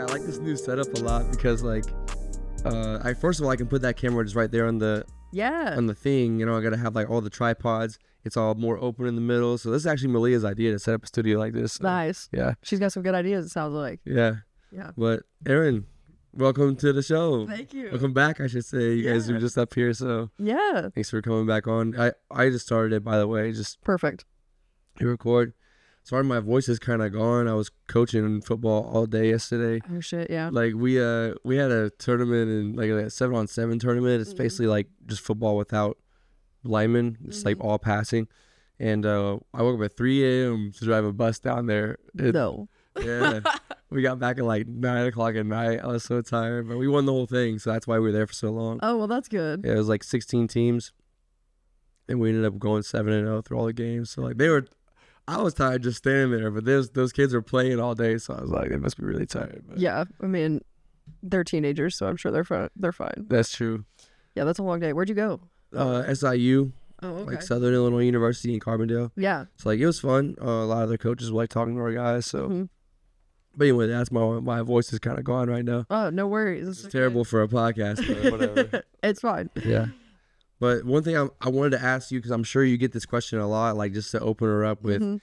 like this new setup a lot because like, I first of all I can put that camera just right there on the thing. You know, I gotta have like all the tripods. It's all more open in the middle. So this is actually Malia's idea to set up a studio like this. So, nice. Yeah. She's got some good ideas. It sounds like. Yeah. Yeah. But Erin, welcome to the show. Thank you. Welcome back, I should say. You guys are just up here, so yeah. Thanks for coming back on. I just started it, by the way. Just perfect. You record. Sorry, my voice is kind of gone. I was coaching football all day yesterday. Oh shit, yeah. Like we had a tournament and like a 7-on-7 tournament. It's basically like just football without linemen. It's like all passing. And I woke up at 3 a.m. to drive a bus down there. No. Yeah. We got back at like 9 o'clock at night. I was so tired, but we won the whole thing, so that's why we were there for so long. Oh well, that's good. Yeah, it was like 16 teams, and we ended up going 7-0 through all the games. So like I was tired just standing there, but those kids were playing all day, so I was like, they must be really tired. But. Yeah, I mean, they're teenagers, so I'm sure they're fine. That's true. Yeah, that's a long day. Where'd you go? SIU. Oh, okay. Like Southern Illinois University in Carbondale. Yeah. So like it was fun. A lot of the coaches were like talking to our guys. So, but anyway, that's my voice is kind of gone right now. Oh, no worries. It's terrible for a podcast, but whatever. It's fine. Yeah. But one thing I wanted to ask you, because I'm sure you get this question a lot, like just to open her up with,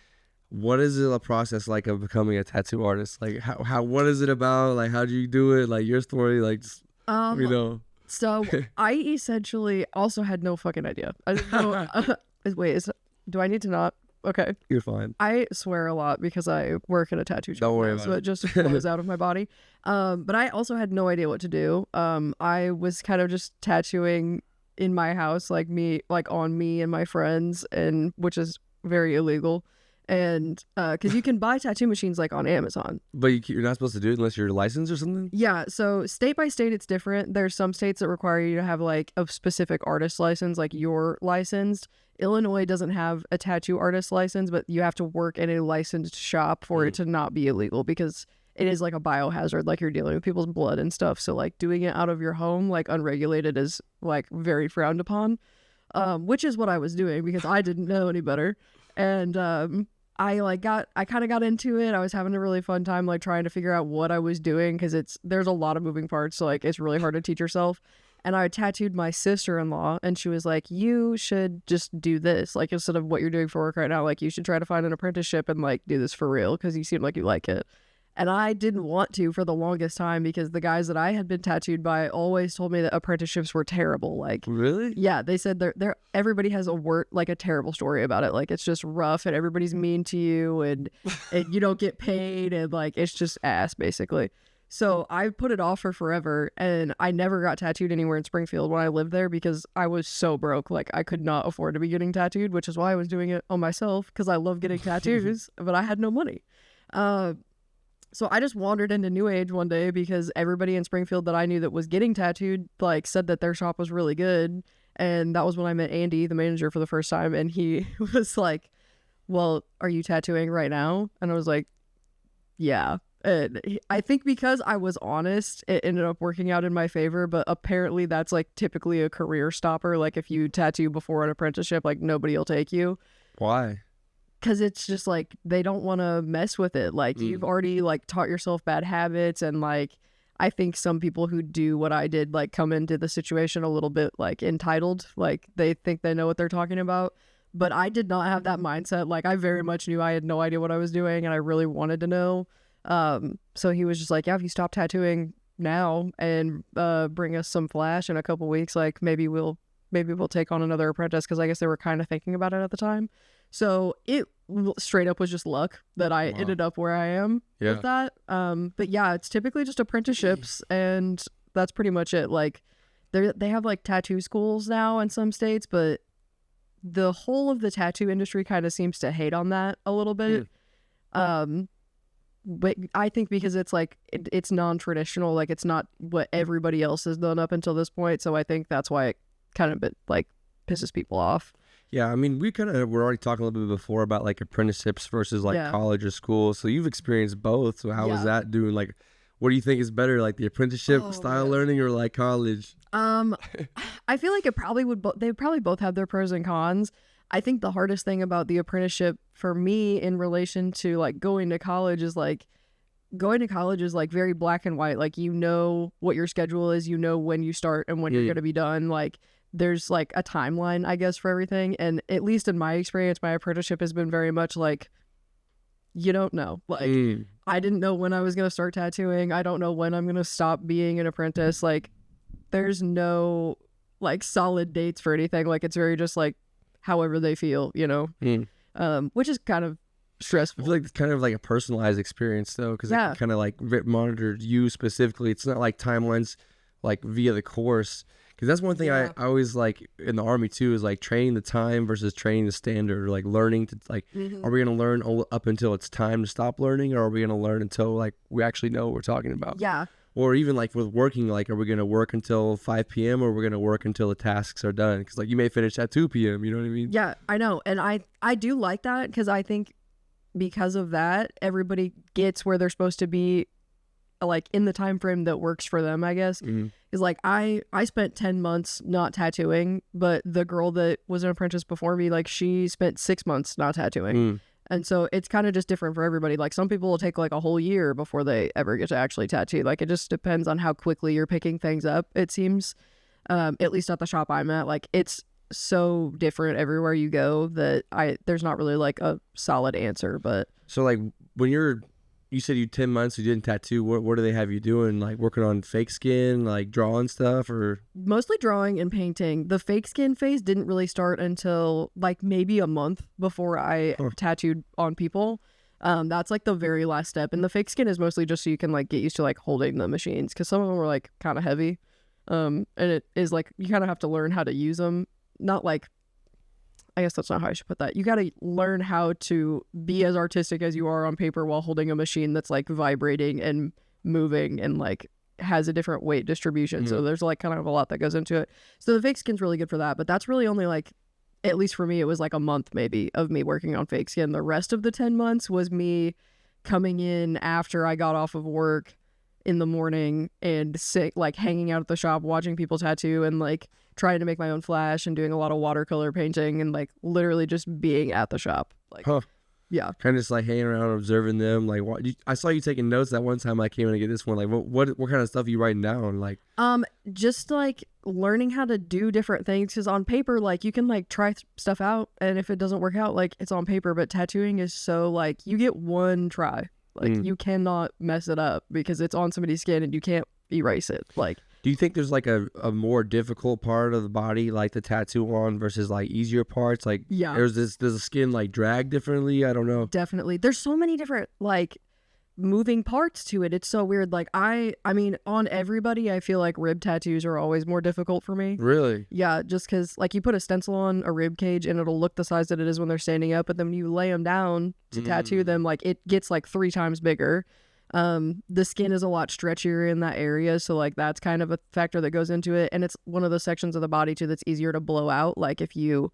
what is the process like of becoming a tattoo artist? Like how what is it about? Like how do you do it? Like your story, like just, you know. So I essentially also had no fucking idea. I didn't know. Wait, do I need to not? Okay. You're fine. I swear a lot because I work in a tattoo shop. Don't worry about it. So it just flows out of my body. But I also had no idea what to do. I was kind of just tattooing in my house, like on me and my friends, and which is very illegal. And because you can buy tattoo machines like on Amazon, but you're not supposed to do it unless you're licensed or something. Yeah, so state by state it's different. There's some states that require you to have like a specific artist license, like you're licensed. Illinois doesn't have a tattoo artist license, but you have to work in a licensed shop for it to not be illegal, because it is like a biohazard, like you're dealing with people's blood and stuff. So like doing it out of your home, like unregulated, is like very frowned upon, which is what I was doing because I didn't know any better. And I kind of got into it. I was having a really fun time, like trying to figure out what I was doing, because there's a lot of moving parts. So like, it's really hard to teach yourself. And I tattooed my sister-in-law, and she was like, you should just do this. Like, instead of what you're doing for work right now, like you should try to find an apprenticeship and like do this for real, because you seem like you like it. And I didn't want to for the longest time, because the guys that I had been tattooed by always told me that apprenticeships were terrible. Like, really? Yeah, they said everybody has a terrible story about it. Like, it's just rough and everybody's mean to you, and you don't get paid, and like it's just ass basically. So I put it off for forever, and I never got tattooed anywhere in Springfield when I lived there because I was so broke. Like, I could not afford to be getting tattooed, which is why I was doing it on myself, because I love getting tattoos, but I had no money. So I just wandered into Newage one day because everybody in Springfield that I knew that was getting tattooed like said that their shop was really good. And that was when I met Andy, the manager, for the first time. And he was like, well, are you tattooing right now? And I was like, yeah. And I think because I was honest, it ended up working out in my favor. But apparently that's like typically a career stopper. Like if you tattoo before an apprenticeship, like nobody will take you. Why? Because it's just like they don't want to mess with it. Like you've already like taught yourself bad habits, and like I think some people who do what I did like come into the situation a little bit like entitled, like they think they know what they're talking about. But I did not have that mindset. Like I very much knew I had no idea what I was doing, and I really wanted to know. So he was just like, yeah, if you stop tattooing now and bring us some flash in a couple weeks, like maybe we'll take on another apprentice, because I guess they were kind of thinking about it at the time. So it straight up was just luck that I ended up where I am with that. But yeah, it's typically just apprenticeships, and that's pretty much it. Like they have like tattoo schools now in some states, but the whole of the tattoo industry kind of seems to hate on that a little bit. But I think because it's like it's non-traditional, like it's not what everybody else has done up until this point. So I think that's why it kind of like pisses people off. Yeah, I mean, we're already talking a little bit before about like apprenticeships versus like college or school. So you've experienced both. So how was that doing? Like, what do you think is better, like the apprenticeship style learning or like college? I feel like they probably both have their pros and cons. I think the hardest thing about the apprenticeship for me in relation to like going to college is like going to college is like very black and white. Like, you know what your schedule is, you know when you start and when you're going to be done. Like, there's like a timeline, I guess, for everything. And at least in my experience, my apprenticeship has been very much like, you don't know. Like, I didn't know when I was going to start tattooing. I don't know when I'm going to stop being an apprentice. Like, there's no like solid dates for anything. Like, it's very just like however they feel, you know, which is kind of stressful. I feel like it's kind of like a personalized experience though, because it kind of like monitors you specifically. It's not like timelines like via the course, because that's one thing I always like in the Army too, is like training the time versus training the standard, or like learning to like, are we going to learn up until it's time to stop learning, or are we going to learn until like we actually know what we're talking about? Or even like with working, like, are we going to work until 5 p.m. or we're going to work until the tasks are done? Because like you may finish at 2 p.m. You know what I mean? Yeah, I know. And I do like that, because I think because of that, everybody gets where they're supposed to be, like in the time frame that works for them, I guess. Is like I spent 10 months not tattooing, but the girl that was an apprentice before me, like she spent 6 months not tattooing. And so it's kind of just different for everybody. Like, some people will take like a whole year before they ever get to actually tattoo. Like, it just depends on how quickly you're picking things up, it seems. At least at the shop I'm at, like, it's so different everywhere you go that there's not really like a solid answer. But so like when you said you 10 months you didn't tattoo, what do they have you doing? Like working on fake skin, like drawing stuff, or mostly drawing and painting. The fake skin phase didn't really start until like maybe a month before I tattooed on people. That's like the very last step, and the fake skin is mostly just so you can like get used to like holding the machines, because some of them are like kind of heavy, and it is like you kind of have to learn how to use them. Not like, I guess that's not how I should put that. You got to learn how to be as artistic as you are on paper while holding a machine that's like vibrating and moving and like has a different weight distribution. So there's like kind of a lot that goes into it. So the fake skin's really good for that, but that's really only like, at least for me, it was like a month maybe of me working on fake skin. The rest of the 10 months was me coming in after I got off of work in the morning and like hanging out at the shop, watching people tattoo, and like trying to make my own flash and doing a lot of watercolor painting, and like literally just being at the shop. Like, yeah, kind of just like hanging around observing them. Like, I saw you taking notes that one time I came in to get this one. Like, what kind of stuff are you writing down? Like, just like learning how to do different things, because on paper, like you can like try stuff out, and if it doesn't work out, like it's on paper. But tattooing is so like you get one try. Like you cannot mess it up, because it's on somebody's skin and you can't erase it. Like, do you think there's like a more difficult part of the body like the tattoo on versus like easier parts? Like, does the skin like drag differently? I don't know. Definitely. There's so many different like moving parts to it. It's so weird. Like I mean, on everybody, I feel like rib tattoos are always more difficult for me. Really? Yeah, just because like you put a stencil on a rib cage and it'll look the size that it is when they're standing up, but then when you lay them down to tattoo them, like it gets like 3 times bigger. The skin is a lot stretchier in that area, so like that's kind of a factor that goes into it, and it's one of the sections of the body too that's easier to blow out. Like if you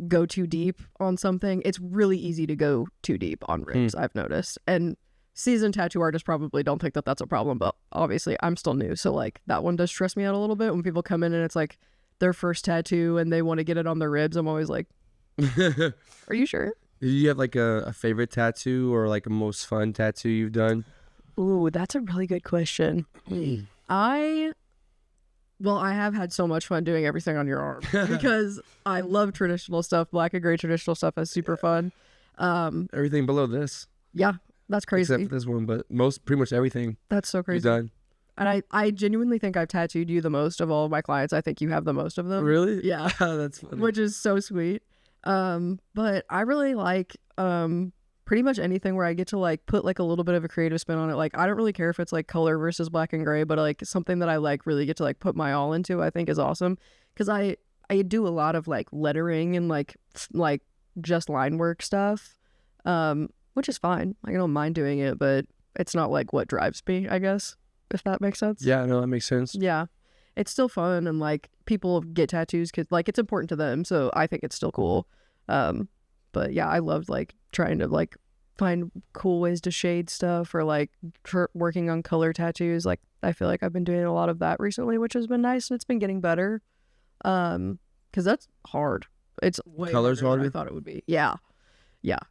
go too deep on something, it's really easy to go too deep on ribs, I've noticed. And seasoned tattoo artists probably don't think that that's a problem, but obviously I'm still new, so like that one does stress me out a little bit when people come in and it's like their first tattoo and they want to get it on their ribs. I'm always like, are you sure? Do you have like a favorite tattoo or like a most fun tattoo you've done? Ooh, that's a really good question. I have had so much fun doing everything on your arm, because I love traditional stuff. Black and gray traditional stuff is super fun. Everything below this. Yeah, that's crazy. Except for this one, but pretty much everything. That's so crazy. You've done. And I genuinely think I've tattooed you the most of all of my clients. I think you have the most of them. Really? Yeah. That's funny. Which is so sweet. But I really like pretty much anything where I get to like put like a little bit of a creative spin on it. Like I don't really care if it's like color versus black and gray, but like something that I like really get to like put my all into, I think is awesome. Because I do a lot of like lettering and like just line work stuff, which is fine. I don't mind doing it, but it's not like what drives me, I guess, if that makes sense. Yeah, no, that makes sense. Yeah, it's still fun, and like people get tattoos because like it's important to them, so I think it's still cool. But yeah, I loved like trying to like find cool ways to shade stuff, or like working on color tattoos. Like I feel like I've been doing a lot of that recently, which has been nice, and it's been getting better. Because that's hard. It's way color's harder harder than I thought it would be. Yeah.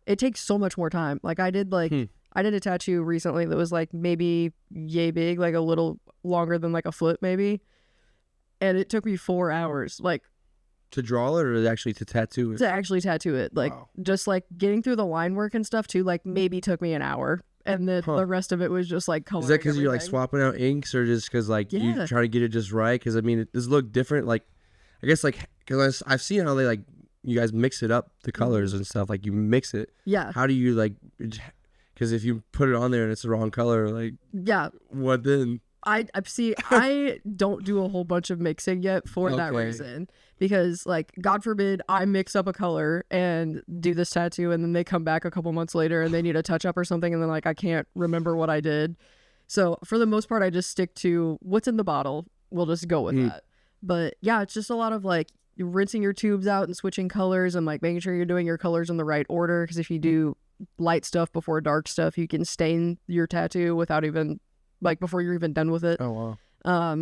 It takes so much more time. Like I did like I did a tattoo recently that was like maybe yay big, like a little longer than like a foot maybe. And it took me 4 hours, like To draw it or actually to tattoo it? to actually tattoo it. Like Wow. just like getting through the line work and stuff too, like maybe took me an hour. And then the rest of it was just like coloring. Is that because you're like everything. swapping out inks, or just because like you Yeah. try to get it just right? Because I mean, does it look different? Like, I guess like because I've seen how they like you guys mix it up, the colors and stuff. Like you mix it. Yeah. How do you like? Because if you put it on there and it's the wrong color, like Yeah. what then? I see. I don't do a whole bunch of mixing yet for that Okay. reason, because like God forbid I mix up a color and do this tattoo and then they come back a couple months later and they need a touch up or something and then like I can't remember what I did. So for the most part I just stick to what's in the bottle. We'll just go with that. But yeah, it's just a lot of like rinsing your tubes out and switching colors and like making sure you're doing your colors in the right order, because if you do light stuff before dark stuff you can stain your tattoo without even like before you're even done with it. Oh wow.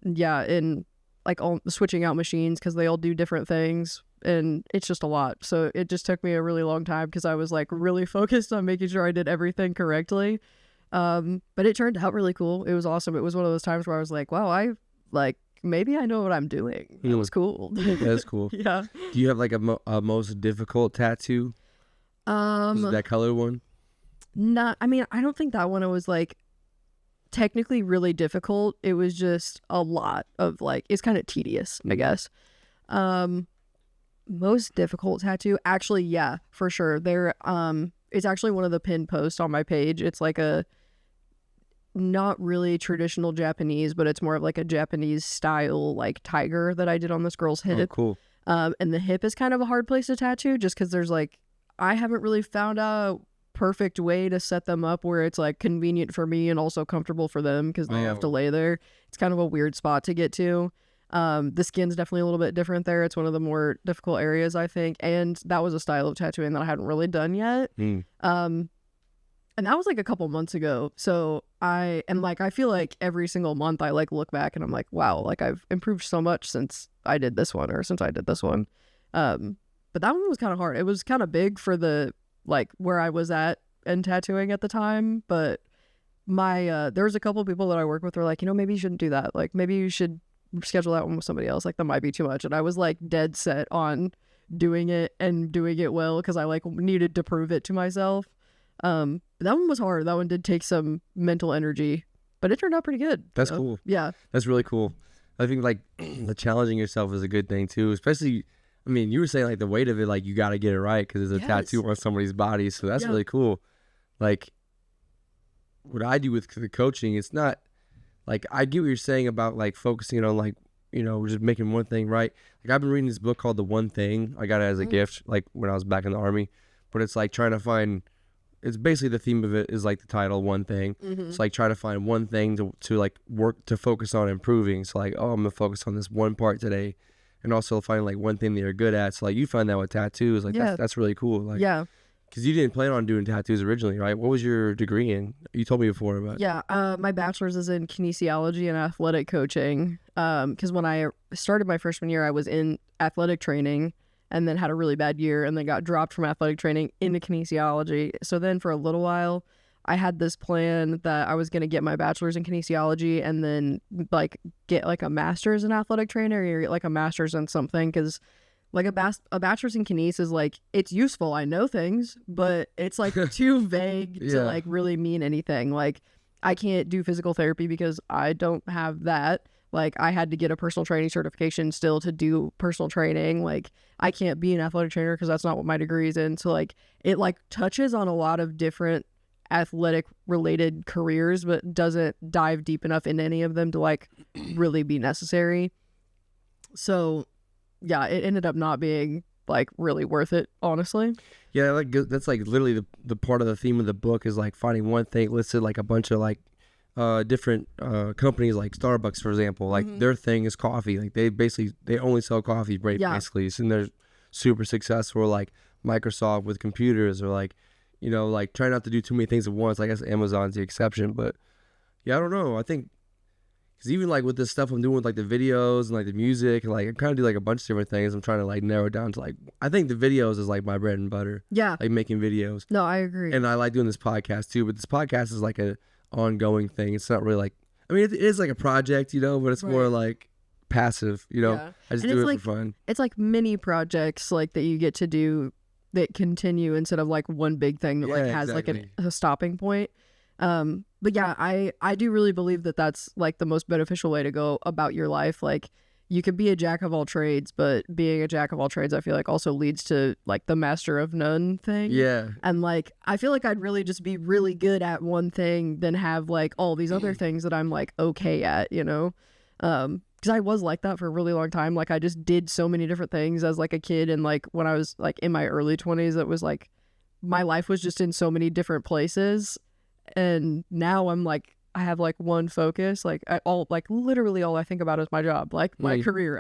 Yeah, and like all switching out machines because they all do different things, and it's just a lot. So it just took me a really long time because I was like really focused on making sure I did everything correctly. But it turned out really cool. It was awesome. It was one of those times where I was like, wow, I like maybe I know what I'm doing. It was cool. That's cool. Yeah. Do you have like a most difficult tattoo? Was it that color one? Not. I mean, I don't think that one was like technically really difficult. It was just a lot of like, it's kind of tedious, I guess. Most difficult tattoo, actually, yeah, for sure. It's actually one of the pinned posts on my page. It's like a not really traditional Japanese, but it's more of like a Japanese style like tiger that I did on this girl's hip. Oh, cool. And the hip is kind of a hard place to tattoo just because there's like, I haven't really found a perfect way to set them up where it's like convenient for me and also comfortable for them because they have to lay there. It's kind of a weird spot to get to. The skin's definitely a little bit different there. It's one of the more difficult areas, I think. And that was a style of tattooing that I hadn't really done yet. And that was like a couple months ago. So I feel like every single month I like look back and I'm like, wow, like I've improved so much since I did this one or since I did this one. But that one was kind of hard. It was kind of big for the like where I was at in tattooing at the time. But there's a couple people that I work with who are like, maybe you shouldn't do that. Like maybe you should schedule that one with somebody else. Like that might be too much. And I was like dead set on doing it and doing it well because I like needed to prove it to myself. But that one was hard. That one did take some mental energy, but it turned out pretty good. That's cool. Yeah. That's really cool. I think like the challenging yourself is a good thing too, especially, I mean, you were saying like the weight of it, like you got to get it right because it's a tattoo on somebody's body. So that's really cool. Like what I do with the coaching, it's not like, I get what you're saying about like focusing on like, just making one thing right. Like I've been reading this book called The One Thing. I got it as a gift, like when I was back in the Army, but it's like trying to find, it's basically the theme of it is like the title, One Thing. It's like try to find one thing to like work to focus on improving. So like, oh, I'm gonna focus on this one part today, and also find like one thing that you're good at. So like you find that with tattoos, like that's really cool. Like because you didn't plan on doing tattoos originally, right? What was your degree in? You told me before about. My bachelor's is in kinesiology and athletic coaching. Because when I started my freshman year, I was in athletic training. And then had a really bad year and then got dropped from athletic training into kinesiology. So then for a little while, I had this plan that I was going to get my bachelor's in kinesiology and then like get like a master's in athletic trainer or get like a master's in something. Because like a bachelor's in kines is like, it's useful. I know things, but it's like too vague to like really mean anything. Like I can't do physical therapy because I don't have that. Like I had to get a personal training certification still to do personal training. Like I can't be an athletic trainer because that's not what my degree is in. So like it like touches on a lot of different athletic related careers, but doesn't dive deep enough into any of them to like really be necessary. So yeah, it ended up not being like really worth it, honestly. Yeah, like that's like literally the part of the theme of the book is like finding one thing, listed like a bunch of like different companies like Starbucks, for example, like their thing is coffee. Like they only sell coffee, basically. And they're super successful. Like Microsoft with computers, or like, like try not to do too many things at once. I guess Amazon's the exception, but yeah, I don't know. I think Because even like with this stuff I'm doing with like the videos and like the music, and like I kind of do like a bunch of different things. I'm trying to like narrow it down to like, I think the videos is like my bread and butter. Yeah. Like making videos. No, I agree. And I like doing this podcast too, but this podcast is like a ongoing thing. It's not really like, I mean, it is like a project, you know, but it's more like passive, you know. Yeah. I just And do it like, for fun. It's like mini projects like that you get to do that continue instead of like one big thing that like has like a stopping point. But yeah, I do really believe that that's like the most beneficial way to go about your life. Like you could be a jack of all trades, but being a jack of all trades, I feel like also leads to like the master of none thing. Yeah. And like, I feel like I'd really just be really good at one thing than have like all these other things that I'm like okay at, you know? Because I was like that for a really long time. Like I just did so many different things as like a kid. And like when I was like in my early 20s, it was like my life was just in so many different places. And now I'm like, I have like one focus, like literally all I think about is my job, like my career.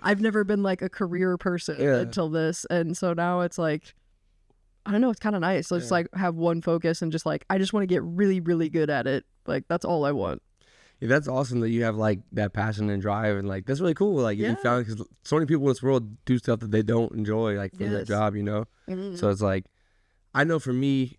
I've never been like a career person until this. And so now it's like, I don't know, it's kind of nice. Let's like have one focus and just like, I just want to get really, really good at it. Like that's all I want. Yeah, that's awesome that you have like that passion and drive, and like that's really cool. Like you found, because so many people in this world do stuff that they don't enjoy, like for their job, you know. So it's like, I know for me,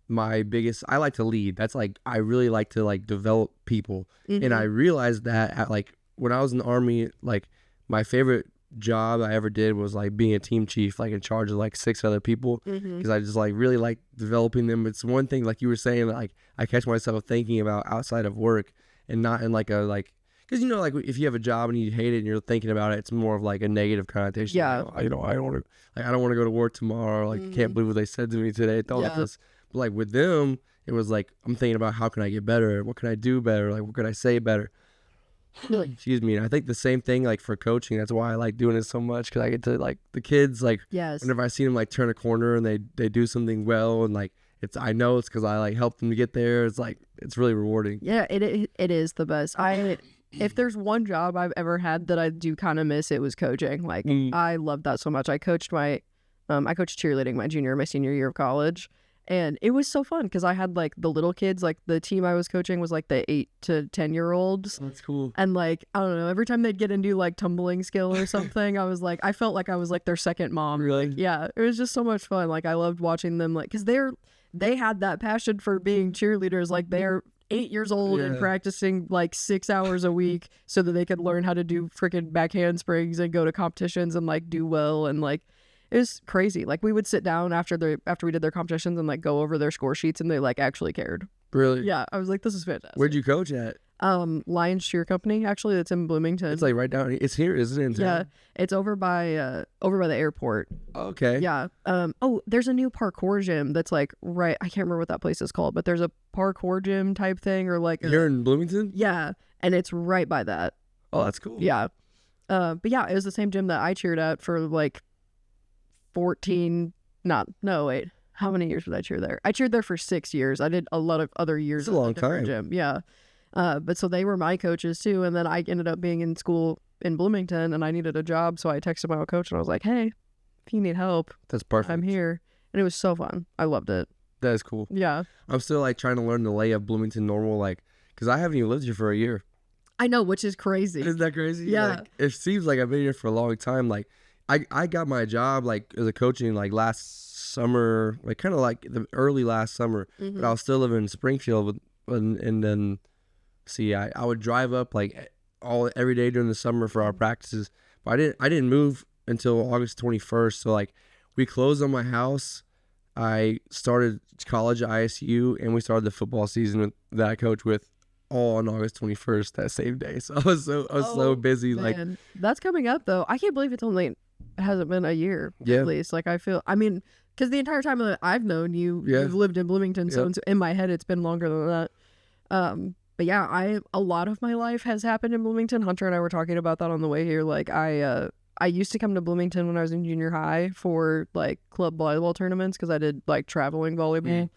my biggest, I like to lead. That's like, I really like to like develop people, and I realized that at like when I was in the Army, like my favorite job I ever did was like being a team chief, like in charge of like 6 other people, because I just like really like developing them. It's one thing, like you were saying, like I catch myself thinking about outside of work. And not in like a like, because you know, like if you have a job and you hate it and you're thinking about it, it's more of like a negative connotation. Yeah. Like, you know, I don't want to, like, I don't want to go to work tomorrow. Like, can't believe what they said to me today. This. But like with them, it was like I'm thinking about how can I get better? What can I do better? Like what can I say better? Excuse me. And I think the same thing like for coaching. That's why I like doing it so much, because I get to like the kids, like whenever I see them like turn a corner and they do something well, and like I know it's because I like helped them to get there. It's like, it's really rewarding. Yeah, it is the best. If there's one job I've ever had that I do kind of miss, it was coaching. Like I love that so much. I coached cheerleading my junior and my senior year of college, and it was so fun because I had like the little kids. Like the team I was coaching was like the 8 to 10-year-olds. That's cool. And like, I don't know, every time they'd get into like tumbling skill or something, I felt like I was like their second mom. Really? Like, yeah, it was just so much fun. Like I loved watching them, like, because they had that passion for being cheerleaders. Like they're 8 years old and practicing like 6 hours a week so that they could learn how to do freaking back handsprings and go to competitions and like do well. And like, it was crazy. Like we would sit down after we did their competitions and like go over their score sheets, and they like actually cared. Really? Yeah. I was like, this is fantastic. Where'd you coach at? Lions Cheer Company, actually, that's in Bloomington. It's like right down. It's here, isn't it? In town? Yeah, it's over by the airport. Okay. Yeah. There's a new parkour gym that's like right. I can't remember what that place is called, but there's a parkour gym type thing, or like here in Bloomington. Yeah, and it's right by that. Oh, that's cool. Yeah. But yeah, it was the same gym that I cheered at for like 14. Wait. How many years did I cheer there? I cheered there for 6 years. I did a lot of other years. It's a long time. Gym. Yeah. But so they were my coaches too. And then I ended up being in school in Bloomington and I needed a job. So I texted my coach and I was like, hey, if you need help, that's perfect. I'm here. And it was so fun. I loved it. That is cool. Yeah. I'm still like trying to learn the lay of Bloomington normal, like, because I haven't even lived here for a year. I know, which is crazy. Isn't that crazy? Yeah. Like, it seems like I've been here for a long time. Like I got my job like as a coaching like last summer, like kind of like the early last summer, but I was still living in Springfield and then I would drive up like every day during the summer for our practices, but I didn't move until August 21st. So like we closed on my house. I started college at ISU and we started the football season that I coached with all on August 21st that same day. So I was so busy. Man. Like that's coming up though. I can't believe it hasn't been a year at least. Like because the entire time that I've known you, you've lived in Bloomington. So in my head, it's been longer than that. But yeah, a lot of my life has happened in Bloomington. Hunter and I were talking about that on the way here. Like I used to come to Bloomington when I was in junior high for like club volleyball tournaments because I did like traveling volleyball.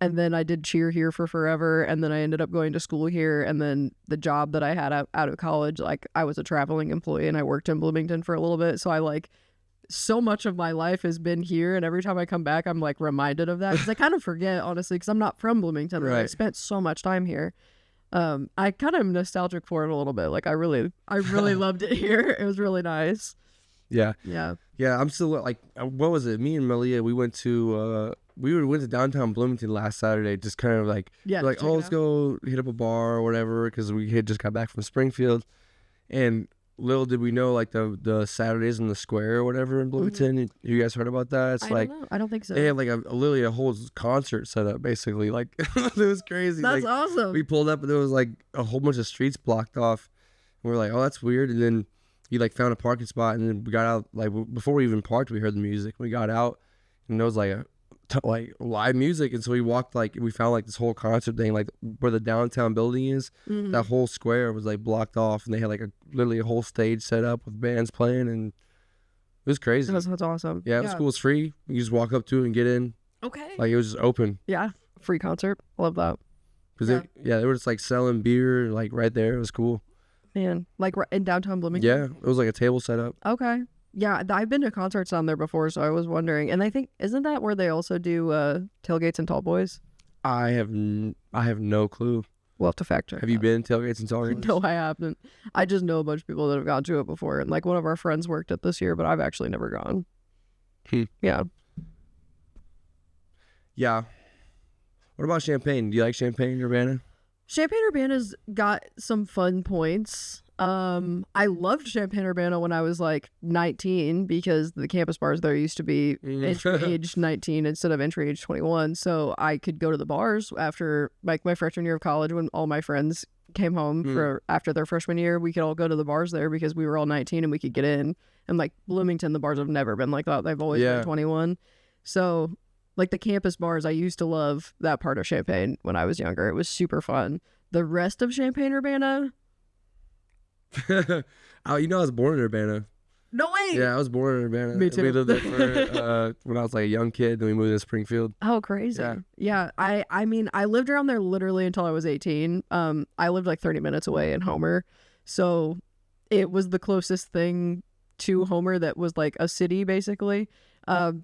And then I did cheer here for forever. And then I ended up going to school here. And then the job that I had out of college, like I was a traveling employee and I worked in Bloomington for a little bit. So I like so much of my life has been here. And every time I come back, I'm like reminded of that because I kind of forget, honestly, because I'm not from Bloomington. Right. I spent so much time here. I kind of am nostalgic for it a little bit. Like I really loved it here. It was really nice. Yeah. Yeah. Yeah, I'm still like, what was it? Me and Malia, we went to downtown Bloomington last Saturday, just kind of like, Yeah. like, oh, let's go hit up a bar or whatever, because we had just got back from Springfield, and little did we know, like the Saturdays in the square or whatever in Bloomington. You guys heard about that? It's I don't know. I don't think so. they had like literally a whole concert set up, basically. Like it was crazy. That's like, awesome. we pulled up and there was like a whole bunch of streets blocked off. And we're like, oh, that's weird. And then we like found a parking spot, and then we got out. Like before we even parked, we heard the music. We got out, and there was like like live music, and so we walked, like we found like this whole concert thing, like where the downtown building is. That whole square was like blocked off, and they had like literally a whole stage set up with bands playing, and it was crazy. That's awesome. Yeah, the school was free. You just walk up to it and get in. Okay. Like it was just open. Yeah, free concert. Love that. Because they were just like selling beer like right there. It was cool. Man, like in downtown Bloomington. Yeah, it was like a table set up. Okay. Yeah, I've been to concerts down there before, so I was wondering. And I think, isn't that where they also do tailgates and tall boys? I have no clue. We'll have to fact check. Have you been to tailgates and tall boys? No, I haven't. I just know a bunch of people that have gone to it before, and like one of our friends worked it this year, but I've actually never gone. Yeah. Yeah. What about Champaign? Do you like Champaign, Urbana? Champaign-Urbana's got some fun points. I loved Champaign-Urbana when I was like 19 because the campus bars there used to be entry age 19 instead of entry age 21. So I could go to the bars after like my freshman year of college when all my friends came home for after their freshman year. We could all go to the bars there because we were all 19 and we could get in. And like Bloomington, the bars have never been like that. They've always been 21. So like the campus bars, I used to love that part of Champaign when I was younger. It was super fun. The rest of Champaign-Urbana, Oh, you know, I was born in Urbana. no way. Yeah, I was born in Urbana. Me too. We lived there for, when I was like a young kid. Then we moved to Springfield. Oh, crazy. Yeah. I mean, I lived around there literally until I was 18. I lived like 30 minutes away in Homer. So it was the closest thing to Homer that was like a city, basically.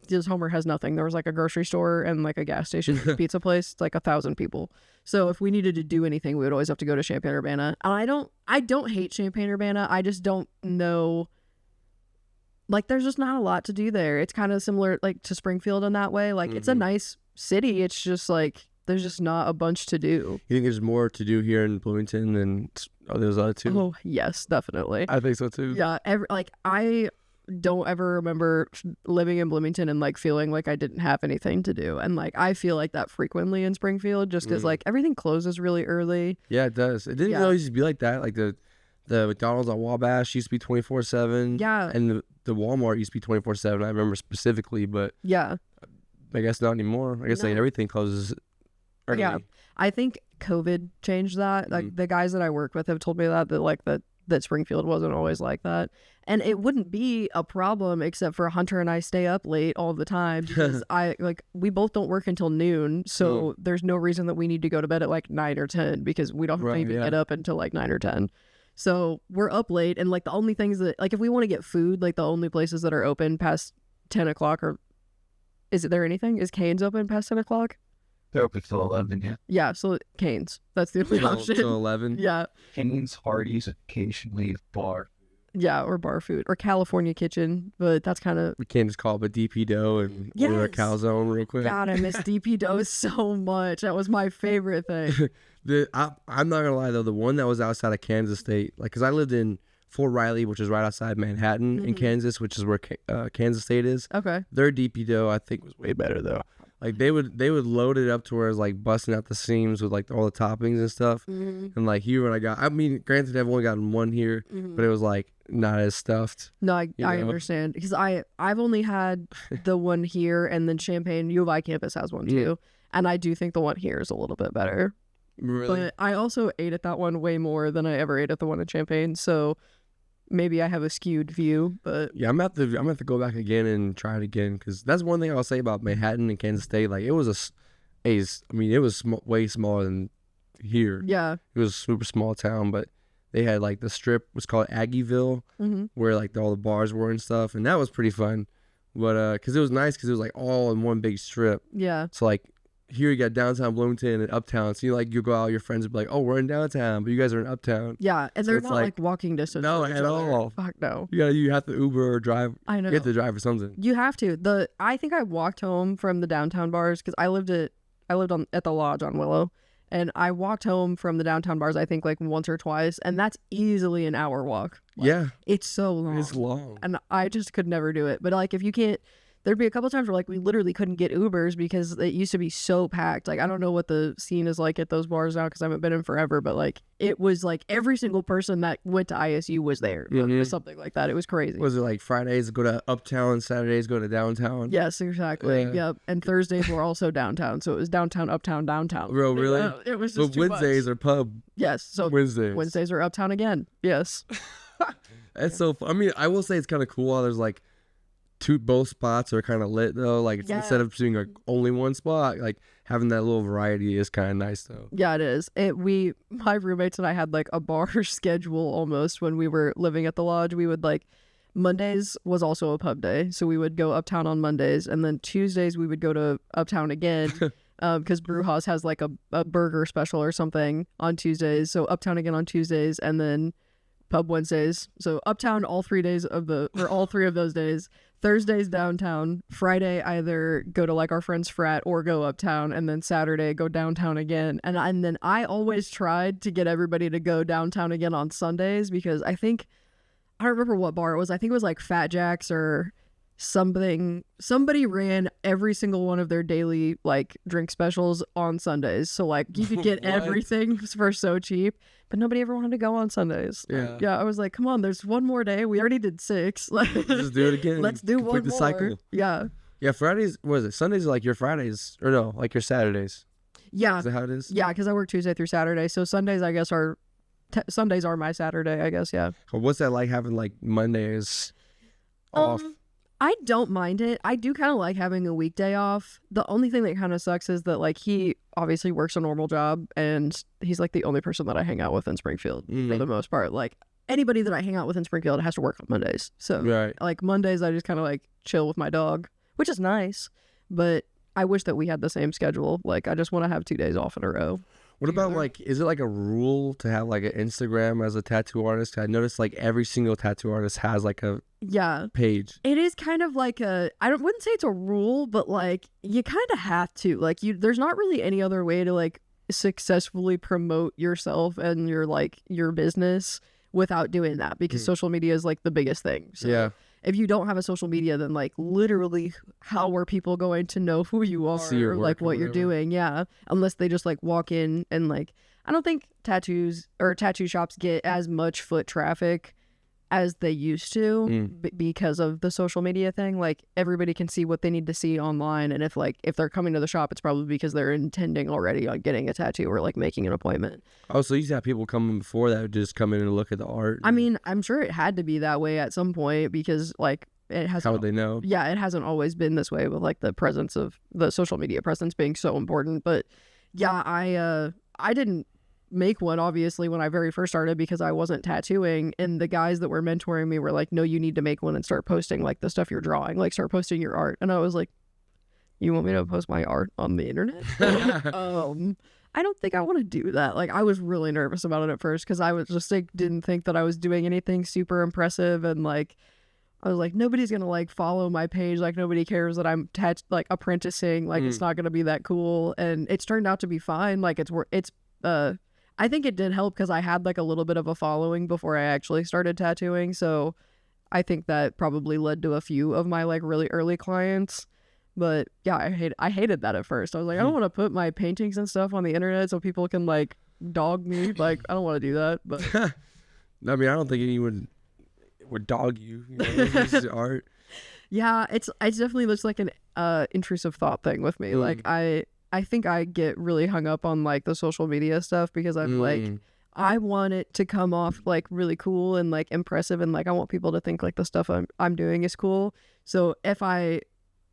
Just Homer has nothing. There was like a grocery store and like a gas station, pizza place. It's like 1,000 people. So if we needed to do anything, we would always have to go to Champaign-Urbana. And I don't hate Champaign-Urbana. I just don't know. Like, there's just not a lot to do there. It's kind of similar like to Springfield in that way. Like, it's a nice city. It's just like there's just not a bunch to do. You think there's more to do here in Bloomington than those other two? Oh, yes, definitely. I think so too. Yeah, I don't ever remember living in Bloomington and like feeling like I didn't have anything to do, and like I feel like that frequently in Springfield just because like everything closes really early. Yeah, it does. It didn't always used to be like that. Like the McDonald's on Wabash used to be 24/7. Yeah, and the Walmart used to be 24/7. I remember specifically, but yeah, I guess not anymore. I guess like everything closes early. Yeah, I think COVID changed that. Like the guys that I work with have told me that Springfield wasn't always like that. And it wouldn't be a problem except for Hunter and I stay up late all the time because we both don't work until noon. So there's no reason that we need to go to bed at like 9 or 10 because we don't have to even get up until like 9 or 10. So we're up late, and like the only things that like if we want to get food, like the only places that are open past 10 o'clock is Cane's open past 10 o'clock? They're open till 11, yeah. Yeah, so Cane's. That's the only option. Till 11? Yeah. Cane's, Hardee's, occasionally bar. Yeah, or bar food. Or California Kitchen, but that's kind of... We can't just call it a DP dough and order a calzone real quick. God, I miss DP dough so much. That was my favorite thing. I'm not going to lie, though. The one that was outside of Kansas State, like, because I lived in Fort Riley, which is right outside Manhattan in Kansas, which is where Kansas State is. Okay. Their DP dough, I think, was way better, though. Like they would load it up to where it's like busting out the seams with like all the toppings and stuff. And like here when granted I've only gotten one here, but it was like not as stuffed. No, I understand because I've only had the one here, and then Champaign U of I campus has one too, and I do think the one here is a little bit better. Really? But I also ate at that one way more than I ever ate at the one in Champaign, so maybe I have a skewed view, but yeah, I'm gonna have to go back again and try it again because that's one thing I'll say about Manhattan and Kansas State. Like it was way smaller than here. Yeah, it was a super small town, but they had like the strip was called Aggieville, where like all the bars were and stuff, and that was pretty fun. But because it was nice because it was like all in one big strip. Yeah. So like here you got downtown Bloomington and uptown. So you go out, your friends will be like, oh, we're in downtown, but you guys are in uptown. Yeah, and So they're it's not like walking distance. No, from each at other. all. Fuck no. You have to Uber or drive. I know. You have to drive or something. You have to. I think I walked home from the downtown bars because I lived at the lodge on Willow, and I walked home from the downtown bars I think like once or twice, and that's easily an hour walk. Like, Yeah, it's so long. it's long. And I just could never do it. But like if you can't, there'd be a couple times where like we literally couldn't get Ubers because it used to be so packed. Like I don't know what the scene is like at those bars now because I haven't been in forever, but like it was like every single person that went to ISU was there. Or something like that. It was crazy. Was it like Fridays go to uptown, Saturdays go to downtown? Yes, exactly. Yeah. Yep. And Thursdays were also downtown, so it was downtown, uptown, downtown. Bro, really? It was But just too Wednesdays much. are pub. Yes. So Wednesdays are uptown again. Yes. That's so fun. I mean, I will say it's kind of cool how there's like both spots are kind of lit though. Like instead of doing like only one spot, like having that little variety is kind of nice though. Yeah, it is. My roommates and I had like a bar schedule almost when we were living at the lodge. We would like Mondays was also a pub day, so we would go uptown on Mondays, and then Tuesdays we would go to uptown again. Because Brewhouse has like a burger special or something on Tuesdays, so uptown again on Tuesdays, and then pub Wednesdays. So uptown all 3 days all 3 of those days. Thursdays downtown. Friday either go to like our friend's frat or go uptown, and then Saturday go downtown again. And then I always tried to get everybody to go downtown again on Sundays because I don't remember what bar it was. I think it was like Fat Jack's or something. Somebody ran every single one of their daily like drink specials on Sundays, so like you could get everything for so cheap, but nobody ever wanted to go on Sundays. I was like, come on, there's one more day, we already did 6. Like just do it again. Let's do Complete one the more. cycle. Yeah, Fridays, what is it? Sundays are like your Fridays, or no, like your Saturdays. Is that how it is? Yeah, because I work Tuesday through Saturday, so Sundays I guess are Sundays are my Saturday, I guess. Yeah. Well, what's that like having like Mondays off? I don't mind it. I do kind of like having a weekday off. The only thing that kind of sucks is that like he obviously works a normal job, and he's like the only person that I hang out with in Springfield for the most part. Like anybody that I hang out with in Springfield has to work on Mondays. So like Mondays I just kind of like chill with my dog, which is nice, but I wish that we had the same schedule. Like I just want to have 2 days off in a row. What about like, is it like a rule to have like an Instagram as a tattoo artist? I noticed like every single tattoo artist has like a page. It is kind of like wouldn't say it's a rule, but like you kind of have to. Like there's not really any other way to like successfully promote yourself and your business without doing that, because social media is like the biggest thing. So if you don't have a social media, then like literally how are people going to know who you are or like what you're doing? Yeah. Unless they just like walk in and like, I don't think tattoo shops get as much foot traffic as they used to because of the social media thing. Like everybody can see what they need to see online, and if they're coming to the shop, it's probably because they're intending already on getting a tattoo or like making an appointment. Oh, so you used to have people coming before that would just come in and look at the art? I mean, I'm sure it had to be that way at some point, because like it has. How would they know? Yeah, it hasn't always been this way with like the presence of the social media presence being so important. But yeah, I didn't make one obviously when I very first started because I wasn't tattooing, and the guys that were mentoring me were like, no, you need to make one and start posting like the stuff you're drawing, like start posting your art. And I was like, you want me to post my art on the internet? I don't think I want to do that. Like I was really nervous about it at first because I was just like didn't think that I was doing anything super impressive, and like I was like, nobody's gonna like follow my page, like nobody cares that I'm like apprenticing, like it's not gonna be that cool. And it's turned out to be fine. Like I think it did help because I had like a little bit of a following before I actually started tattooing. So I think that probably led to a few of my like really early clients. But yeah, I hated that at first. I was like, I don't want to put my paintings and stuff on the internet so people can like dog me. Like, I don't want to do that. But I mean, I don't think anyone would dog you. This is art. Yeah, it's definitely just like an intrusive thought thing with me. Like I think I get really hung up on like the social media stuff because I'm like, I want it to come off like really cool and like impressive, and like I want people to think like the stuff I'm doing is cool. So if I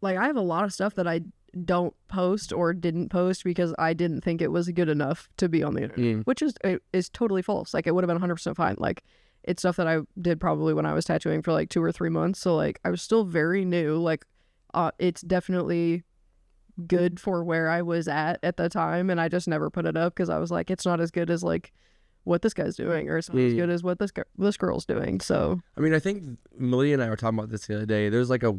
have a lot of stuff that I don't post or didn't post because I didn't think it was good enough to be on the internet, which is totally false. Like it would have been 100% fine. Like it's stuff that I did probably when I was tattooing for like 2 or 3 months. So like I was still very new. Like it's definitely good for where I was at the time, and I just never put it up because I was like, it's not as good as like what this guy's doing, or it's not as good as what this girl's doing. So I mean, I think Malia and I were talking about this the other day. There's like a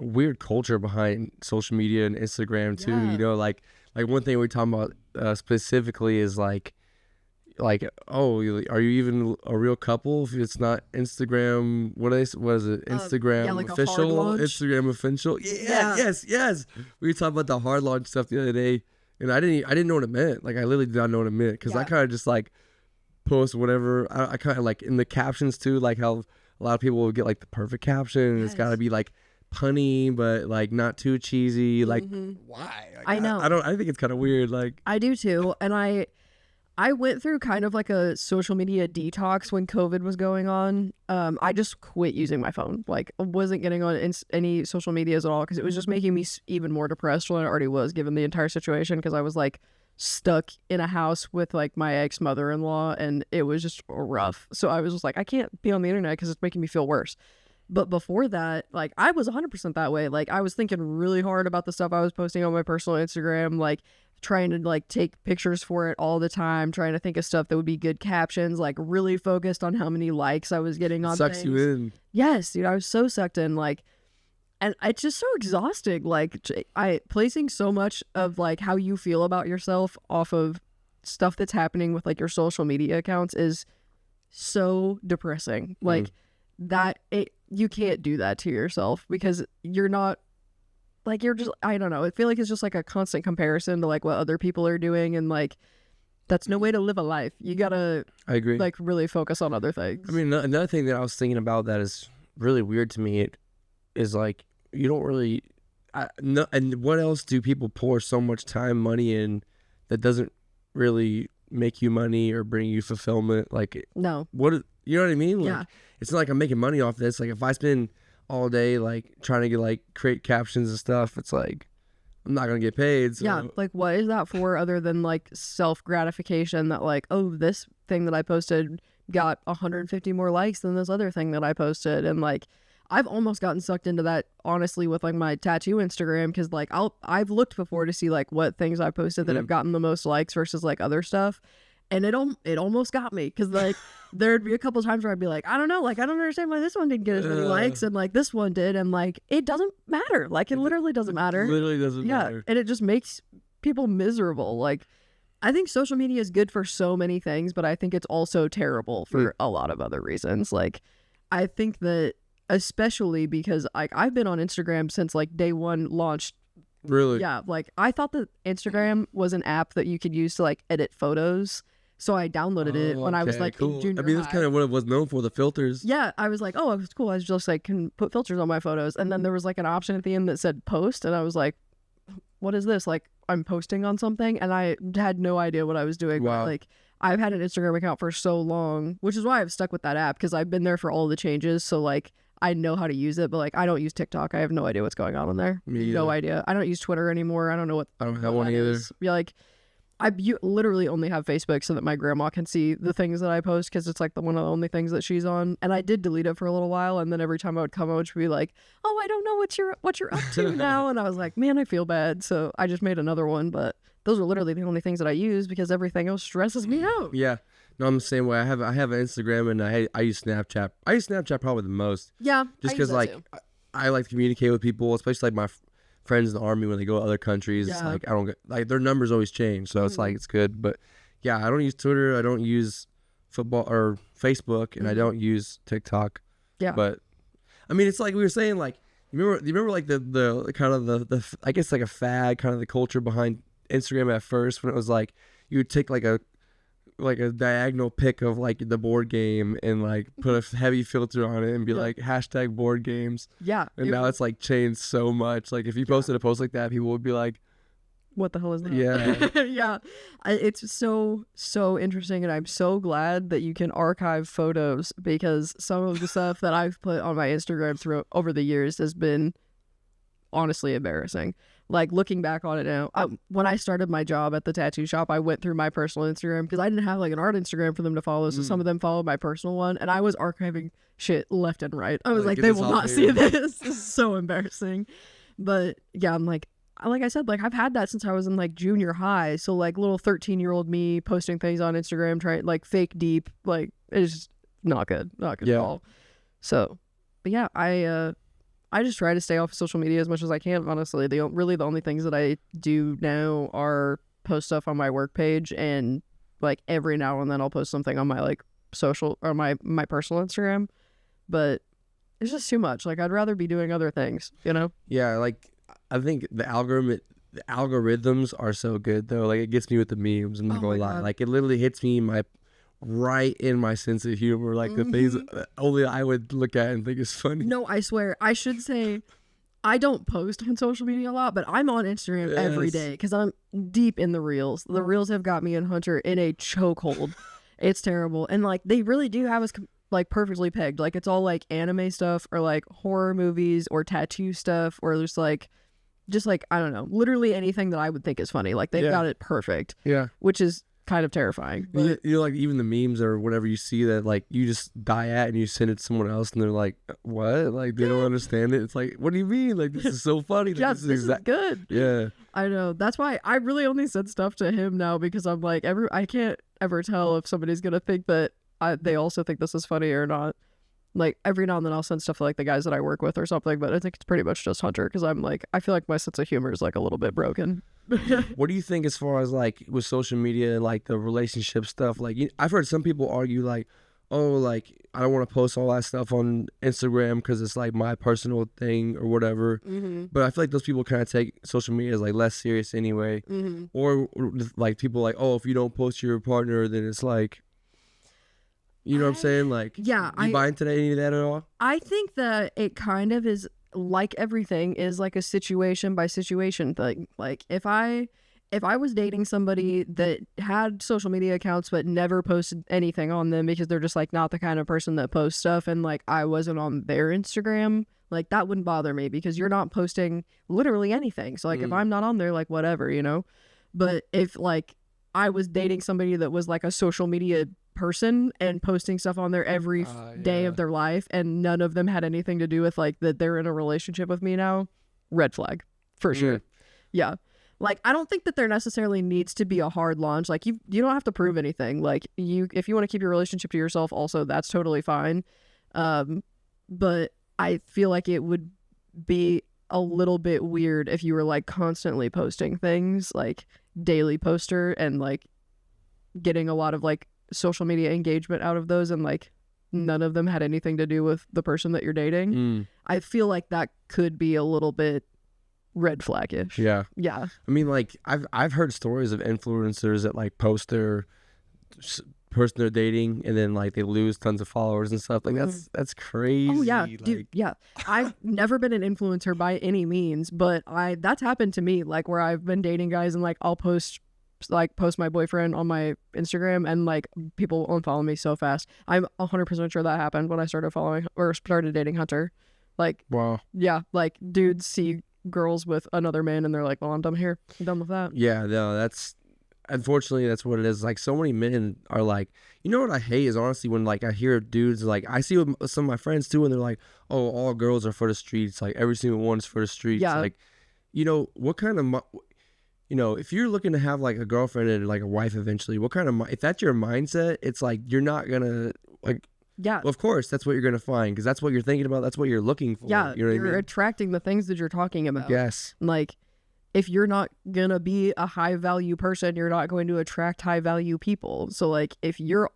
weird culture behind social media and Instagram too. Yeah. You know, like one thing we're talking about specifically is like, oh, are you even a real couple if it's not Instagram? What is it? Instagram like a official? hard launch. Instagram official? Yeah. Yes. We were talking about the hard launch stuff the other day, and I didn't know what it meant. Like, I literally did not know what it meant because I kind of just like post whatever. I kind of like in the captions too, like how a lot of people will get like the perfect caption, and it's got to be like punny but like not too cheesy. Like, why? Like, I know. I think it's kind of weird. Like, I do too, and I went through kind of like a social media detox when COVID was going on. I just quit using my phone. Like, I wasn't getting on any social medias at all because it was just making me even more depressed than I already was given the entire situation, because I was like stuck in a house with like my ex-mother-in-law, and it was just rough. So I was just like, I can't be on the internet because it's making me feel worse. But before that, like, I was 100% that way. Like, I was thinking really hard about the stuff I was posting on my personal Instagram, like trying to like take pictures for it all the time, trying to think of stuff that would be good captions, like really focused on how many likes I was getting on sucks things. you in. Yes, dude, I was so sucked in, like, and it's just so exhausting. Like, placing so much of like how you feel about yourself off of stuff that's happening with like your social media accounts is so depressing. Like you can't do that to yourself because you're not like, you're just, I don't know. I feel like it's just like a constant comparison to like what other people are doing, and like that's no way to live a life. You gotta, I agree, like really focus on other things. I mean, another thing that I was thinking about that is really weird to me is like, you don't really and what else do people pour so much time, money in that doesn't really make you money or bring you fulfillment? Like, no, you know what I mean? Like, yeah, it's not like I'm making money off this. Like, if I spend all day like trying to get like create captions and stuff, it's like I'm not gonna get paid. So. yeah, like what is that for other than like self-gratification that like, oh, this thing that I posted got 150 more likes than this other thing that I posted? And like, I've almost gotten sucked into that, honestly, with like my tattoo Instagram, because like I've looked before to see like what things I posted that have gotten the most likes versus like other stuff, and it almost got me, because like there'd be a couple times where I'd be like, I don't know, like I don't understand why this one didn't get as many likes and like this one did, and like it doesn't matter, like it literally doesn't matter. Literally doesn't matter. And it just makes people miserable. Like, I think social media is good for so many things, but I think it's also terrible for a lot of other reasons. Like, I think that especially because like I've been on Instagram since like day one launched. Really? Yeah, like I thought that Instagram was an app that you could use to like edit photos, so I downloaded it when I was like in junior I mean, that's high. kind of what it was known for, the filters. Yeah, I was like, oh, it's cool. I was just like, can put filters on my photos, and then there was like an option at the end that said post, and I was like, what is this? Like, I'm posting on something, and I had no idea what I was doing. Wow. But, like, I've had an Instagram account for so long, which is why I've stuck with that app, because I've been there for all the changes. So like, I know how to use it, but like, I don't use TikTok. I have no idea what's going on in there. Me No either. idea. I don't use Twitter anymore. I don't know what. I don't have what one that either. is. Yeah, like, you literally only have Facebook so that my grandma can see the things that I post, because it's like one of the only things that she's on. And I did delete it for a little while, and then every time I would come out, she'd be like, "Oh, I don't know what you're up to now." And I was like, "Man, I feel bad." So I just made another one, but those are literally the only things that I use, because everything else stresses me out. Yeah. No, I'm the same way. I have an Instagram, and I use Snapchat. I use Snapchat probably the most. Yeah, Just because like I like to communicate with people, especially like my friends in the army when they go to other countries. Yeah. Like I don't get like their numbers always change, so it's like it's good. But yeah, I don't use Twitter. I don't use football or Facebook, and I don't use TikTok. Yeah. But I mean, it's like we were saying. Like you remember like the kind of the I guess like a fad, kind of the culture behind Instagram at first, when it was like you would take like a diagonal pic of like the board game and like put a heavy filter on it and be like hashtag board games. Yeah. And now it's like changed so much. Like if you posted a post like that, people would be like, what the hell is that? Yeah. Yeah. It's so interesting, and I'm so glad that you can archive photos, because some of the stuff that I've put on my Instagram over the years has been honestly embarrassing. Like, looking back on it now, when I started my job at the tattoo shop, I went through my personal Instagram, because I didn't have like an art Instagram for them to follow, so some of them followed my personal one, and I was archiving shit left and right. I was like, get they this will off not here. see this. This is so embarrassing. But yeah, I'm like, like I said, like I've had that since I was in like junior high. So like little 13-year-old me posting things on Instagram, trying like fake deep, like it's just not good at all. So, but yeah, I just try to stay off of social media as much as I can. Honestly, the only things that I do now are post stuff on my work page, and like every now and then I'll post something on my like social or my personal Instagram. But it's just too much. Like I'd rather be doing other things, you know? Yeah, like I think the algorithms are so good though. Like it gets me with the memes. I'm not gonna lie. Like it literally hits me right in my sense of humor. Like the things that only I would look at and think is funny. No, I swear. I should say I don't post on social media a lot, but I'm on Instagram every day because I'm deep in the reels. The reels have got me and Hunter in a chokehold. It's terrible. And like they really do have us like perfectly pegged. Like it's all like anime stuff or like horror movies or tattoo stuff or just like I don't know, literally anything that I would think is funny. Like they've got it perfect. Yeah. Which is kind of terrifying. But... You know, like even the memes or whatever you see that like you just die at and you send it to someone else and they're like, what? Like they don't understand it. It's like, what do you mean? Like this is so funny. Like, yes, this is good. Yeah. I know. That's why I really only send stuff to him now because I'm like, I can't ever tell if somebody's going to think that they also think this is funny or not. Like every now and then I'll send stuff to like the guys that I work with or something, but I think it's pretty much just Hunter because I'm like, I feel like my sense of humor is like a little bit broken. What do you think as far as like with social media and like the relationship stuff? Like I've heard some people argue like, oh, like I don't want to post all that stuff on Instagram because it's like my personal thing or whatever. But I feel like those people kind of take social media as like less serious anyway. Or like people like, oh, if you don't post your partner, then it's like, you know what I'm saying? Like, yeah, you buy into any of that at all? I think that it kind of is like everything is like a situation by situation thing. Like if I was dating somebody that had social media accounts but never posted anything on them because they're just like not the kind of person that posts stuff, and like I wasn't on their Instagram, like that wouldn't bother me because you're not posting literally anything. So like if I'm not on there, like whatever, you know. But if like I was dating somebody that was like a social media person and posting stuff on there every day of their life and none of them had anything to do with like that they're in a relationship with me now, red flag for sure. Yeah, like I don't think that there necessarily needs to be a hard launch. Like you don't have to prove anything. Like if you want to keep your relationship to yourself also, that's totally fine. But I feel like it would be a little bit weird if you were like constantly posting things, like daily poster, and like getting a lot of like social media engagement out of those and like none of them had anything to do with the person that you're dating. I feel like that could be a little bit red flaggish. Yeah. I mean, like I've heard stories of influencers that like post their person they're dating and then like they lose tons of followers and stuff. Like that's crazy. Oh yeah, like... dude. Yeah, I've never been an influencer by any means, but that's happened to me. Like where I've been dating guys and like I'll post my boyfriend on my Instagram and like people unfollow me so fast. I'm 100% sure that happened when I started following or started dating Hunter. Like, wow. Yeah, like dudes see girls with another man and they're like, well, I'm done here. I'm done with that. Yeah, no, that's unfortunately that's what it is. Like so many men are like, you know what I hate is honestly when like I hear dudes like I see with some of my friends too and they're like, oh, all girls are for the streets. Like every single one's for the streets. Yeah. Like, you know, what kind of you know, if you're looking to have like a girlfriend and like a wife eventually, what kind of if that's your mindset, it's like you're not gonna like. Yeah. Well, of course, that's what you're gonna find because that's what you're thinking about. That's what you're looking for. Yeah, you know what you're I mean? attracting the things that you're talking about. Yes. Like, if you're not gonna be a high value person, you're not going to attract high value people. So like, if you're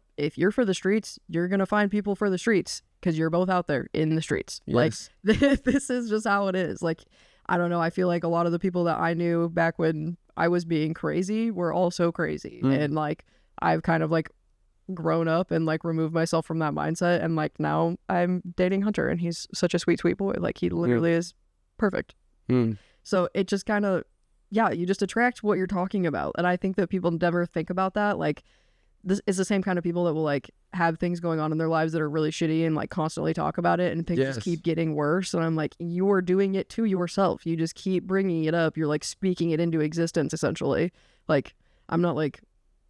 for the streets, you're gonna find people for the streets because you're both out there in the streets. Yes. Like, this is just how it is. Like, I don't know. I feel like a lot of the people that I knew back when I was being crazy were also crazy. And like, I've kind of like grown up and like removed myself from that mindset. And like, now I'm dating Hunter and he's such a sweet, sweet boy. Like he literally is perfect. So it just kind of, yeah, you just attract what you're talking about. And I think that people never think about that. Like, this is the same kind of people that will like have things going on in their lives that are really shitty and like constantly talk about it and things just keep getting worse. And I'm like, you're doing it to yourself. You just keep bringing it up. You're like speaking it into existence essentially. Like, I'm not like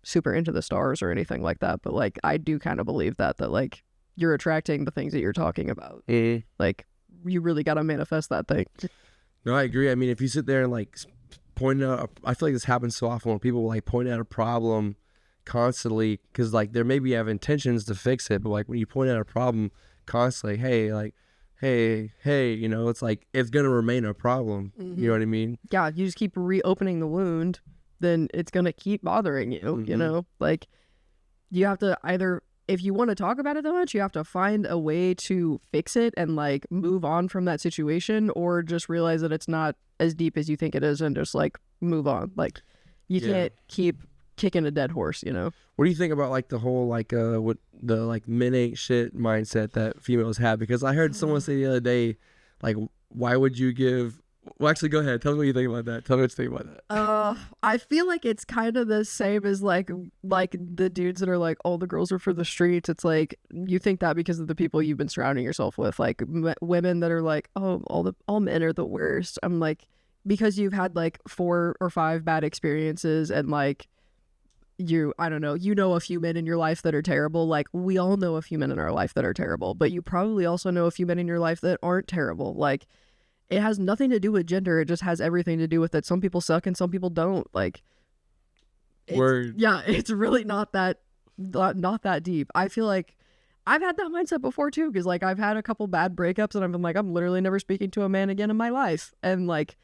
super into the stars or anything like that, but like I do kind of believe that like you're attracting the things that you're talking about. Like you really got to manifest that thing. No, I agree. I mean, if you sit there and like point out, I feel like this happens so often when people like point out a problem constantly, because like there maybe have intentions to fix it, but like when you point out a problem constantly, hey, you know, it's like it's gonna remain a problem. You know what I mean? Yeah, you just keep reopening the wound, then it's gonna keep bothering you. You know, like you have to either, if you want to talk about it that much, you have to find a way to fix it and like move on from that situation, or just realize that it's not as deep as you think it is and just like move on. Like you can't keep kicking a dead horse, you know? What do you think about like the whole like what the like men ain't shit mindset that females have? Because I heard someone say the other day, like, why would you give? Well, actually, go ahead. Tell me what you think about that. Tell me what you think about that. I feel like it's kind of the same as like the dudes that are like, all the girls are for the streets. It's like you think that because of the people you've been surrounding yourself with, like women that are like, oh, all men are the worst. I'm like, because you've had like 4 or 5 bad experiences and like I don't know, you know a few men in your life that are terrible. Like we all know a few men in our life that are terrible, but you probably also know a few men in your life that aren't terrible. Like it has nothing to do with gender. It just has everything to do with that some people suck and some people don't. Like, it's really not that deep. I feel like I've had that mindset before too, because like I've had a couple bad breakups and I've been like, I'm literally never speaking to a man again in my life. And like,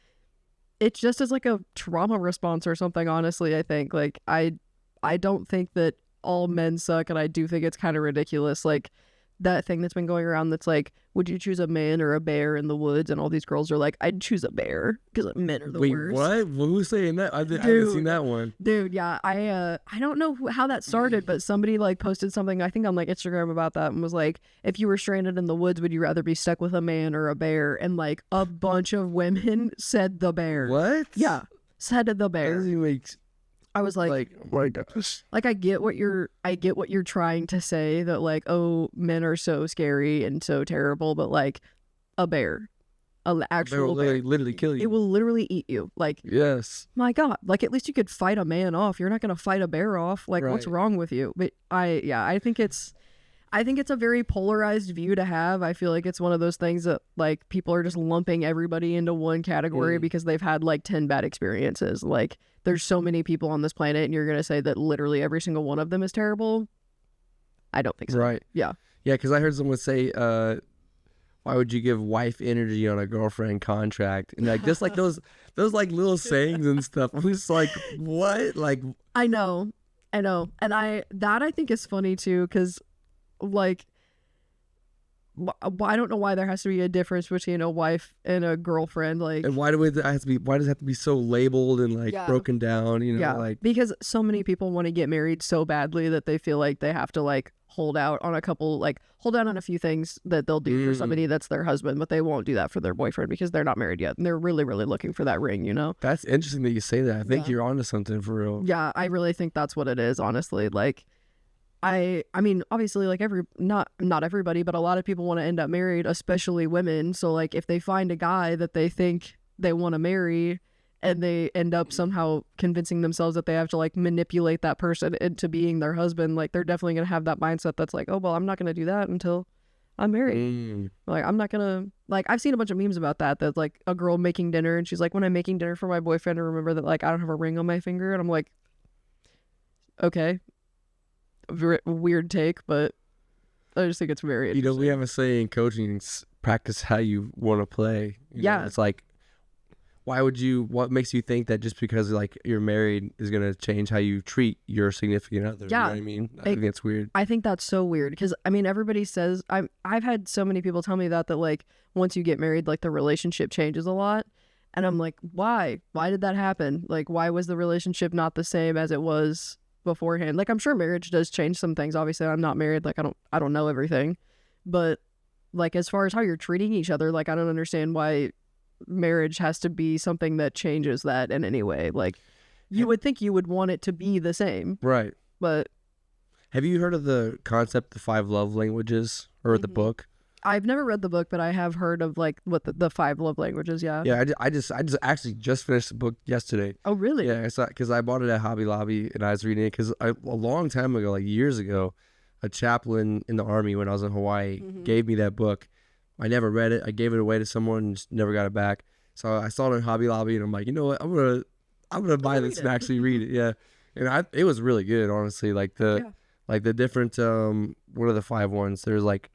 it's just as like a trauma response or something. Honestly, I think like I don't think that all men suck, and I do think it's kind of ridiculous. Like that thing that's been going around that's like, would you choose a man or a bear in the woods? And all these girls are like, I'd choose a bear because men are the worst. Wait, what? Who's saying that? I haven't seen that one. Dude, yeah. I don't know how that started, but somebody like posted something, I think on like Instagram about that, and was like, if you were stranded in the woods, would you rather be stuck with a man or a bear? And like a bunch of women said the bear. What? Yeah. Said the bear. That doesn't make I was like, oh my gosh. Like I get what you're trying to say, that like, oh, men are so scary and so terrible, but like a bear, an actual bear, literally kill you. It will literally eat you. Like, yes. My God, like at least you could fight a man off. You're not gonna fight a bear off. Like, what's wrong with you? But I think it's a very polarized view to have. I feel like it's one of those things that like people are just lumping everybody into one category because they've had like 10 bad experiences. Like there's so many people on this planet and you're going to say that literally every single one of them is terrible. I don't think so. Right. Yeah. Yeah. Cause I heard someone say, why would you give wife energy on a girlfriend contract? And like just like those like little sayings and stuff. I'm just like, what? Like, I know. And I think is funny too. Cause like, I don't know why there has to be a difference between a wife and a girlfriend. Like, and why does it have to be so labeled and like broken down? You know, like because so many people want to get married so badly that they feel like they have to like hold out on a few things that they'll do for somebody that's their husband, but they won't do that for their boyfriend because they're not married yet and they're really, really looking for that ring. You know, that's interesting that you say that. I think you're onto something for real. Yeah, I really think that's what it is. Honestly, like. I mean, obviously, like not everybody, but a lot of people want to end up married, especially women. So like if they find a guy that they think they want to marry and they end up somehow convincing themselves that they have to like manipulate that person into being their husband, like they're definitely going to have that mindset that's like, oh, well, I'm not going to do that until I'm married. Like, I'm not going to, like, I've seen a bunch of memes about that. That's like a girl making dinner and she's like, when I'm making dinner for my boyfriend, I remember that like I don't have a ring on my finger. And I'm like, okay. Weird take, but I just think it's very interesting. You know, we have a saying in coaching, practice how you want to play. You know, it's like, what makes you think that just because like you're married is going to change how you treat your significant other? Yeah. You know what I mean? I think it's weird. I think that's so weird because I mean, everybody says, I've had so many people tell me that like once you get married, like the relationship changes a lot. And I'm like, why did that happen? Like, why was the relationship not the same as it was beforehand? Like, I'm sure marriage does change some things. Obviously, I'm not married. Like, I don't know everything, but like as far as how you're treating each other, like I don't understand why marriage has to be something that changes that in any way. Like, you would think you would want it to be the same, right? But have you heard of the concept, the 5 love languages, or the book? I've never read the book, but I have heard of like what the 5 love languages. Yeah. I just actually just finished the book yesterday. Oh, really? Yeah, because I bought it at Hobby Lobby and I was reading it because a long time ago, like years ago, a chaplain in the Army when I was in Hawaii gave me that book. I never read it. I gave it away to someone and just never got it back. So I saw it in Hobby Lobby, and I'm like, you know what, I'm gonna buy this and actually read it. Yeah, and it was really good, honestly. Like the different what are the 5 ones? There's like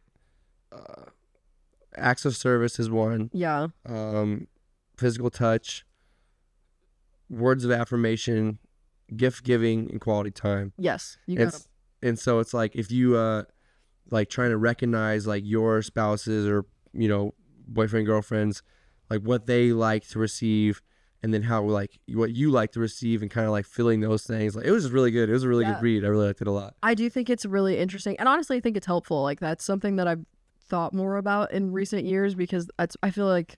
acts of service is one. Yeah. Physical touch, words of affirmation, gift giving, and quality time. Yes, you got it. And so it's like if you like trying to recognize like your spouses or boyfriend, girlfriends, like what they like to receive, and then how like what you like to receive, and kind of like filling those things. Like it was just really good. It was a really good read. I really liked it a lot. I do think it's really interesting, and honestly I think it's helpful. Like that's something that I've thought more about in recent years, because I feel like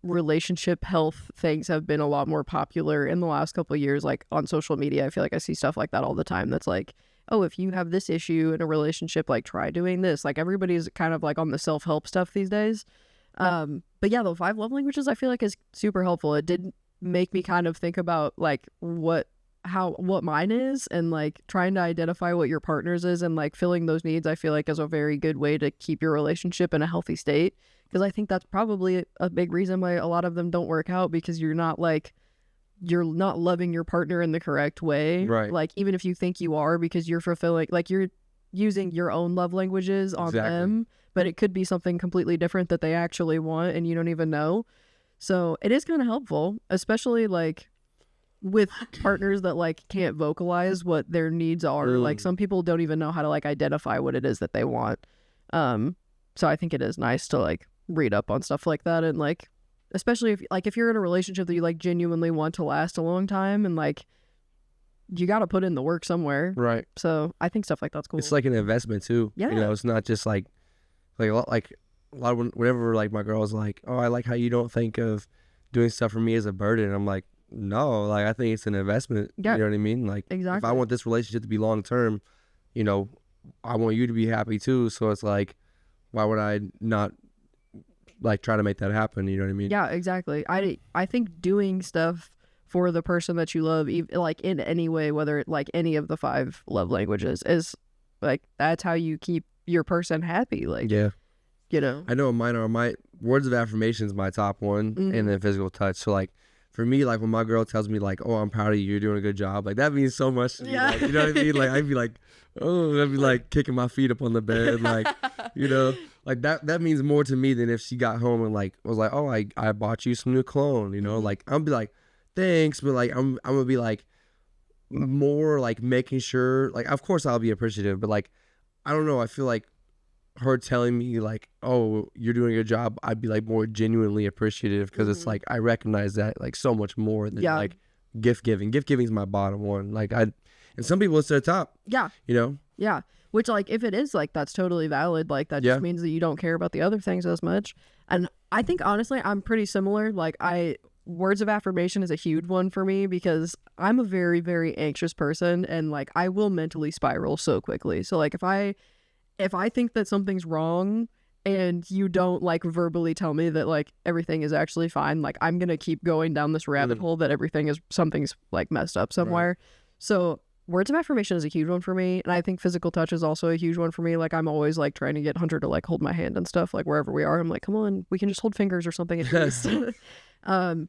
relationship health things have been a lot more popular in the last couple of years. Like on social media, I feel like I see stuff like that all the time. That's like, oh, if you have this issue in a relationship, like try doing this. Like everybody's kind of like on the self-help stuff these days. But yeah, the 5 love languages I feel like is super helpful. It did make me kind of think about like what mine is, and like trying to identify what your partner's is, and like filling those needs. I feel like is a very good way to keep your relationship in a healthy state, because I think that's probably a big reason why a lot of them don't work out, because you're not loving your partner in the correct way. Right. Like even if you think you are, because you're fulfilling, like you're using your own love languages on them, but it could be something completely different that they actually want and you don't even know. So it is kind of helpful, especially like with partners that like can't vocalize what their needs are. Like some people don't even know how to like identify what it is that they want. So I think it is nice to like read up on stuff like that, and like especially if you're in a relationship that you like genuinely want to last a long time, and like you got to put in the work somewhere. Right. So I think stuff like that's cool. It's like an investment too. Yeah. It's not just like a lot of whenever like my girl's like, oh, I like how you don't think of doing stuff for me as a burden. I'm like, no, like I think it's an investment. Yeah. You know what I mean? Like exactly. If I want this relationship to be long term, I want you to be happy too. So it's like, why would I not like try to make that happen? You know what I mean? Yeah, exactly. I think doing stuff for the person that you love, like in any way, whether it like any of the 5 love languages, is like that's how you keep your person happy. Like yeah, I know mine are my words of affirmation is my top one, and then physical touch. So like for me, like when my girl tells me like, oh, I'm proud of you, you're doing a good job, like that means so much to me. Like, you know what I mean? Like I'd be like, oh, I'd be like kicking my feet up on the bed, like like that means more to me than if she got home and like was like, oh, I bought you some new cologne, like I'll be like, thanks, but like I'm gonna be like more like making sure, like of course I'll be appreciative, but like I don't know, I feel like her telling me like, oh, you're doing a good job, I'd be like more genuinely appreciative, because it's like I recognize that like so much more than like gift giving is my bottom one. Like and some people it's their top. Yeah. Yeah. Which like if it is like that's totally valid, like that just means that you don't care about the other things as much. And I think honestly I'm pretty similar. Like words of affirmation is a huge one for me, because I'm a very, very anxious person, and like I will mentally spiral so quickly. So like if I think that something's wrong and you don't like verbally tell me that like everything is actually fine, like I'm gonna keep going down this rabbit hole that something's like messed up somewhere. Right. So words of affirmation is a huge one for me, and I think physical touch is also a huge one for me. Like I'm always like trying to get Hunter to like hold my hand and stuff, like wherever we are. I'm like, come on, we can just hold fingers or something at least.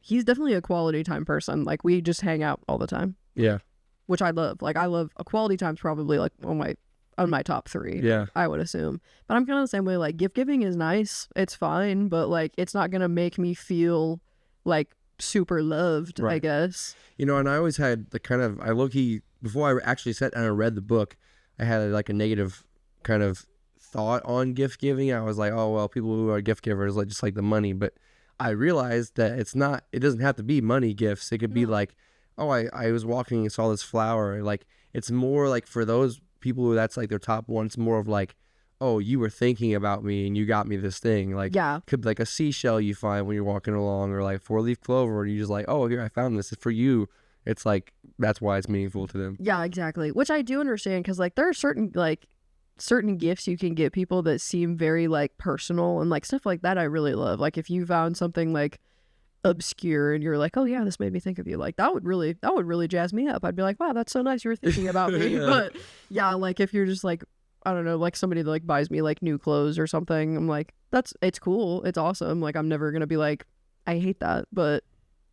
He's definitely a quality time person. Like we just hang out all the time. Yeah. Which I love. Like I love a quality time's probably like on my top 3. Yeah. I would assume. But I'm kind of the same way. Like gift giving is nice. It's fine, but like it's not gonna make me feel like super loved, right. I guess. And I always had the kind of, I low-key, before I actually sat down and read the book, I had like a negative kind of thought on gift giving. I was like, oh, well, people who are gift givers like just like the money. But I realized that it doesn't have to be money gifts. It could be like, oh, I was walking and saw this flower. Like it's more like for those people who that's like their top one, it's more of like, oh, you were thinking about me and you got me this thing. Like, could be like a seashell you find when you're walking along, or like 4-leaf clover, and you just like, oh, here, I found this. It's for you. It's like, that's why it's meaningful to them. Yeah, exactly. Which I do understand, because like there are certain gifts you can get people that seem very like personal, and like stuff like that I really love. Like if you found something like obscure and you're like, oh yeah, this made me think of you, like that would really jazz me up. I'd be like, wow, that's so nice you were thinking about me. But yeah, like if you're just like, I don't know, like somebody that like buys me like new clothes or something, I'm like, it's cool, it's awesome. Like I'm never gonna be like I hate that, but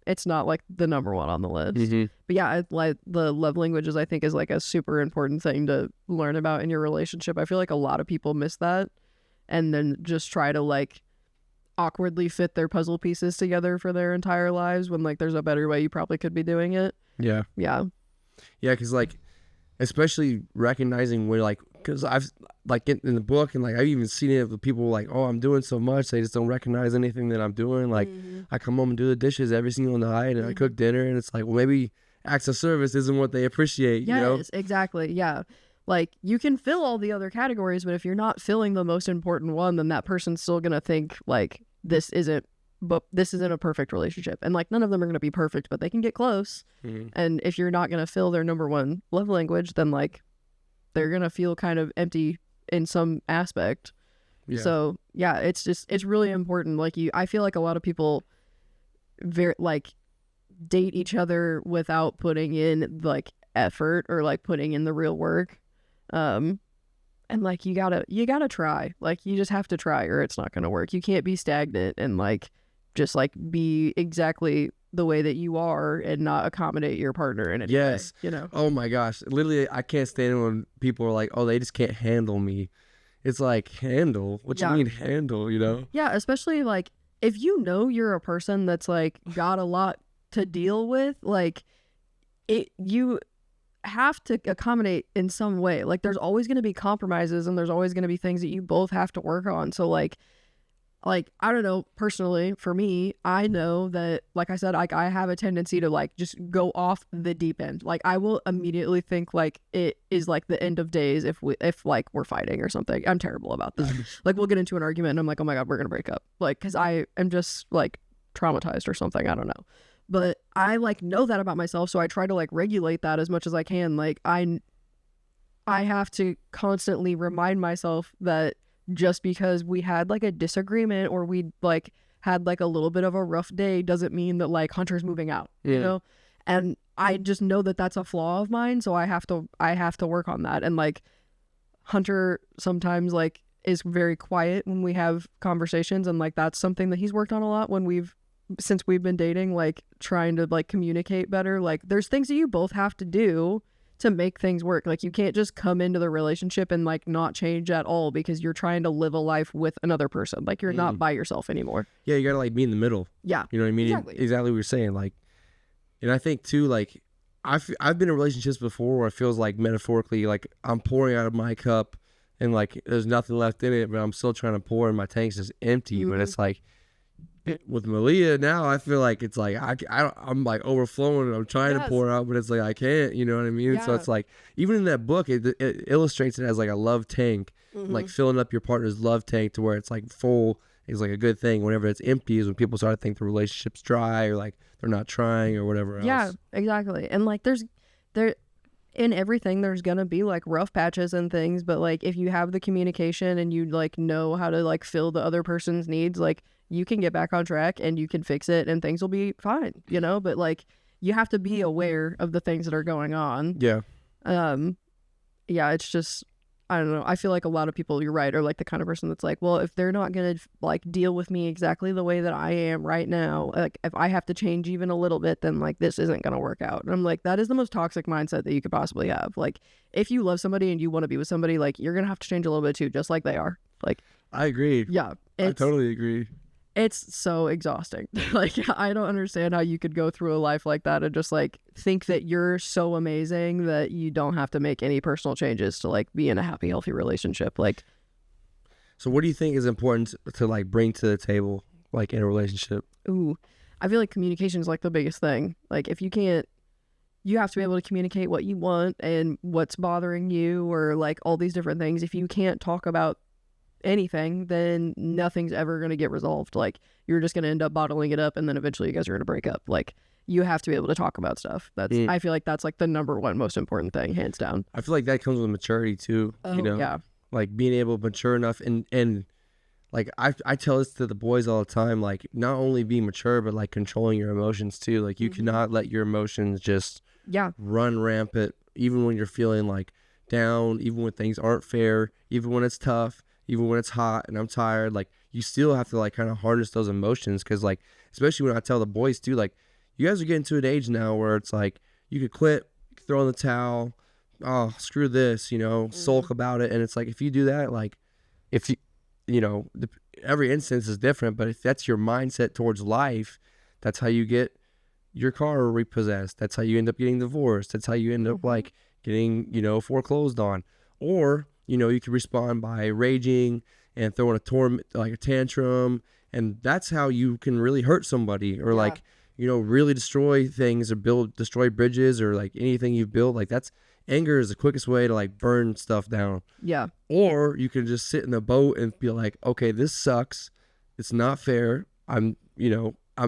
it's not like the number one on the list. But yeah, like the love languages, I think, is like a super important thing to learn about in your relationship. I feel like a lot of people miss that and then just try to like awkwardly fit their puzzle pieces together for their entire lives when like there's a better way you probably could be doing it. Yeah. Because like, especially recognizing when like, because I've like in the book and like I've even seen it with people like, oh, I'm doing so much, they just don't recognize anything that I'm doing. Like I come home and do the dishes every single night and I cook dinner, and it's like, well, maybe acts of service isn't what they appreciate. Yes, you know? Exactly. Yeah. Like you can fill all the other categories, but if you're not filling the most important one, then that person's still gonna think like this isn't a perfect relationship. And like none of them are gonna be perfect, but they can get close. And if you're not gonna fill their number one love language, then like they're gonna feel kind of empty in some aspect. So yeah, it's really important. Like I feel like a lot of people like date each other without putting in like effort or like putting in the real work. And like you gotta try. Like you just have to try or it's not gonna work. You can't be stagnant and like just like be exactly the way that you are and not accommodate your partner in any way, you know? Oh my gosh. Literally, I can't stand when people are like, oh, they just can't handle me. It's like, handle? What you mean handle, you know? Yeah, especially like if you know you're a person that's like got a lot to deal with, like you have to accommodate in some way. Like there's always going to be compromises and there's always going to be things that you both have to work on. So like I don't know, personally for me, I know that like I said, like I have a tendency to like just go off the deep end. Like I will immediately think like it is like the end of days if like we're fighting or something. I'm terrible about that. Like we'll get into an argument and I'm like, oh my God, we're gonna break up, like because I am just like traumatized or something. I don't know, but I like know that about myself, so I try to like regulate that as much as I can. Like I have to constantly remind myself that just because we had like a disagreement or we like had like a little bit of a rough day doesn't mean that like Hunter's moving out, you know? And I just know that that's a flaw of mine, so I have to work on that. And like Hunter sometimes like is very quiet when we have conversations, and like that's something that he's worked on a lot since we've been dating, like trying to like communicate better. Like there's things that you both have to do to make things work. Like you can't just come into the relationship and like not change at all because you're trying to live a life with another person. Like you're not by yourself anymore. Yeah, you gotta like be in the middle. Yeah, you know what I mean? Exactly what you're saying. Like, and I think too, like I've been in relationships before where it feels like metaphorically like I'm pouring out of my cup and like there's nothing left in it, but I'm still trying to pour and my tank's just empty. But it's like with Malia now, I feel like it's like I'm like overflowing and I'm trying to pour out, but it's like I can't, you know what I mean? So it's like even in that book it illustrates it as like a love tank, like filling up your partner's love tank to where it's like full is like a good thing. Whenever it's empty is when people start to think the relationship's dry or like they're not trying or whatever else. Yeah, exactly. And like there in everything there's gonna be like rough patches and things, but like if you have the communication and you like know how to like fill the other person's needs, like you can get back on track and you can fix it and things will be fine, you know? But like you have to be aware of the things that are going on. Yeah. Yeah, it's just, I don't know. I feel like a lot of people, you're right, are like the kind of person that's like, well, if they're not going to like deal with me exactly the way that I am right now, like if I have to change even a little bit, then like this isn't going to work out. And I'm like, that is the most toxic mindset that you could possibly have. Like if you love somebody and you want to be with somebody, like you're going to have to change a little bit too, just like they are. Like, I agree. Yeah. I totally agree. It's so exhausting. Like, I don't understand how you could go through a life like that and just like think that you're so amazing that you don't have to make any personal changes to like be in a happy, healthy relationship. Like, so what do you think is important to like bring to the table, like in a relationship? Ooh, I feel like communication is like the biggest thing. Like if you can't, you have to be able to communicate what you want and what's bothering you or like all these different things. If you can't talk about anything, then nothing's ever going to get resolved. Like you're just going to end up bottling it up and then eventually you guys are going to break up. Like you have to be able to talk about stuff. That's I feel like that's like the number one most important thing, hands down. I feel like that comes with maturity too. You know, yeah, like being able to mature enough and like I tell this to the boys all the time, like not only be mature but like controlling your emotions too. Like you cannot let your emotions just run rampant, even when you're feeling like down, even when things aren't fair, even when it's tough, even when it's hot and I'm tired. Like you still have to like kind of harness those emotions, because like, especially when I tell the boys too, like, you guys are getting to an age now where it's like you could quit, throw in the towel, oh, screw this, you know, sulk about it. And it's like, if you do that, like, if you know, every instance is different, but if that's your mindset towards life, that's how you get your car repossessed. That's how you end up getting divorced. That's how you end up like getting, you know, foreclosed on. Or, you know, you can respond by raging and throwing a tantrum, and that's how you can really hurt somebody, or like, you know, really destroy things, or destroy bridges, or like anything you've built. Like, that's anger is the quickest way to like burn stuff down. Yeah. Or you can just sit in the boat and be like, okay, this sucks. It's not fair. I'm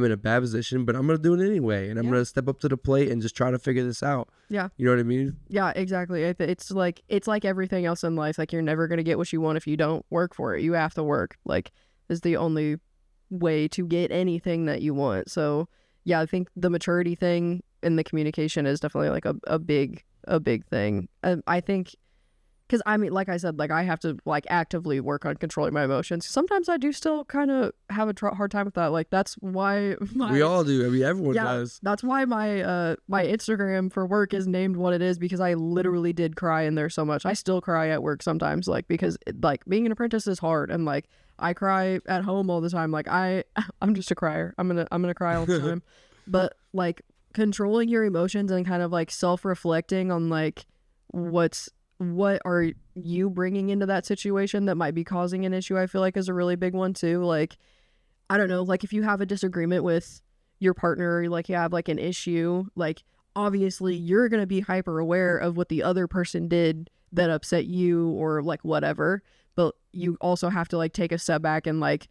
in a bad position, but I'm going to do it anyway. And I'm going to step up to the plate and just try to figure this out. Yeah. You know what I mean? Yeah, exactly. It's like everything else in life. Like, you're never going to get what you want if you don't work for it. You have to work. Like, is the only way to get anything that you want. So yeah, I think the maturity thing and the communication is definitely like a big thing. I think, because I mean, like I said, like, I have to like actively work on controlling my emotions. Sometimes I do still kind of have a hard time with that. Like, that's why we all do. I mean, everyone does. That's why my Instagram for work is named what it is, because I literally did cry in there so much. I still cry at work sometimes, like, because like being an apprentice is hard, and like I cry at home all the time. Like, I'm just a crier. I'm gonna cry all the time. But like, controlling your emotions and kind of like self-reflecting on like what are you bringing into that situation that might be causing an issue, I feel like is a really big one too. Like, I don't know, like if you have a disagreement with your partner, or like you have like an issue, like obviously you're going to be hyper aware of what the other person did that upset you, or like whatever, but you also have to like take a step back and like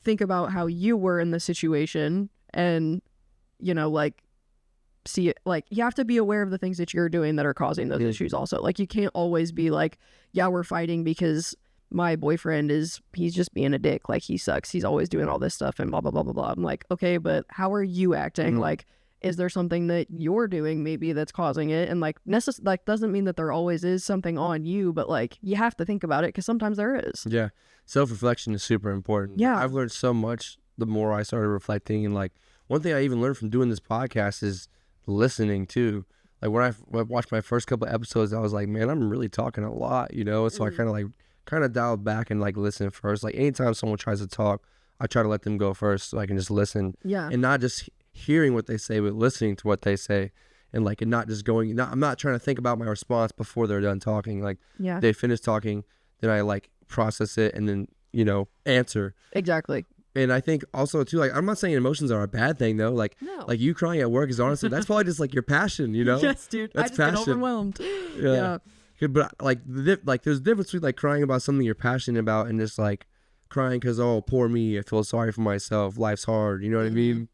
think about how you were in the situation, and you know, like see it, like you have to be aware of the things that you're doing that are causing those issues also. Like, you can't always be like, yeah, we're fighting because my boyfriend he's just being a dick, like he sucks, he's always doing all this stuff and blah blah blah blah blah. I'm like, okay, but how are you acting? Like, is there something that you're doing maybe that's causing it? And like like doesn't mean that there always is something on you, but like you have to think about it, because sometimes there is. Yeah, self-reflection is super important. Yeah, I've learned so much the more I started reflecting. And like, one thing I even learned from doing this podcast is listening too. Like, when I watched my first couple of episodes, I was like, man, I'm really talking a lot, you know. So I kind of dialed back and like listen first. Like, anytime someone tries to talk, I try to let them go first so I can just listen. Yeah. And not just hearing what they say, but listening to what they say, and like, and not just going. I'm not trying to think about my response before they're done talking. Like, they finish talking, then I like process it, and then, you know, answer. Exactly. And I think also too, like, I'm not saying emotions are a bad thing though. Like, no. Like you crying at work is honestly, that's probably just like your passion, you know? Yes, dude. That's I just get overwhelmed. Yeah. But like, there's a difference between like crying about something you're passionate about and just like crying because, oh, poor me, I feel sorry for myself, life's hard. You know what I mean?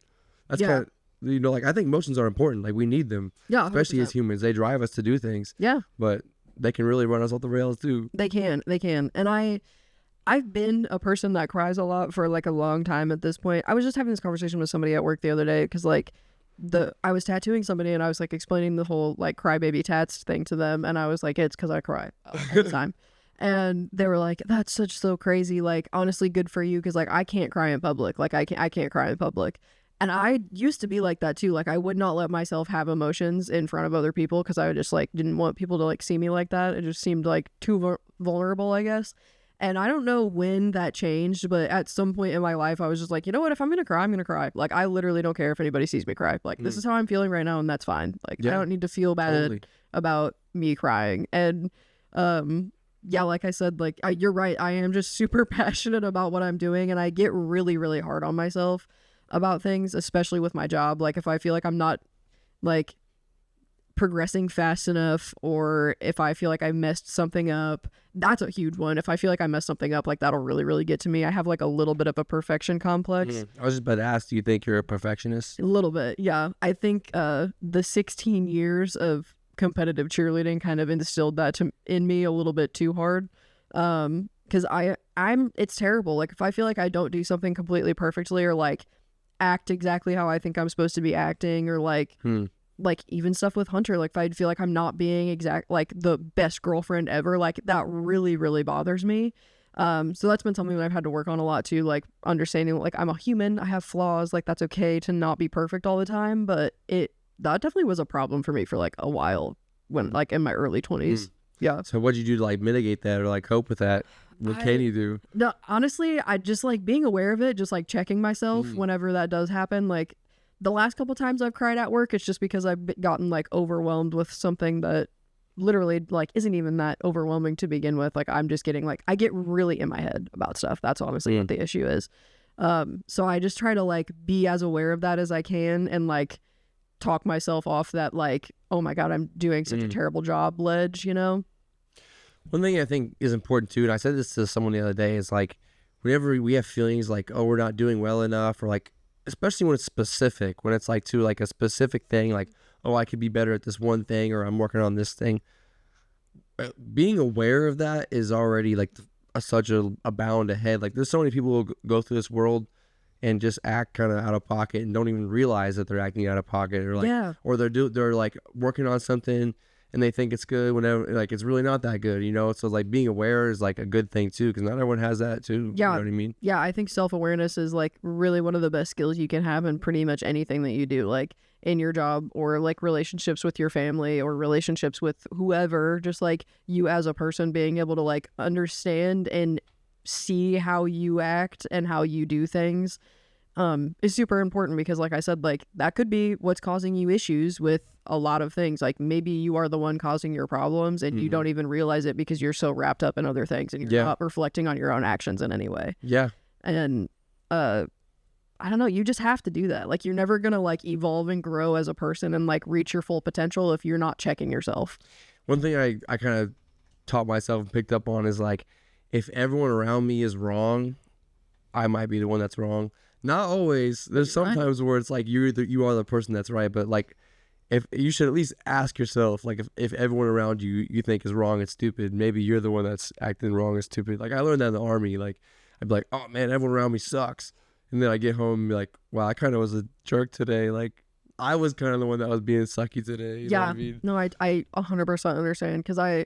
That's kind of, you know, like, I think emotions are important. Like, we need them. Yeah. 100%. Especially as humans. They drive us to do things. Yeah. But they can really run us off the rails too. They can. And I've been a person that cries a lot for like a long time at this point. I was just having this conversation with somebody at work the other day, because like I was tattooing somebody, and I was like explaining the whole like crybaby tats thing to them, and I was like, it's because I cry all the time. And they were like, that's so crazy. Like, honestly, good for you, because like I can't cry in public. Like, I can't cry in public. And I used to be like that too. Like, I would not let myself have emotions in front of other people, because I just like didn't want people to like see me like that. It just seemed like too vulnerable, I guess. And I don't know when that changed, but at some point in my life, I was just like, you know what? If I'm going to cry, I'm going to cry. Like, I literally don't care if anybody sees me cry. Like, this is how I'm feeling right now, and that's fine. Like, I don't need to feel bad about me crying. And, yeah, like I said, like, you're right. I am just super passionate about what I'm doing, and I get really, really hard on myself about things, especially with my job. Like, if I feel like I'm not, like, progressing fast enough, or if I feel like I messed something up, that's a huge one. If I feel like I messed something up, like, that'll really, really get to me. I have like a little bit of a perfection complex. I was just about to ask, do you think you're a perfectionist? A little bit, yeah. I think the 16 years of competitive cheerleading kind of instilled that in me a little bit too hard. Because it's terrible. Like, if I feel like I don't do something completely perfectly, or like act exactly how I think I'm supposed to be acting, or like like even stuff with Hunter, like if I feel like I'm not being like the best girlfriend ever, like that really, really bothers me. So that's been something that I've had to work on a lot too, like understanding like I'm a human, I have flaws, like that's okay to not be perfect all the time, but that definitely was a problem for me for like a while when like in my early 20s. Yeah. So what'd you do to like mitigate that or like cope with that? What can you do? No, honestly, I just like being aware of it, just like checking myself whenever that does happen. Like the last couple times I've cried at work, it's just because I've gotten like overwhelmed with something that literally like isn't even that overwhelming to begin with. Like I'm just getting like I get really in my head about stuff. That's honestly what the issue is. So I just try to like be as aware of that as I can and like talk myself off that like, oh my God, I'm doing such a terrible job ledge, you know? One thing I think is important too, and I said this to someone the other day, is like whenever we have feelings like, oh, we're not doing well enough, or like, especially when it's specific, when it's like to like a specific thing, like, oh, I could be better at this one thing, or I'm working on this thing. Being aware of that is already like such a bound ahead. Like there's so many people who go through this world and just act kind of out of pocket and don't even realize that they're acting out of pocket, or like, or they're like working on something and they think it's good whenever like it's really not that good, you know? So like being aware is like a good thing too, because not everyone has that too. Yeah. You know what I mean? Yeah, I think self-awareness is like really one of the best skills you can have in pretty much anything that you do, like in your job or like relationships with your family or relationships with whoever. Just like you as a person being able to like understand and see how you act and how you do things is super important, because like I said, like that could be what's causing you issues with a lot of things. Like maybe you are the one causing your problems and you don't even realize it because you're so wrapped up in other things and you're not reflecting on your own actions in any way. Yeah. And I don't know, you just have to do that. Like you're never gonna like evolve and grow as a person and like reach your full potential if you're not checking yourself. One thing I kind of taught myself and picked up on is like, if everyone around me is wrong, I might be the one that's wrong. Not always. There's sometimes where it's like you are the person that's right, but like if you should at least ask yourself, like if everyone around you think is wrong and stupid, maybe you're the one that's acting wrong and stupid. Like I learned that in the Army. Like I'd be like, oh man, everyone around me sucks, and then I get home and be like, wow, I kind of was a jerk today. Like I was kind of the one that was being sucky today. You know what I mean? No, I 100% understand, because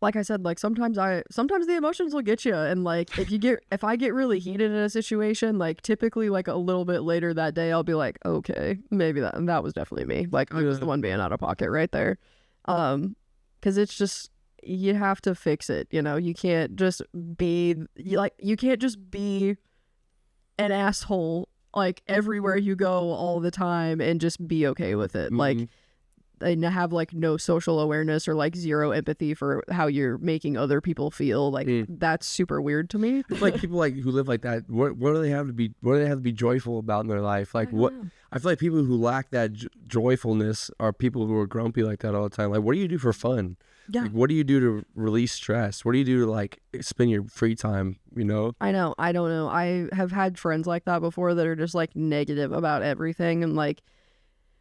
like I said, like sometimes the emotions will get you, and like if I get really heated in a situation, like typically like a little bit later that day I'll be like, okay, maybe that was definitely me, like I was the one being out of pocket right there. Because it's just, you have to fix it, you know? You can't just be an asshole like everywhere you go all the time and just be okay with it. Like and have like no social awareness or like zero empathy for how you're making other people feel. Like that's super weird to me. Like people like who live like that, what do they have to be joyful about in their life? Like what know. I feel like people who lack that joyfulness are people who are grumpy like that all the time. Like what do you do for fun? Yeah. Like, what do you do to release stress? What do you do to like spend your free time, you know? I don't know. I have had friends like that before that are just like negative about everything, and like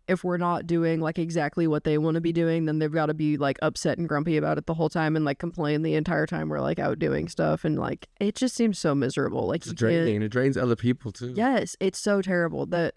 if we're not doing like exactly what they want to be doing, then they've got to be like upset and grumpy about it the whole time and like complain the entire time we're like out doing stuff, and like it just seems so miserable. Like it's draining. It drains other people too. Yes, it's so terrible that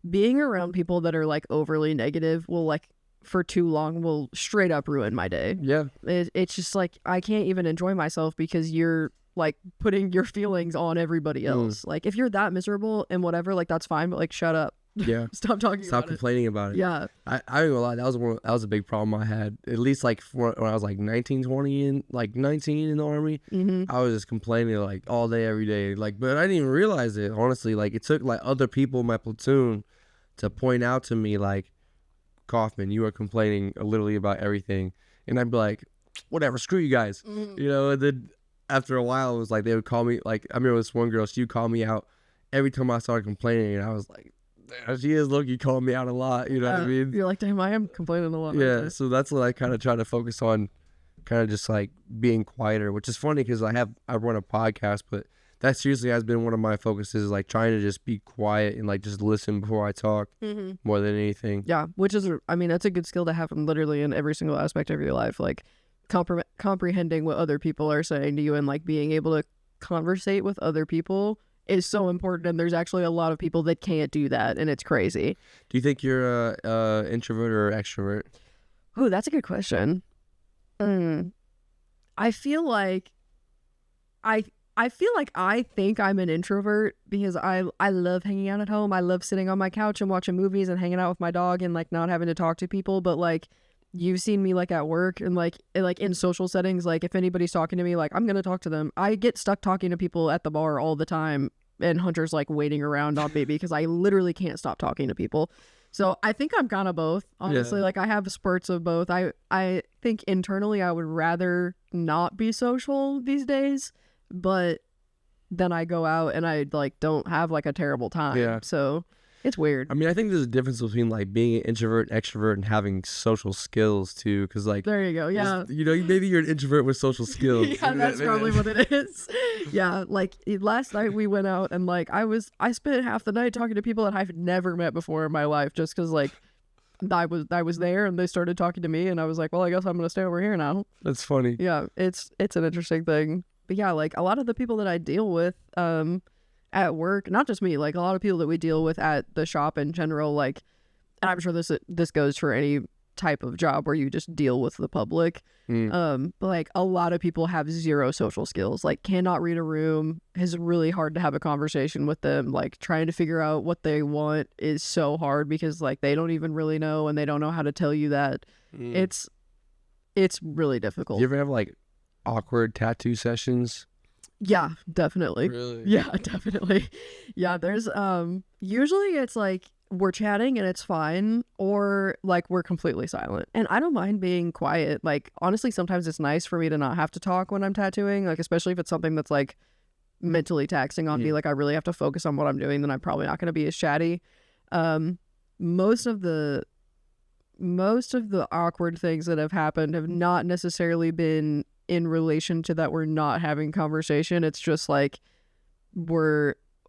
being around people that are like overly negative will like for too long will straight up ruin my day. Yeah. It's just like I can't even enjoy myself because you're like putting your feelings on everybody else. Like if you're that miserable and whatever, like that's fine, but like shut up. Yeah. Stop complaining about it. Yeah. I ain't gonna lie, that was a big problem I had. At least like when I was like 19 in the Army, I was just complaining like all day, every day. Like, but I didn't even realize it, honestly. Like it took like other people in my platoon to point out to me like, Kaufman, you are complaining literally about everything. And I'd be like, whatever, screw you guys. You know, and then after a while it was like they would call me, like I remember this one girl, she would call me out every time I started complaining, and I was like, she is low-key calling me out a lot, you know what I mean? You're like, damn, I am complaining a lot. Yeah, so that's what I kind of try to focus on, kind of just like being quieter, which is funny because I run a podcast, but that seriously has been one of my focuses, like trying to just be quiet and like just listen before I talk more than anything. Yeah, which is, I mean, that's a good skill to have literally in every single aspect of your life, like comprehending what other people are saying to you and like being able to conversate with other people is so important, and there's actually a lot of people that can't do that, and it's crazy. Do you think you're a introvert or extrovert? Oh, that's a good question. I feel like I feel like I think I'm an introvert because I love hanging out at home. I love sitting on my couch and watching movies and hanging out with my dog and like not having to talk to people. But like you've seen me like at work and like in social settings, like if anybody's talking to me, like I'm gonna talk to them. I get stuck talking to people at the bar all the time, and Hunter's like waiting around on me because I literally can't stop talking to people. So I think I'm kind of both, honestly. Like I have spurts of both. I think internally I would rather not be social these days, but then I go out and I like don't have like a terrible time. Yeah. So it's weird. I mean, I think there's a difference between like being an introvert and extrovert and having social skills too, because like There you go. Yeah. you know, maybe you're an introvert with social skills. Yeah, that's probably what it is. Yeah, like last night we went out and like I spent half the night talking to people that I've never met before in my life just because like I was there and they started talking to me and I was like, well, I guess I'm gonna stay over here now. That's funny. Yeah, it's an interesting thing. But yeah, like a lot of the people that I deal with at work, not just me, like a lot of people that we deal with at the shop in general, like, and I'm sure this goes for any type of job where you just deal with the public. But like a lot of people have zero social skills, like cannot read a room, is really hard to have a conversation with them. Like trying to figure out what they want is so hard because like they don't even really know and they don't know how to tell you that. It's really difficult. Do you ever have like awkward tattoo sessions? Yeah, definitely. Really? Yeah, definitely. Yeah, there's usually it's like we're chatting and it's fine, or like we're completely silent. And I don't mind being quiet. Like honestly, sometimes it's nice for me to not have to talk when I'm tattooing, like especially if it's something that's like mentally taxing on me, like I really have to focus on what I'm doing, then I'm probably not going to be as chatty. Most of the awkward things that have happened have not necessarily been in relation to that we're not having conversation. It's just like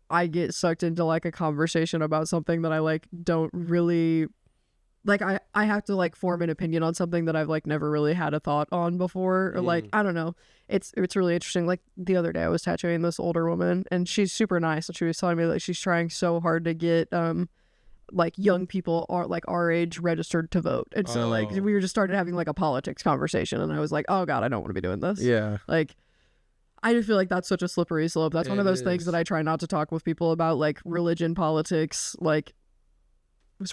I get sucked into like a conversation about something that I like don't really like. I have to like form an opinion on something that I've like never really had a thought on before, or like I don't know. It's really interesting. Like the other day I was tattooing this older woman and she's super nice and she was telling me that she's trying so hard to get like young people are like our age registered to vote, and so like we were just started having like a politics conversation and I was like, oh god, I don't want to be doing this. Yeah, like I just feel like that's such a slippery slope. That's one of those things that I try not to talk with people about, like religion, politics. Like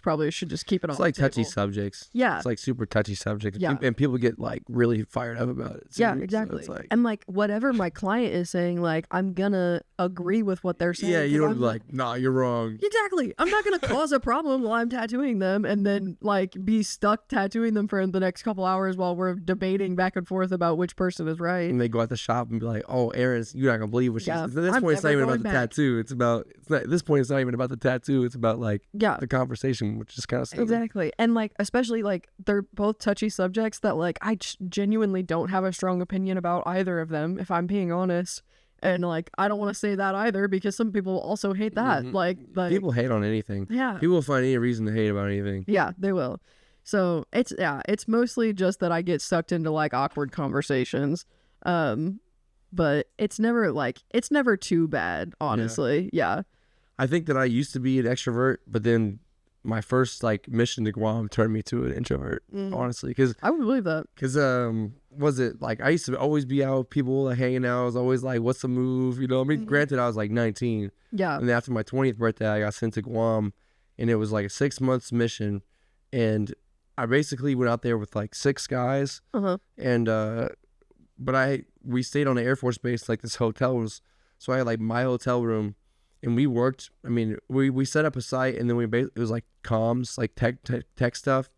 probably should just keep it on. It's like the table. touchy subjects. Yeah, it's like super touchy subjects. Yeah, and people get like really fired up about it. Yeah, exactly. So and like whatever my client is saying, like I'm gonna agree with what they're saying. Yeah, you don't like, nah, you're wrong. Exactly. I'm not gonna cause a problem while I'm tattooing them and then like be stuck tattooing them for the next couple hours while we're debating back and forth about which person is right. And they go at the shop and be like, "Oh, Erin, you're not gonna believe what she's." At this point, it's not even about the tattoo. It's about. At this point, it's not even about the tattoo. It's about like the conversation, which is kind of silly. Exactly. And like especially like they're both touchy subjects that like I genuinely don't have a strong opinion about either of them, if I'm being honest. And like I don't want to say that either because some people also hate that. Like people hate on anything. Yeah, people will find any reason to hate about anything. Yeah, they will. So it's mostly just that I get sucked into like awkward conversations, but it's never too bad, honestly. Yeah. I think that I used to be an extrovert, but then my first like mission to Guam turned me to an introvert, honestly, because I would believe that. Because was it like I used to always be out with people, like hanging out. I was always like, "What's the move?" You know. I mean, granted, I was like 19. Yeah. And then after my 20th birthday, I got sent to Guam, and it was like a 6 months mission, and I basically went out there with like 6 guys, and but we stayed on the Air Force base, like this hotel was, so I had like my hotel room. And we worked. I mean, we set up a site, and then it was like comms, like tech stuff.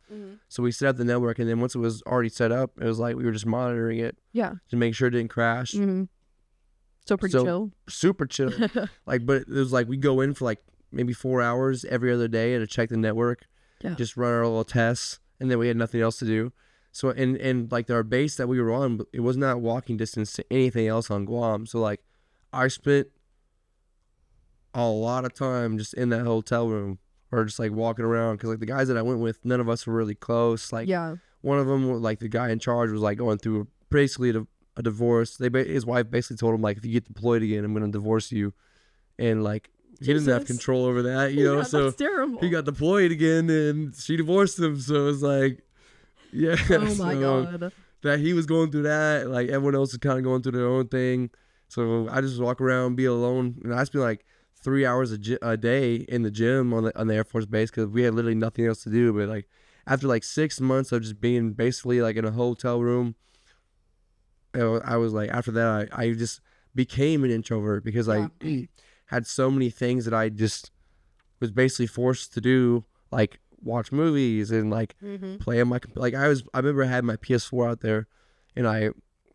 So we set up the network, and then once it was already set up, it was like we were just monitoring it. Yeah. To make sure it didn't crash. So pretty chill. Super chill. Like, but it was like we go in for like maybe 4 hours every other day to check the network. Yeah. Just run our little tests, and then we had nothing else to do. So and like our base that we were on, it was not walking distance to anything else on Guam. So like, I spent a lot of time just in that hotel room or just like walking around, because like the guys that I went with, none of us were really close. Like one of them, like the guy in charge, was like going through basically a divorce. His wife basically told him like, if you get deployed again, I'm gonna divorce you, and like he didn't have control over that, you know. So that's terrible. He got deployed again and she divorced him. So it was like, oh my god, that he was going through that. Like everyone else was kind of going through their own thing. So I just walk around, be alone, and I spend like 3 hours a day in the gym on the Air Force Base because we had literally nothing else to do. But like after like 6 months of just being basically like in a hotel room, I was like, after that I just became an introvert because I had so many things that I just was basically forced to do, like watch movies and like play on my, like I remember I had my PS4 out there, and I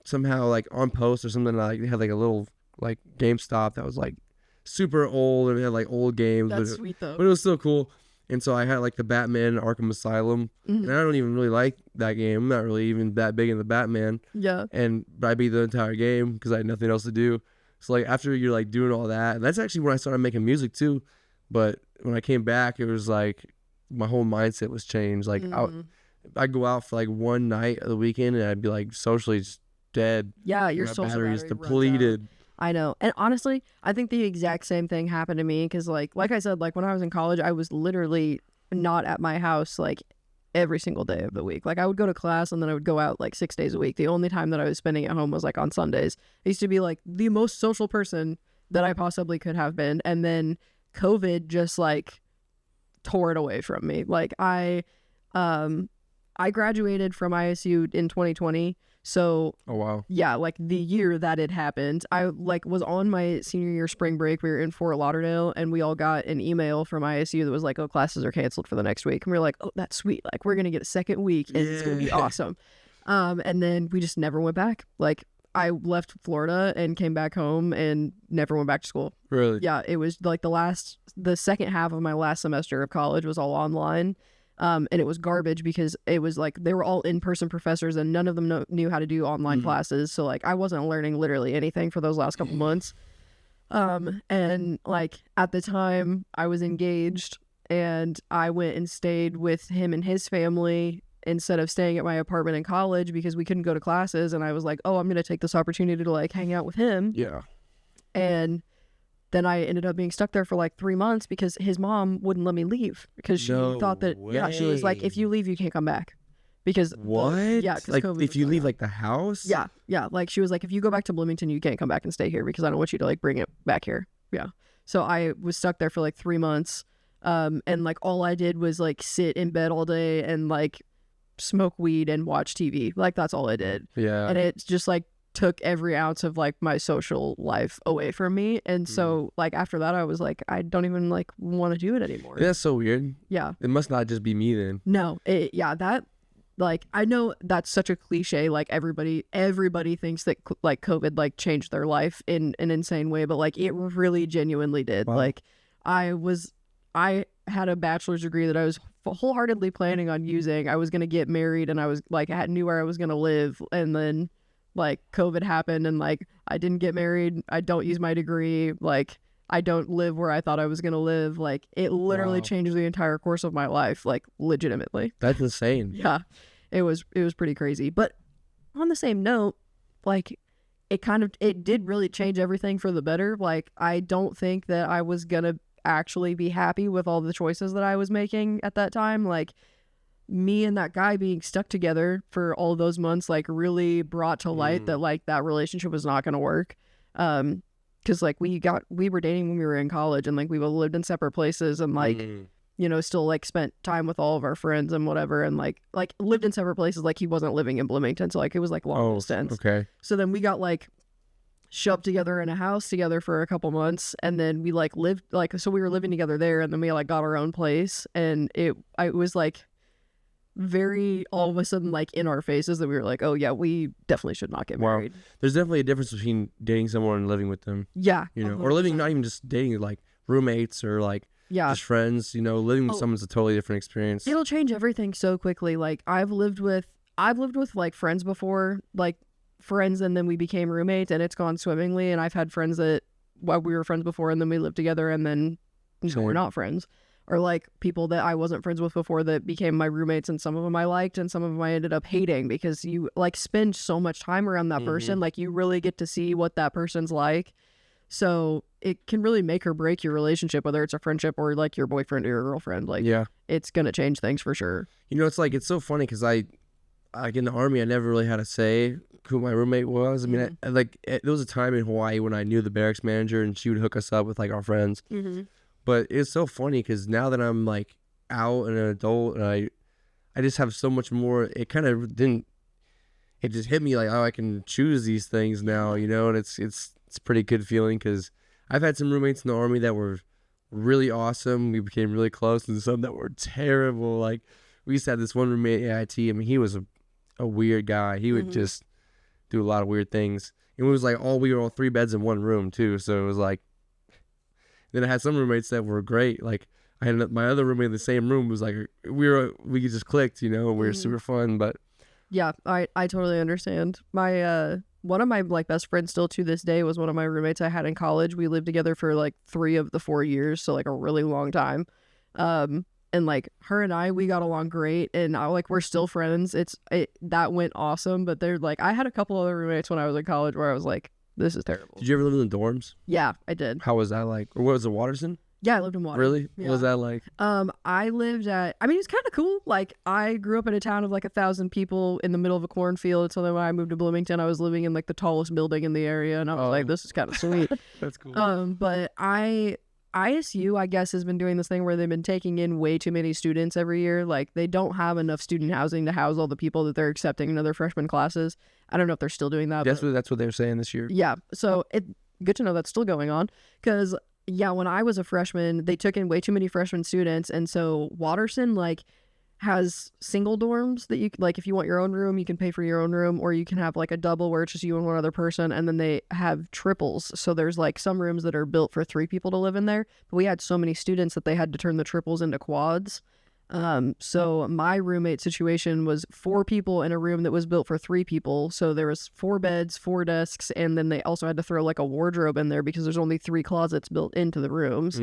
somehow like on post or something, I had like a little like GameStop that was like super old and it had like old games. That's sweet though. But it was still cool. And so I had like the Batman Arkham Asylum, and I don't even really like that game. I'm not really even that big into Batman. Yeah. But I beat the entire game because I had nothing else to do. So like after you're like doing all that, and that's actually when I started making music too. But when I came back, it was like my whole mindset was changed. Like I'd go out for like one night of the weekend, and I'd be like socially just dead. Yeah, your my social battery is battery runs out. depleted. I know. And honestly, I think the exact same thing happened to me because like I said, like when I was in college, I was literally not at my house like every single day of the week. Like I would go to class and then I would go out like 6 days a week. The only time that I was spending at home was like on Sundays. I used to be like the most social person that I possibly could have been. And then COVID just like tore it away from me. Like I graduated from ISU in 2020. So, oh wow, yeah, like the year that it happened, I like was on my senior year spring break. We were in Fort Lauderdale, and we all got an email from ISU that was like, "Oh, classes are canceled for the next week." And we were like, "Oh, that's sweet! Like we're gonna get a second week, and it's gonna be awesome." And then we just never went back. Like I left Florida and came back home and never went back to school. Really? Yeah, it was like the second half of my last semester of college was all online. And it was garbage because it was like they were all in-person professors and none of them knew how to do online classes. So like I wasn't learning literally anything for those last couple months. And like at the time I was engaged and I went and stayed with him and his family instead of staying at my apartment in college because we couldn't go to classes. And I was like, oh, I'm going to take this opportunity to like hang out with him. Yeah. And then I ended up being stuck there for like 3 months because his mom wouldn't let me leave because she thought that, she was like, if you leave, you can't come back. Because what? Because like COVID if was you going leave on. like the house? Yeah. Like she was like, if you go back to Bloomington, you can't come back and stay here because I don't want you to like bring it back here. Yeah. So I was stuck there for like 3 months. And like all I did was like sit in bed all day and like smoke weed and watch TV. Like that's all I did. Yeah. And it's just like took every ounce of like my social life away from me. And so like after that I was like, I don't even like want to do it anymore. That's so weird. Yeah. It must not just be me then. No, that like I know that's such a cliche, like everybody thinks that like COVID like changed their life in an insane way, but like it really genuinely did. Wow. Like I had a bachelor's degree that I was wholeheartedly planning on using. I was going to get married and I was like knew where I was going to live, and then like COVID happened and like I didn't get married. I don't use my degree. Like I don't live where I thought I was going to live. Like it literally changed the entire course of my life, like legitimately. That's insane. Yeah, it was pretty crazy. But on the same note, like it did really change everything for the better. Like I don't think that I was going to actually be happy with all the choices that I was making at that time. Like me and that guy being stuck together for all those months like really brought to light that like that relationship was not going to work. Because like we were dating when we were in college and like we both lived in separate places and like you know still like spent time with all of our friends and whatever, and like lived in separate places. Like he wasn't living in Bloomington, so like it was like long distance. Okay. So then we got like shoved together in a house together for a couple months, and then we like lived like, so we were living together there, and then we like got our own place, and it was like very all of a sudden like in our faces that we were like, oh yeah, we definitely should not get married. There's definitely a difference between dating someone and living with them. Yeah. You know, or living, not even just dating, like roommates or like just friends, you know, living with someone's a totally different experience. It'll change everything so quickly. Like I've lived with like friends before, like friends, and then we became roommates and it's gone swimmingly. And I've had friends that we were friends before and then we lived together and then we're not friends. Or like people that I wasn't friends with before that became my roommates, and some of them I liked and some of them I ended up hating because you like spend so much time around that person. Like you really get to see what that person's like. So it can really make or break your relationship, whether it's a friendship or like your boyfriend or your girlfriend. Like it's going to change things for sure. You know, it's like, it's so funny because I like in the Army, I never really had a say who my roommate was. I mean, there was a time in Hawaii when I knew the barracks manager, and she would hook us up with like our friends. But it's so funny because now that I'm like out and an adult, and I just have so much more. It kind of didn't. It just hit me like, oh, I can choose these things now, you know, and it's a pretty good feeling because I've had some roommates in the Army that were really awesome. We became really close, and some that were terrible. Like we used to have this one roommate at AIT. I mean, he was a weird guy. He would just do a lot of weird things. And it was like we were all 3 beds in one room too. So it was like, then I had some roommates that were great. Like I had my other roommate in the same room was like, we just clicked, you know, and we were super fun. But yeah, I totally understand. My one of my like best friends still to this day was one of my roommates I had in college. We lived together for like 3 of the 4 years, so like a really long time. And like her and we got along great, and we're still friends. That went awesome. But they're like, I had a couple other roommates when I was in college where I was like, this is terrible. Did you ever live in the dorms? Yeah, I did. How was that like? Or what was it, Waterson? Yeah, I lived in Water. Really? Yeah. What was that like? I lived at, I mean, it's kind of cool. Like, I grew up in a town of like 1,000 people in the middle of a cornfield. So then when I moved to Bloomington, I was living in like the tallest building in the area. And I was like, this is kind of sweet. That's cool. But ISU, I guess, has been doing this thing where they've been taking in way too many students every year. Like, they don't have enough student housing to house all the people that they're accepting into their freshman classes. I don't know if they're still doing that. That's what they were saying this year. Yeah. So good to know that's still going on. Because, yeah, when I was a freshman, they took in way too many freshman students. And so Waterson, like, has single dorms that you, like, if you want your own room, you can pay for your own room, or you can have like a double where it's just you and one other person. And then they have triples. So there's like some rooms that are built for 3 people to live in there. But we had so many students that they had to turn the triples into quads. So my roommate situation was 4 people in a room that was built for 3 people. So there was 4 beds, 4 desks, and then they also had to throw like a wardrobe in there because there's only 3 closets built into the rooms.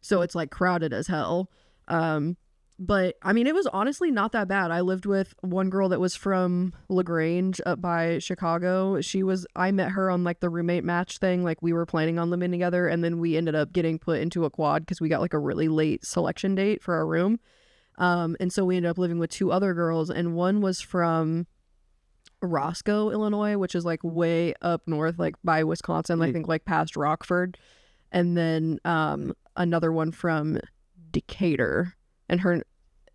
So it's like crowded as hell. But I mean, it was honestly not that bad. I lived with one girl that was from LaGrange up by Chicago. I met her on like the roommate match thing. Like we were planning on living together, and then we ended up getting put into a quad because we got like a really late selection date for our room. And so we ended up living with 2 other girls, and one was from Roscoe, Illinois, which is like way up north, like by Wisconsin, I think like past Rockford. And then another one from Decatur. And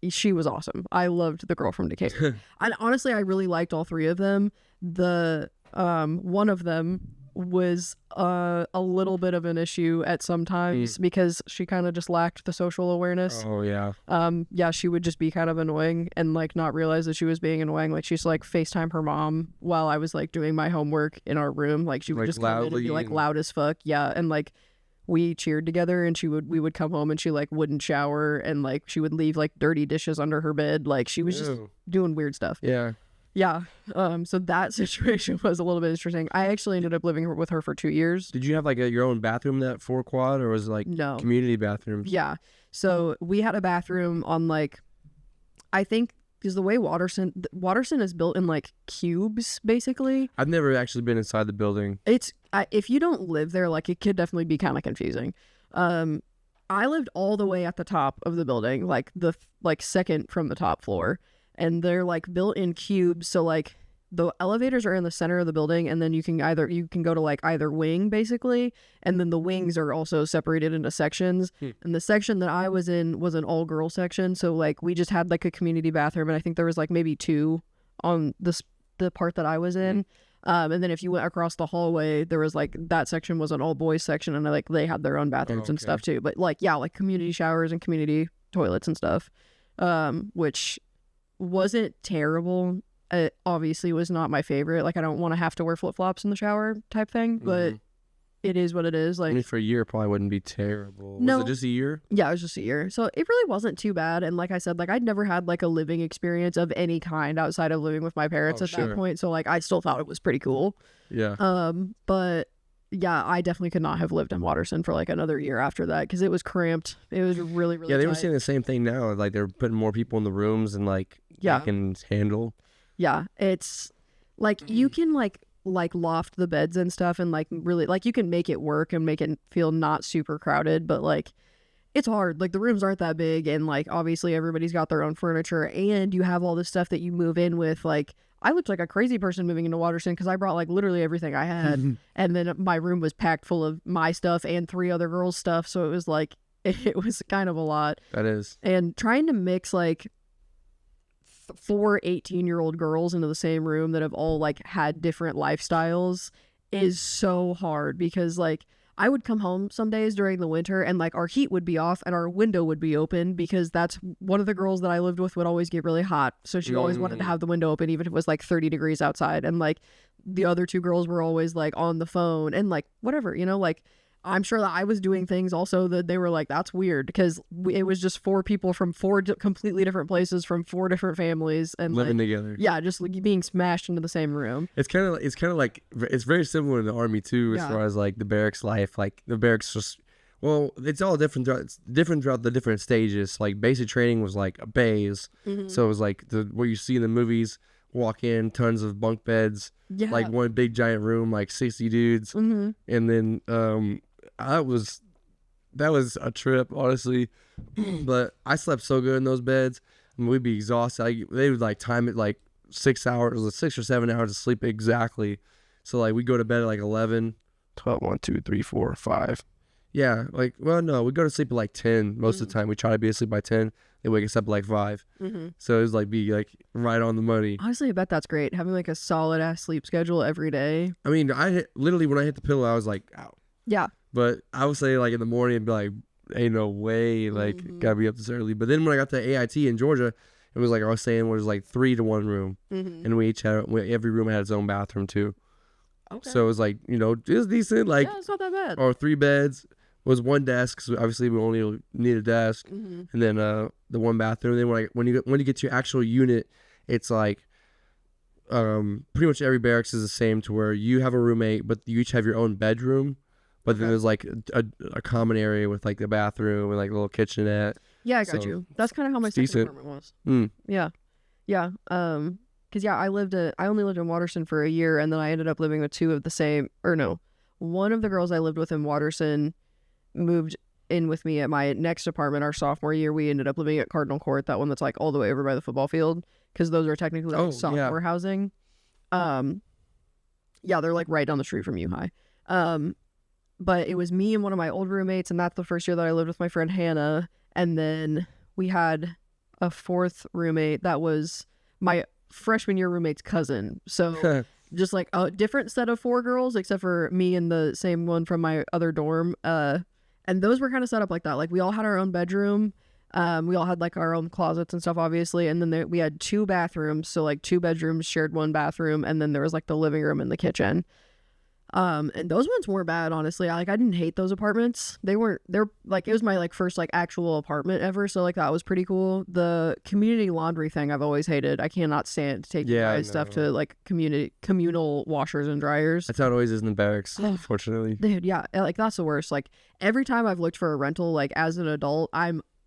she was awesome. I loved the girl from Decatur. And honestly, I really liked all 3 of them. The one of them was a little bit of an issue at some times because she kind of just lacked the social awareness. Oh yeah. Yeah, she would just be kind of annoying and like not realize that she was being annoying. Like she's like FaceTime her mom while I was like doing my homework in our room. Like she would like just come in and be like loud as fuck. Yeah, and like we cheered together, and we would come home and she like wouldn't shower, and like she would leave like dirty dishes under her bed. Like she was just doing weird stuff. Yeah. Yeah. So that situation was a little bit interesting. I actually ended up living with her for 2 years. Did you have like your own bathroom in that 4 quad, or was it like community bathrooms? Yeah. So we had a bathroom on like, I think because the way Waterson is built in like cubes, basically. I've never actually been inside the building. It's if you don't live there, like it could definitely be kind of confusing. I lived all the way at the top of the building, like the second from the top floor, and they're like built in cubes. So like the elevators are in the center of the building, and then you can go to like either wing basically, and then the wings are also separated into sections. And the section that I was in was an all girl section, so like we just had like a community bathroom, and I think there was like maybe 2 on the part that I was in. And then if you went across the hallway, there was like that section was an all boys section, and like they had their own bathrooms and stuff too. But like like community showers and community toilets and stuff, which wasn't terrible. It obviously was not my favorite. Like I don't want to have to wear flip-flops in the shower type thing, but it is what it is. Like, I mean, for a year, it probably wouldn't be terrible. No. Was it just a year? Yeah, it was just a year. So it really wasn't too bad. And like I said, like I'd never had like a living experience of any kind outside of living with my parents at that point. So like I still thought it was pretty cool. Yeah. But yeah, I definitely could not have lived in Waterson for like another year after that because it was cramped. It was really, really they tight. were saying the same thing now. Like they're putting more people in the rooms and like they can handle. Yeah, it's like you can like loft the beds and stuff, and like really like you can make it work and make it feel not super crowded, but like it's hard. Like the rooms aren't that big, and like obviously everybody's got their own furniture, and you have all this stuff that you move in with. Like I looked like a crazy person moving into Waterston because I brought like literally everything I had, and then my room was packed full of my stuff and 3 other girls' stuff. So it was like it was kind of a lot. That is. And trying to mix like 4 18-year-old girls into the same room that have all like had different lifestyles is so hard because like I would come home some days during the winter and like our heat would be off and our window would be open because that's one of the girls that I lived with would always get really hot. So she always wanted to have the window open even if it was like 30 degrees outside. And like the other 2 girls were always like on the phone and like whatever, you know, like I'm sure that I was doing things also that they were like, that's weird because it was just 4 people from 4 completely different places from 4 different families and living like, together. Yeah, just like being smashed into the same room. It's kind of like it's very similar in the Army too, as far as like the barracks life. Like the barracks just, well, it's all different. It's different throughout the different stages. Like basic training was like a bays, so it was like what you see in the movies. Walk in, tons of bunk beds, like one big giant room, like 60 dudes, and then that was a trip, honestly. But I slept so good in those beds. I mean, we'd be exhausted. They would like time it like 6 hours, 6 or 7 hours of sleep exactly. So like we go to bed at like 11, 12, 1, 2, 3, 4, 5. Yeah, like well no, we go to sleep at like 10 most of the time. We try to be asleep by 10. They wake us up at like 5. So it was like be like right on the money. Honestly, I bet that's great having like a solid ass sleep schedule every day. I mean, literally when I hit the pillow, I was like, ow. Yeah. But I would say like in the morning, it'd be like, ain't no way, like gotta be up this early. But then when I got to AIT in Georgia, it was like I was saying, it was like 3 to 1 room, and we each had every room had its own bathroom too. Okay. So it was like, you know, it was decent. Like yeah, it's not that bad. Or 3 beds. Was 1 desk, so obviously we only need a desk, and then the 1 bathroom. And then when you get to your actual unit, it's like pretty much every barracks is the same to where you have a roommate, but you each have your own bedroom. But then there's like a common area with like the bathroom and like a little kitchenette. Yeah, I got you. That's kind of how my second apartment was. Yeah. Because I only lived in Waterston for a year, and then I ended up living with 2 of the same, or no, one of the girls I lived with in Waterston moved in with me at my next apartment our sophomore year. We ended up living at Cardinal Court, that one that's like all the way over by the football field, because those are technically like sophomore housing. Yeah, they're like right down the street from U High. But it was me and one of my old roommates, and that's the first year that I lived with my friend Hannah. And then we had a 4th roommate that was my freshman year roommate's cousin. So just like a different set of 4 girls, except for me and the same one from my other dorm. And those were kind of set up like that. Like we all had our own bedroom. We all had like our own closets and stuff, obviously. And then we had 2 bathrooms. So like 2 bedrooms shared 1 bathroom. And then there was like the living room and the kitchen. And those ones weren't bad, honestly. I didn't hate they're like, it was my like first like actual apartment ever. So like that was pretty cool. The community laundry thing I've always hated. I cannot stand to take guys' stuff to like communal washers and dryers. That's how it always is in the barracks, unfortunately. Dude, yeah, like that's the worst. Like every time I've looked for a rental, like as an adult,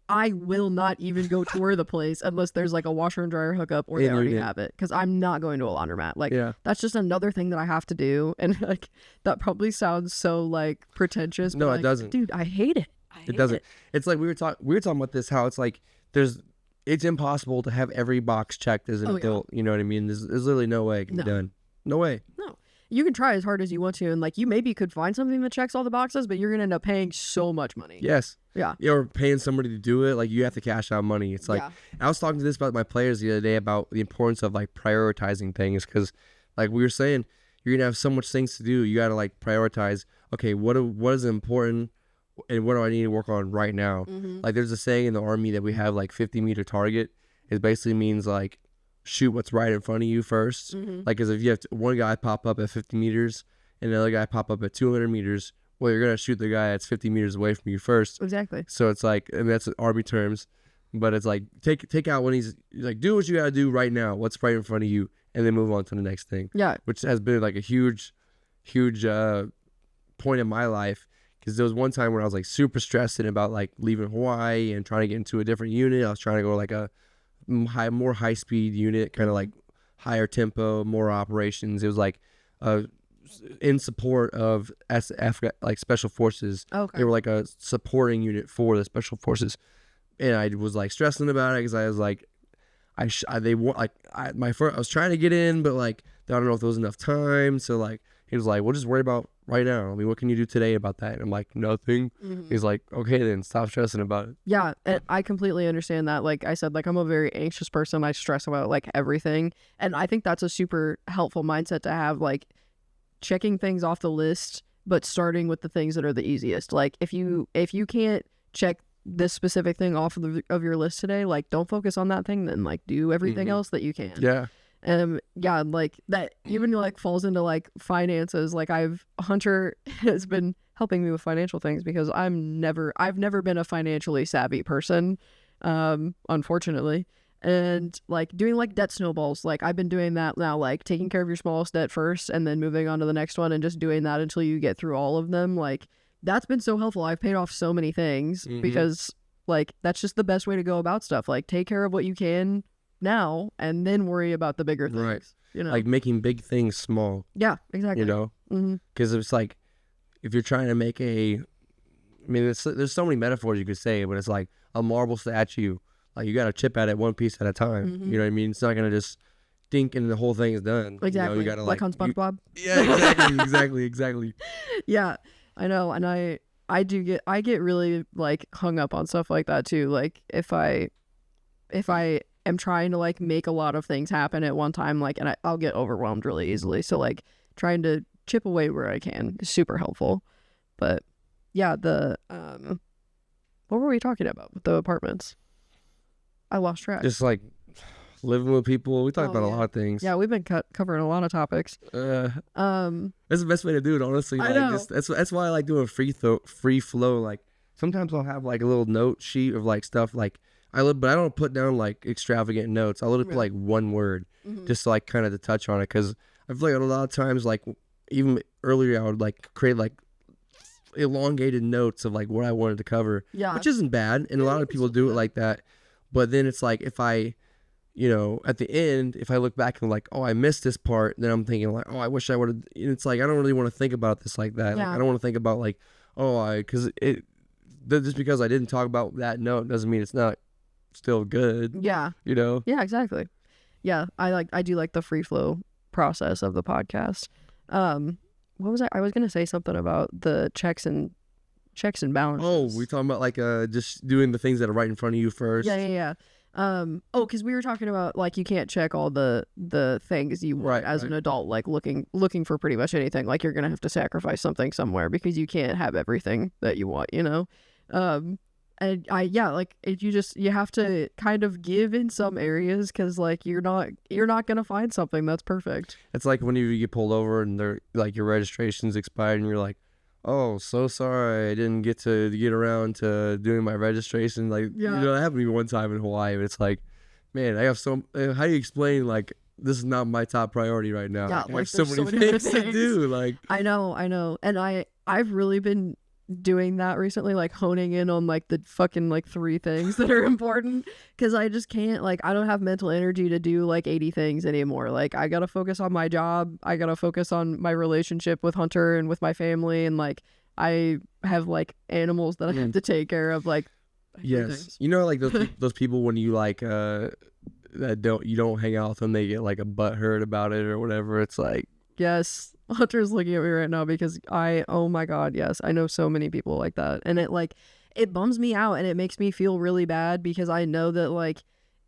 I will not even go tour the place unless there's like a washer and dryer hookup or they already have it, because I'm not going to a laundromat. Like that's just another thing that I have to do, and like that probably sounds so like pretentious. No, but, it doesn't. Dude, I hate it. It doesn't. It's like we were talking about this, how it's like it's impossible to have every box checked as an adult. You know what I mean? There's literally no way it can be done. No way. No. You can try as hard as you want to, and like you maybe could find something that checks all the boxes, but you're gonna end up paying so much money. Yes. Yeah. Or paying somebody to do it, like you have to cash out money. It's like I was talking to this about my players the other day about the importance of like prioritizing things, because like we were saying, you're gonna have so much things to do. You gotta like prioritize. Okay, what is important, and what do I need to work on right now? Like there's a saying in the Army that we have like 50-meter target. It basically means like shoot what's right in front of you first. Like, because if you have one guy pop up at 50 meters and another guy pop up at 200 meters, well, you're gonna shoot the guy that's 50 meters away from you first. Exactly. So it's like, and that's Army terms, but it's like take out when he's like, do what you gotta do right now, what's right in front of you, and then move on to the next thing. Yeah. Which has been like a huge point in my life, because there was one time when I was like super stressing about like leaving Hawaii and trying to get into a different unit. I was trying to go like a more high speed unit, kind of like higher tempo, more operations. It was like in support of like special forces. Okay. They were like a supporting unit for the special forces, and I was like stressing about it because I was like, I was trying to get in, but like I don't know if there was enough time. So like he was like, we'll just worry about right now. I mean, what can you do today about that? And I'm like, nothing. He's like, okay, then stop stressing about it. Yeah, and I completely understand that. Like I said, like I'm a very anxious person. I stress about like everything, and I think that's a super helpful mindset to have. Like checking things off the list, but starting with the things that are the easiest. Like if you can't check this specific thing off of your list today, like don't focus on that thing. Then like do everything else that you can. Yeah. Yeah, like that even like falls into like finances. Like Hunter has been helping me with financial things because I've never been a financially savvy person, unfortunately. And like doing like debt snowballs, like I've been doing that now, like taking care of your smallest debt first and then moving on to the next one and just doing that until you get through all of them. Like that's been so helpful. I've paid off so many things because like that's just the best way to go about stuff. Like take care of what you can now and then worry about the bigger things. Right. You know, like making big things small. Yeah, exactly. You know, because it's like if you're trying to make there's so many metaphors you could say, but it's like a marble statue. Like you got to chip at it one piece at a time. You know what I mean? It's not gonna just dink and the whole thing is done. Exactly. You know, you gotta like on SpongeBob. Yeah, exactly. Yeah, I know, and I get really like hung up on stuff like that too. Like if I am trying to like make a lot of things happen at one time, like, and I'll get overwhelmed really easily. So like trying to chip away where I can is super helpful. But yeah, what were we talking about with the apartments? I lost track. Just like living with people. We talked about a lot of things. Yeah, we've been covering a lot of topics. That's the best way to do it, honestly. I Like, know. That's why I like doing free flow. Like sometimes I'll have like a little note sheet of like stuff like but I don't put down like extravagant notes. I'll just put like one word just like kind of to touch on it, because I feel like a lot of times, like even earlier, I would like create like elongated notes of like what I wanted to cover, which isn't bad, and a lot of people do it like that. But then it's like if I, at the end, if I look back and like, oh, I missed this part, then I'm thinking like, oh, I wish I would have. It's like I don't really want to think about this like that. Like, I don't want to think about like, because just because I didn't talk about that note doesn't mean it's not still good. Yeah. Yeah, exactly. Yeah, I do like the free flow process of the podcast. What was I was gonna say something about the checks and balances. Oh, we talking about like just doing the things that are right in front of you first. Yeah. Because we were talking about like you can't check all the things you want as an adult, like looking for pretty much anything. Like you're gonna have to sacrifice something somewhere because you can't have everything that you want, And you have to kind of give in some areas, because like you're not gonna find something that's perfect. It's like when you get pulled over and they're like your registration's expired and you're like, oh, so sorry, I didn't get around to doing my registration. Like, that happened to me one time in Hawaii. But it's like, man, I have how do you explain like this is not my top priority right now? Yeah, I have so many things to do. Like, I know, and I've really been doing that recently, like honing in on like the fucking like 3 things that are important, because I just can't, like, I don't have mental energy to do like 80 things anymore. Like I gotta focus on my job, I gotta focus on my relationship with Hunter and with my family, and like I have like animals that I have to take care of. Like, yes, like those people when you like that don't hang out with them, they get like a butt hurt about it or whatever. It's like, yes, Hunter's looking at me right now because oh my God, yes, I know so many people like that. And it bums me out and it makes me feel really bad, because I know that like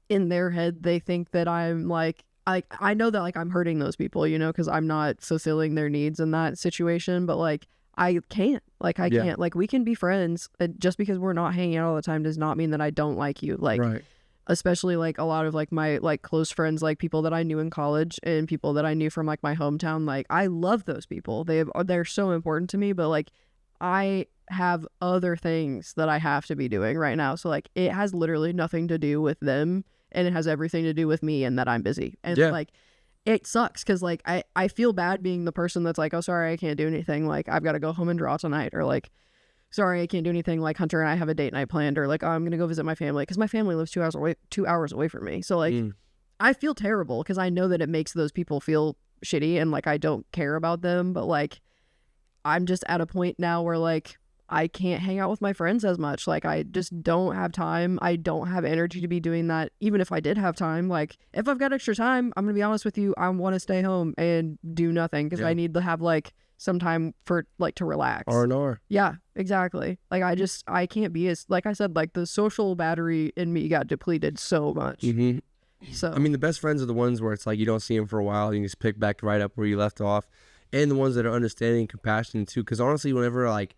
in their head, they think that I'm like, I know that like I'm hurting those people, because I'm not fulfilling their needs in that situation. But like, I can't, like we can be friends. Just because we're not hanging out all the time does not mean that I don't like you. Like, especially like a lot of like my like close friends, like people that I knew in college and people that I knew from like my hometown, like I love those people. They're so important to me, but like I have other things that I have to be doing right now. So like it has literally nothing to do with them, and it has everything to do with me and that I'm busy. And like it sucks, because like I feel bad being the person that's like, oh, sorry, I can't do anything. Like I've got to go home and draw tonight, or like, sorry, I can't do anything. Like Hunter and I have a date night planned, or like, oh, I'm going to go visit my family, because my family lives 2 hours away from me. So like, I feel terrible because I know that it makes those people feel shitty and like I don't care about them, but like I'm just at a point now where like I can't hang out with my friends as much. Like I just don't have time. I don't have energy to be doing that. Even if I did have time, like if I've got extra time, I'm gonna be honest with you, I want to stay home and do nothing because I need to have like some time for like to relax. R&R. Yeah, exactly. Like I can't be as, like I said, like the social battery in me got depleted so much. Mm-hmm. So I mean, the best friends are the ones where it's like you don't see them for a while and you just pick back right up where you left off, and the ones that are understanding and compassionate too. Because honestly, whenever like,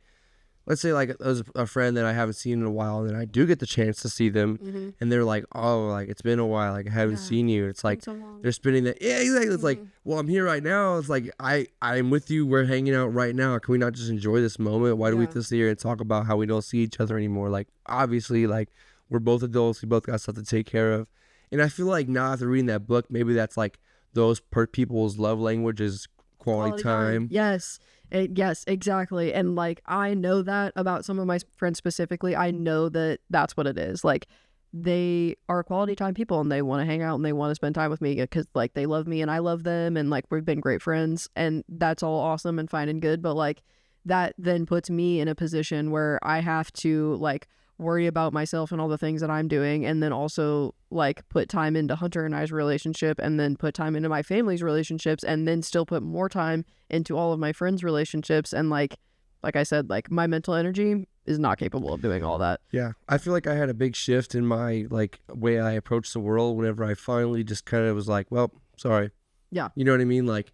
let's say like there's a friend that I haven't seen in a while, and I do get the chance to see them, and they're like, "Oh, like it's been a while, like I haven't seen you." It's like they're spending that. Yeah, exactly. It's like, well, I'm here right now. It's like I'm with you. We're hanging out right now. Can we not just enjoy this moment? Why do we have to sit here and talk about how we don't see each other anymore? Like obviously, like we're both adults. We both got stuff to take care of. And I feel like now after reading that book, maybe that's like those people's love language is quality time. Yes. Yes, exactly. And like I know that about some of my friends specifically. I know that that's what it is. Like they are quality time people and they want to hang out and they want to spend time with me because like they love me and I love them and like we've been great friends, and that's all awesome and fine and good. But like that then puts me in a position where I have to like worry about myself and all the things that I'm doing, and then also like put time into Hunter and I's relationship, and then put time into my family's relationships, and then still put more time into all of my friends' relationships. And like I said, like my mental energy is not capable of doing all that. Yeah, I feel like I had a big shift in my like way I approach the world whenever I finally just kind of was like, well, sorry. Yeah. You know what I mean? Like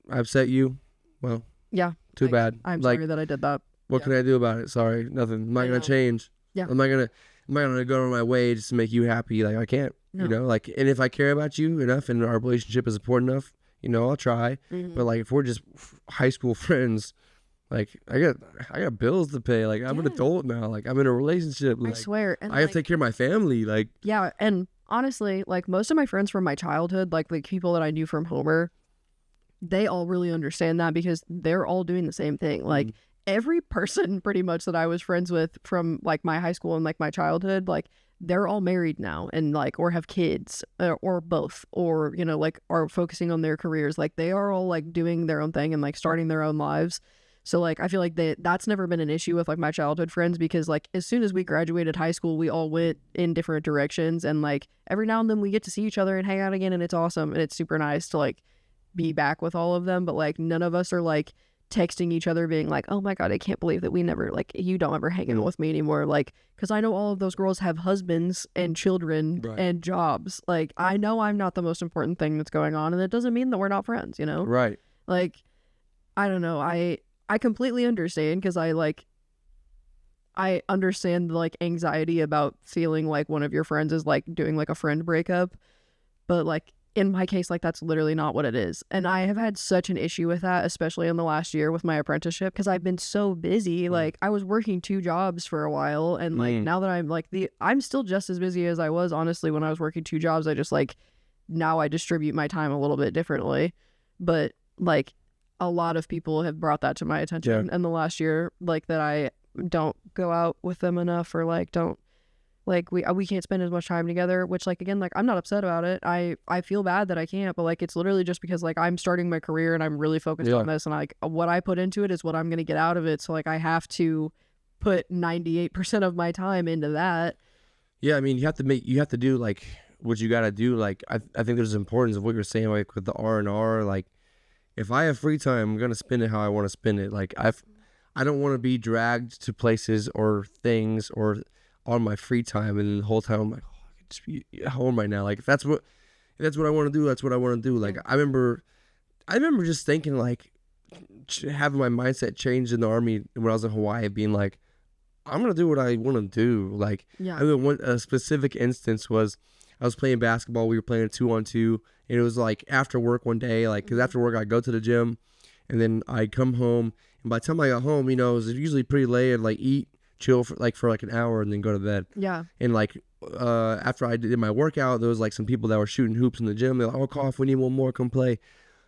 I upset you. Well, yeah. Too bad. I'm like, sorry that I did that. What can I do about it? Sorry, nothing. I'm not gonna change. Yeah. I'm not gonna go on my way just to make you happy. Like I can't. No. You know, like, and if I care about you enough and our relationship is important enough, you know, I'll try. But like, if we're just high school friends, like I got bills to pay. Like I'm an adult now. Like I'm in a relationship. Like, I swear. And I have to take care of my family. Like yeah, and honestly, like most of my friends from my childhood, like the people that I knew from Homer, they all really understand that because they're all doing the same thing. Like every person pretty much that I was friends with from like my high school and like my childhood, like they're all married now and like or have kids or both, or you know, like are focusing on their careers. Like they are all like doing their own thing and like starting their own lives. So like I feel like that's never been an issue with like my childhood friends, because like as soon as we graduated high school, we all went in different directions, and like every now and then we get to see each other and hang out again, and it's awesome and it's super nice to like be back with all of them. But like none of us are like texting each other being like, oh my god, I can't believe that we never, like, you don't ever hang out with me anymore. Like, because I know all of those girls have husbands and children and jobs. Like I know I'm not the most important thing that's going on, and it doesn't mean that we're not friends, you know? Right. Like I don't know, I completely understand, because I understand the like anxiety about feeling like one of your friends is like doing like a friend breakup, but like in my case, like that's literally not what it is. And I have had such an issue with that, especially in the last year with my apprenticeship, because I've been so busy. Like I was working 2 jobs for a while, and like now that I'm like I'm still just as busy as I was honestly when I was working 2 jobs. I just like now I distribute my time a little bit differently, but like a lot of people have brought that to my attention in the last year, like that I don't go out with them enough, or like don't, like we can't spend as much time together, which like again, like I'm not upset about it. I feel bad that I can't, but like it's literally just because like I'm starting my career and I'm really focused on this, and like what I put into it is what I'm going to get out of it. So like I have to put 98% of my time into that. Yeah, I mean, you have to do like what you got to do. Like I think there's importance of what you're saying, like with the R&R. Like if I have free time, I'm gonna spend it how I want to spend it. Like I don't want to be dragged to places or things or on my free time, and the whole time I'm like, oh, I could just be at home right now. Like if that's what I want to do, that's what I want to do. Like I remember just thinking, like having my mindset changed in the Army when I was in Hawaii, being like, I'm gonna do what I want to do. Like I mean, a specific instance was I was playing basketball. We were playing a 2-on-2, and it was like after work one day, like because after work I'd go to the gym, and then I'd come home, and by the time I got home, you know, it was usually pretty late. I'd like eat, chill for like an hour, and then go to bed. Yeah. And like after I did my workout, there was like some people that were shooting hoops in the gym. They're like, "Oh, Kauf, we need one more. Come play."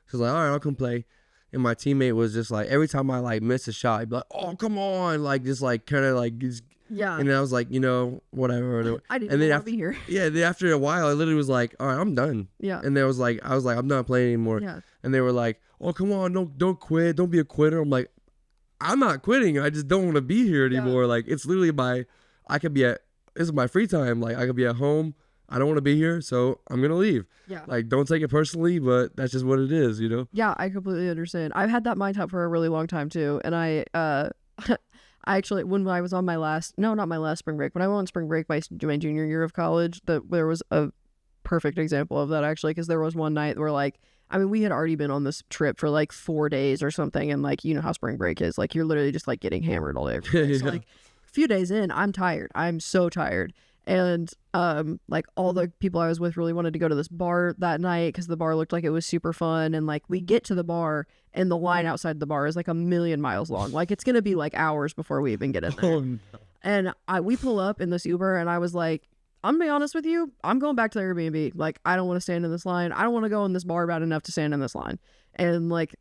So I was like, "All right, I'll come play." And my teammate was just like, every time I like missed a shot, he'd be like, "Oh, come on!" Like just like kind of like just Yeah. And then I was like, whatever. I didn't and then want to be here. Yeah, then after a while, I literally was like, all right, I'm done. Yeah. And then I was like, I'm not playing anymore. Yeah. And they were like, oh, come on, don't quit. Don't be a quitter. I'm like, I'm not quitting. I just don't want to be here anymore. Yeah. Like, it's literally this is my free time. Like, I could be at home. I don't want to be here, so I'm going to leave. Yeah. Like, don't take it personally, but that's just what it is, Yeah, I completely understand. I've had that mindset for a really long time too. And I I actually, when I was on not my last spring break, when I went on spring break my junior year of college, there was a perfect example of that actually, because there was one night where like, I mean, we had already been on this trip for like 4 days or something. And like, you know how spring break is, like you're literally just like getting hammered all day. Yeah. So like a few days in, I'm tired. I'm so tired. And like all the people I was with really wanted to go to this bar that night because the bar looked like it was super fun. And like we get to the bar and the line outside the bar is like 1,000,000 miles long. Like it's gonna be like hours before we even get in there. Oh, no. And we pull up in this Uber and I was like, I'm gonna be honest with you, I'm going back to the Airbnb. Like I don't want to stand in this line. I don't want to go in this bar bad enough to stand in this line. And like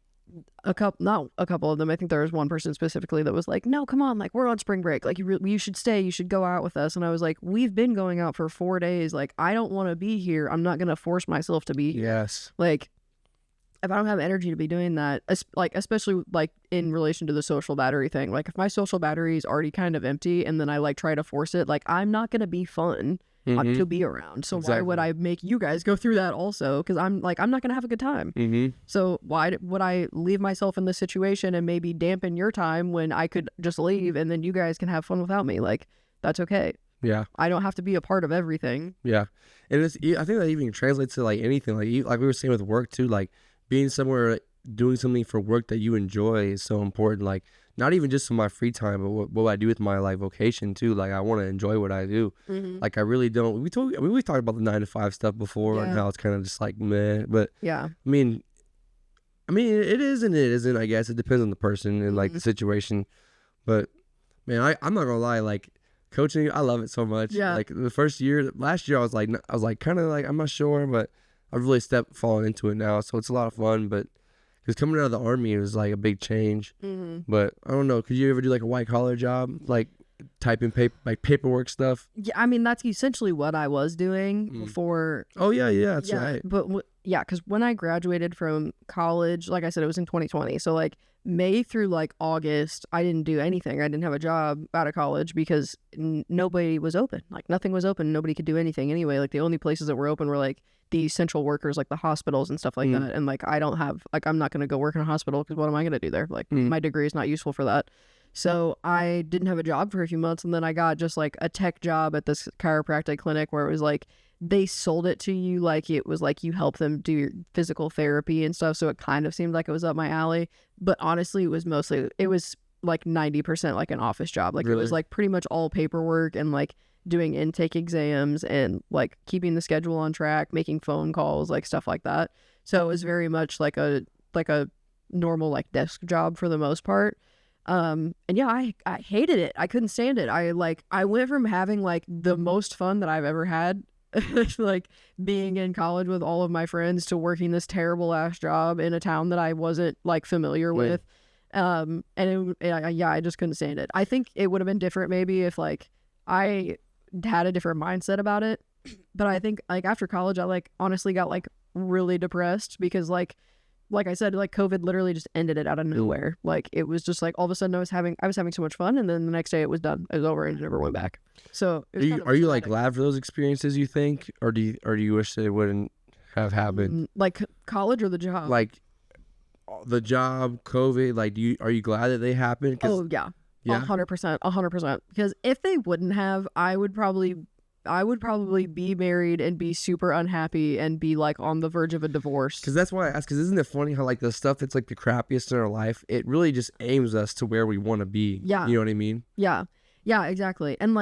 not a couple of them, I think there was one person specifically that was like, no, come on, like we're on spring break, like you should stay, you should go out with us. And I was like, we've been going out for 4 days, like I don't want to be here, I'm not gonna force myself to be here. Yes. Like if I don't have energy to be doing that, like especially like in relation to the social battery thing, like if my social battery is already kind of empty and then I like try to force it, like I'm not gonna be fun to be around. So Exactly. why would I make you guys go through that also? Because I'm not gonna have a good time. So why would I leave myself in this situation and maybe dampen your time when I could just leave and then you guys can have fun without me? Like that's okay. Yeah. I don't have to be a part of everything. Yeah. And I think that even translates to like anything, like we were saying with work too, like being somewhere doing something for work that you enjoy is so important. Like not even just in my free time, but what I do with my like vocation too. Like I want to enjoy what I do. Like I really don't. We talked about the 9 to 5 stuff before and how it's kind of just like meh. But yeah, I mean, it is and it isn't. I guess it depends on the person and like the situation. But man, I'm not gonna lie. Like coaching, I love it so much. Yeah. Like the last year, I was like kind of like I'm not sure, but I've really fallen into it now. So it's a lot of fun. But because coming out of the Army, it was like a big change. But I don't know. Could you ever do like a white collar job, like typing paperwork stuff? Yeah, I mean that's essentially what I was doing before. Oh yeah, that's right. But because when I graduated from college, like I said, it was in 2020. So like May through like August, I didn't do anything. I didn't have a job out of college because nobody was open. Like nothing was open. Nobody could do anything anyway. Like the only places that were open were like the essential workers, like the hospitals and stuff like that. And like I'm not going to go work in a hospital because what am I going to do there? Like my degree is not useful for that. So I didn't have a job for a few months, and then I got just like a tech job at this chiropractic clinic where it was like they sold it to you like it was like you help them do your physical therapy and stuff. So it kind of seemed like it was up my alley, but honestly, it was like 90% like an office job. Like Really? It was like pretty much all paperwork and like doing intake exams and like keeping the schedule on track, making phone calls, like stuff like that. So it was very much like a normal like desk job for the most part. And yeah, I hated it. I couldn't stand it. I went from having like the most fun that I've ever had like being in college with all of my friends to working this terrible ass job in a town that I wasn't like familiar with. And I just couldn't stand it. I think it would have been different maybe if like I had a different mindset about it. But I think like after college, I like honestly got like really depressed because like I said, like COVID literally just ended it out of nowhere. Like it was just like all of a sudden I was having so much fun, and then the next day it was done. It was over and it never went back. So it was are you like glad for those experiences, you think, or do you wish they wouldn't have happened? Like college or the job? Like the job, COVID. Like are you glad that they happened? Oh yeah. 100%. Because if they wouldn't have, I would probably be married and be super unhappy and be like on the verge of a divorce. Because that's why I asked. Because isn't it funny how like the stuff that's like the crappiest in our life, it really just aims us to where we want to be. Yeah. You know what I mean? Yeah, exactly. And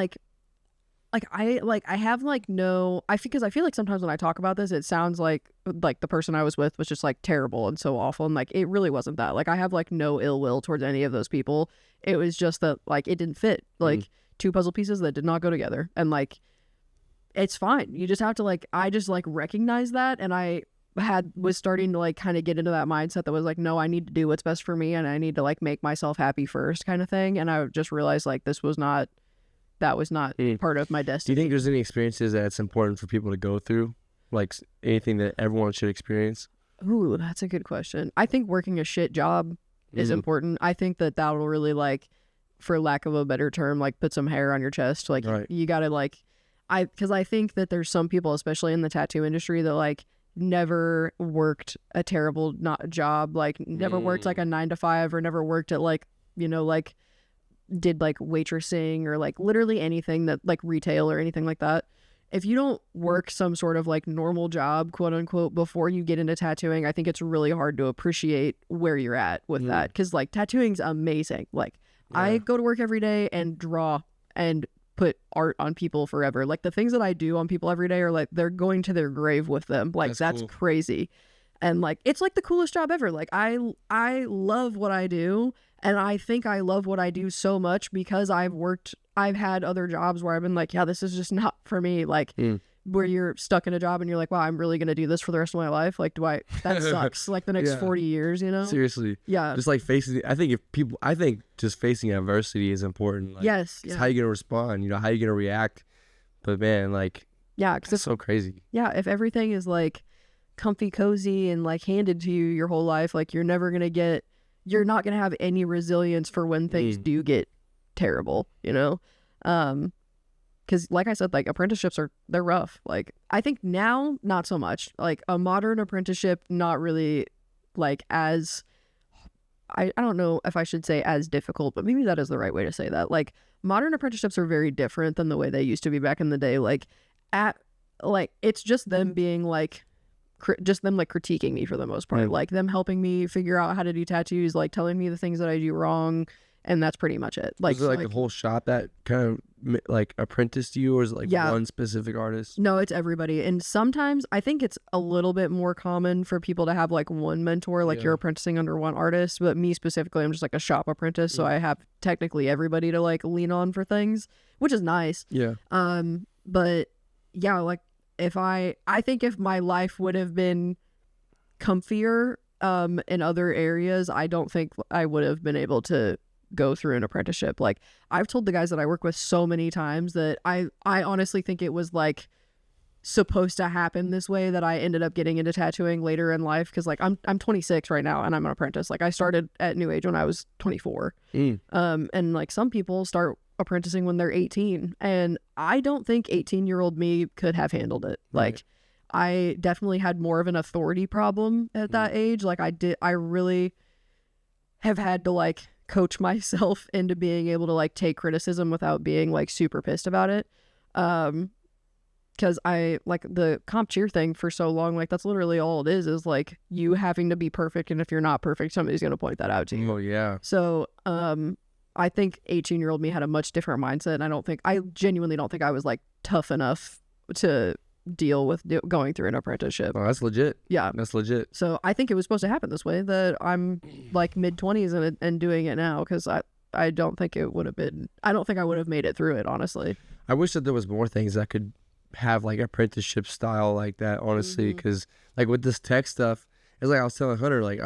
I have like no, because I feel like sometimes when I talk about this, it sounds like the person I was with was just like terrible and so awful, and like it really wasn't that. Like I have like no ill will towards any of those people. It was just that like it didn't fit. Like two puzzle pieces that did not go together, and like it's fine. You just have to like, I just like recognize that, and I was starting to like kind of get into that mindset that was like, no, I need to do what's best for me, and I need to like make myself happy first kind of thing. And I just realized like this was not that was not part of my Do you destiny. think there's any experiences that it's important for people to go through? Like anything that everyone should experience? Ooh, that's a good question. I think working a shit job is important. I think that will really, like, for lack of a better term, like put some hair on your chest. Like you gotta like, because I think that there's some people, especially in the tattoo industry, that like never worked a terrible job, like never worked like a 9 to 5, or never worked at like, you know, like did like waitressing or like literally anything that like retail or anything like that. If you don't work some sort of like normal job, quote unquote, before you get into tattooing, I think it's really hard to appreciate where you're at with that. Because like tattooing's amazing. Like I go to work every day and draw and put art on people forever. Like the things that I do on people every day are like they're going to their grave with them. Like that's cool. Crazy. And like it's like the coolest job ever. Like I love what I do, and I think I love what I do so much because I've had other jobs where I've been like, yeah, this is just not for me. Like where you're stuck in a job and you're like, wow, I'm really gonna do this for the rest of my life. Like that sucks. Like the next 40 years, you know? Seriously. Yeah. Just like facing, I think just facing adversity is important. Like, yes. It's how you gonna respond, you know, how you gonna react. But man, like, yeah, because it's so crazy. Yeah, if everything is like comfy cozy and like handed to you your whole life, like you're not gonna have any resilience for when things do get terrible, you know? Because like I said, like apprenticeships they're rough. Like I think now not so much. Like a modern apprenticeship, not really like as I don't know if I should say as difficult, but maybe that is the right way to say that. Like modern apprenticeships are very different than the way they used to be back in the day. Like it's just them being like just them like critiquing me for the most part, like them helping me figure out how to do tattoos, like telling me the things that I do wrong, and that's pretty much it. Like, is it like the whole shop that kind of like apprenticed you, or is it like one specific artist? No, it's everybody. And sometimes I think it's a little bit more common for people to have like one mentor, like you're apprenticing under one artist, but me specifically, I'm just like a shop apprentice, so I have technically everybody to like lean on for things, which is nice. But yeah, like I think if my life would have been comfier in other areas, I don't think I would have been able to go through an apprenticeship. Like I've told the guys that I work with so many times that I honestly think it was like supposed to happen this way, that I ended up getting into tattooing later in life. Because like I'm 26 right now and I'm an apprentice. Like I started at Newage when I was 24. And like some people start apprenticing when they're 18, and I don't think 18-year-old me could have handled it. Like I definitely had more of an authority problem at that age. Like I really have had to like coach myself into being able to like take criticism without being like super pissed about it. Because I like the comp cheer thing for so long, like that's literally all it is like you having to be perfect, and if you're not perfect, somebody's gonna point that out to you. Oh yeah. So I think 18-year-old me had a much different mindset, and I genuinely don't think I was like tough enough to deal with going through an apprenticeship. Oh, that's legit. Yeah, that's legit. So I think it was supposed to happen this way, that I'm like mid-20s and doing it now, because I don't think I would have made it through it, honestly. I wish that there was more things that could have like apprenticeship style like that, honestly, because like with this tech stuff, it's like I was telling Hunter, like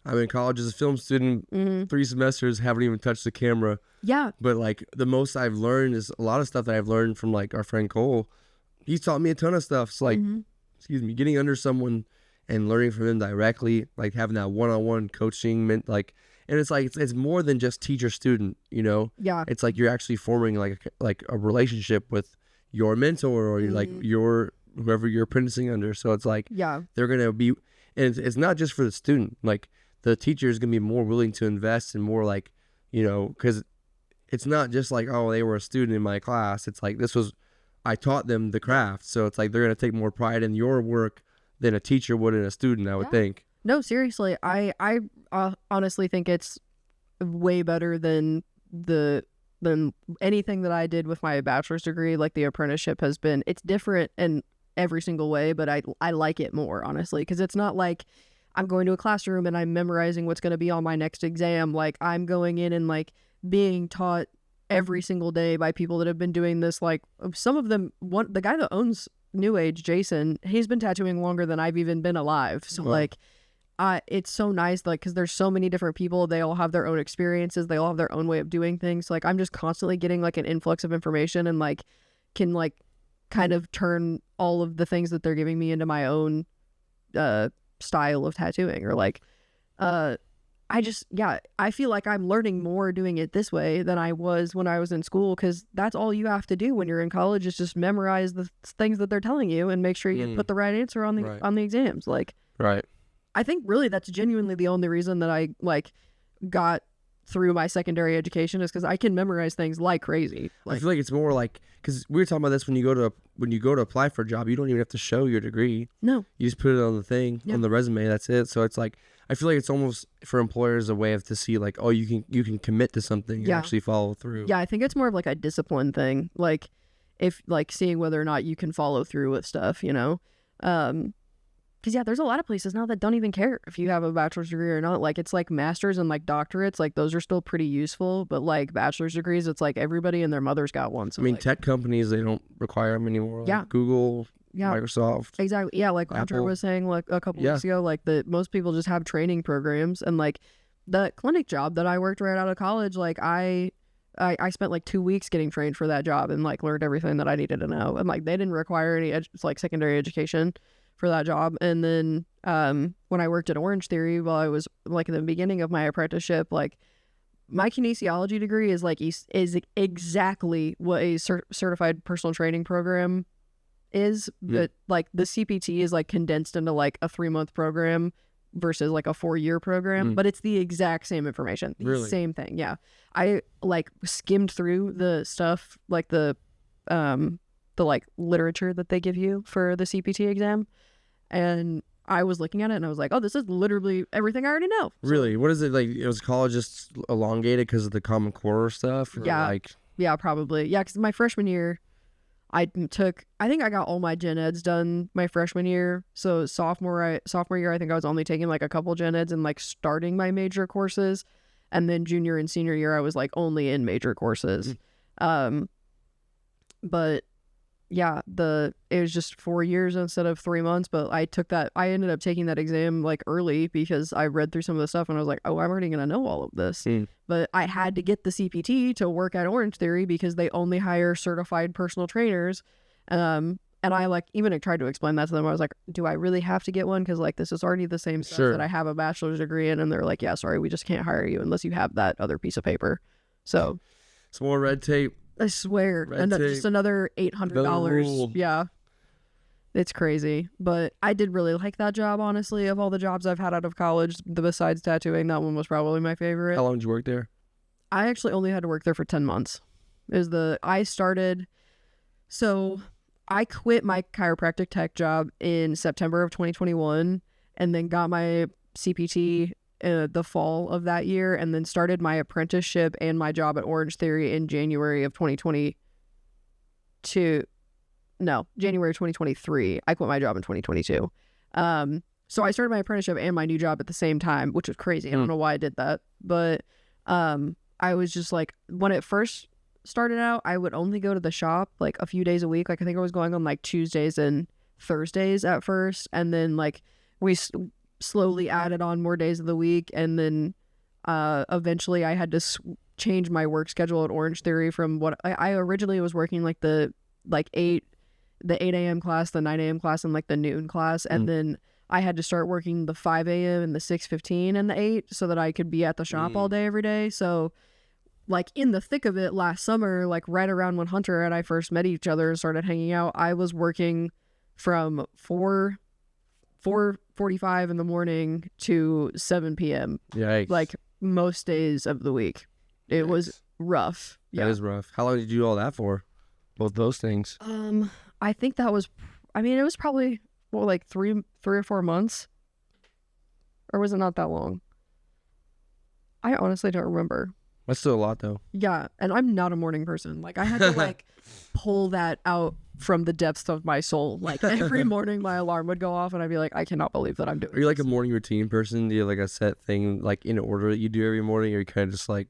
I'm in college as a film student, 3 semesters, haven't even touched the camera. Yeah. But like the most I've learned is a lot of stuff that I've learned from like our friend Cole. He's taught me a ton of stuff. So like, getting under someone and learning from them directly, like having that one-on-one coaching meant like, and it's like, it's more than just teacher student, you know? Yeah. It's like you're actually forming like a relationship with your mentor or like whoever you're apprenticing under. So it's like, they're going to be, and it's not just for the student, like, the teacher is going to be more willing to invest and more like, you know, because it's not just like, oh, they were a student in my class. It's like, I taught them the craft. So it's like, they're going to take more pride in your work than a teacher would in a student, I would think. No, seriously. I honestly think it's way better than anything that I did with my bachelor's degree. Like the apprenticeship has been, it's different in every single way, but I like it more, honestly, because it's not like I'm going to a classroom and I'm memorizing what's going to be on my next exam. Like I'm going in and like being taught every single day by people that have been doing this. Like some of them, the guy that owns Newage, Jason, he's been tattooing longer than I've even been alive. So like it's so nice, like, because there's so many different people. They all have their own experiences. They all have their own way of doing things. So, like, I'm just constantly getting like an influx of information, and like can like kind of turn all of the things that they're giving me into my own style of tattooing, or like I feel like I'm learning more doing it this way than I was when I was in school, because that's all you have to do when you're in college is just memorize the things that they're telling you and make sure you put the right answer on the exams. Like, right. I think really that's genuinely the only reason that I like got through my secondary education, is because I can memorize things like crazy. Like, I feel like it's more like, because we were talking about this when you go to apply for a job, you don't even have to show your degree. No, you just put it on the thing on the resume. That's it. So it's like, I feel like it's almost for employers a way of to see like, oh, you can commit to something and actually follow through. Yeah, I think it's more of like a discipline thing. Like, if like seeing whether or not you can follow through with stuff, you know. Because there's a lot of places now that don't even care if you have a bachelor's degree or not. Like, it's like masters and like doctorates, like those are still pretty useful, but like bachelor's degrees, it's like everybody and their mother's got one. So I mean, like, tech companies, they don't require them anymore. Like Google, Microsoft. Exactly. Yeah, like Andre was saying like a couple weeks ago, like most people just have training programs, and like the clinic job that I worked right out of college, like I spent like 2 weeks getting trained for that job and like learned everything that I needed to know, and like they didn't require any like secondary education for that job. And then when I worked at Orange Theory, while I was like in the beginning of my apprenticeship, like my kinesiology degree is like is exactly what a certified personal training program is, but like the CPT is like condensed into like a 3-month program versus like a 4-year program, but it's the exact same information, same thing. Yeah, I like skimmed through the stuff, like the like literature that they give you for the CPT exam, and I was looking at it and I was like, oh, this is literally everything I already know. So, really? What is it like? It was college just elongated because of the Common Core stuff? Or yeah, probably. Yeah, because my freshman year, I think I got all my gen eds done my freshman year. So sophomore year, I think I was only taking like a couple gen eds and like starting my major courses. And then junior and senior year, I was like only in major courses. But yeah, it was just 4 years instead of 3 months. But I ended up taking that exam like early because I read through some of the stuff and I was like, oh, I'm already going to know all of this. But I had to get the CPT to work at Orange Theory because they only hire certified personal trainers. And I like even tried to explain that to them. I was like, do I really have to get one? Because like this is already the same stuff that I have a bachelor's degree in. And they're like, yeah, sorry, we just can't hire you unless you have that other piece of paper. So it's more red tape. I swear. And just another $800. Yeah. It's crazy. But I did really like that job, honestly. Of all the jobs I've had out of college, besides tattooing, that one was probably my favorite. How long did you work there? I actually only had to work there for 10 months. So I quit my chiropractic tech job in September of 2021 and then got my CPT the fall of that year, and then started my apprenticeship and my job at Orange Theory in January of 2022. No, January 2023. I quit my job in 2022. So I started my apprenticeship and my new job at the same time, which was crazy. I don't know why I did that, but I was just like, when it first started out, I would only go to the shop like a few days a week. Like I think I was going on like Tuesdays and Thursdays at first, and then like we slowly added on more days of the week, and then eventually I had to change my work schedule at Orange Theory from what I originally was working like the 8 a.m. class, the 9 a.m. class, and like the noon class, and then I had to start working the 5 a.m. and the 6:15 and the 8 so that I could be at the shop all day every day. So like in the thick of it last summer, like right around when Hunter and I first met each other and started hanging out, I was working from 4:45 in the morning to 7 p.m. Yikes. Like most days of the week. It was rough. That is rough. How long did you do all that for? Both those things. I think it was probably like 3 or 4 months. Or was it not that long? I honestly don't remember. That's still a lot though. Yeah, and I'm not a morning person. Like I had to like pull that out from the depths of my soul. Like every morning my alarm would go off and I'd be like, I cannot believe that I'm doing Are you like this. a morning routine person? Do you have like a set thing like in order that you do every morning, or you kind of just like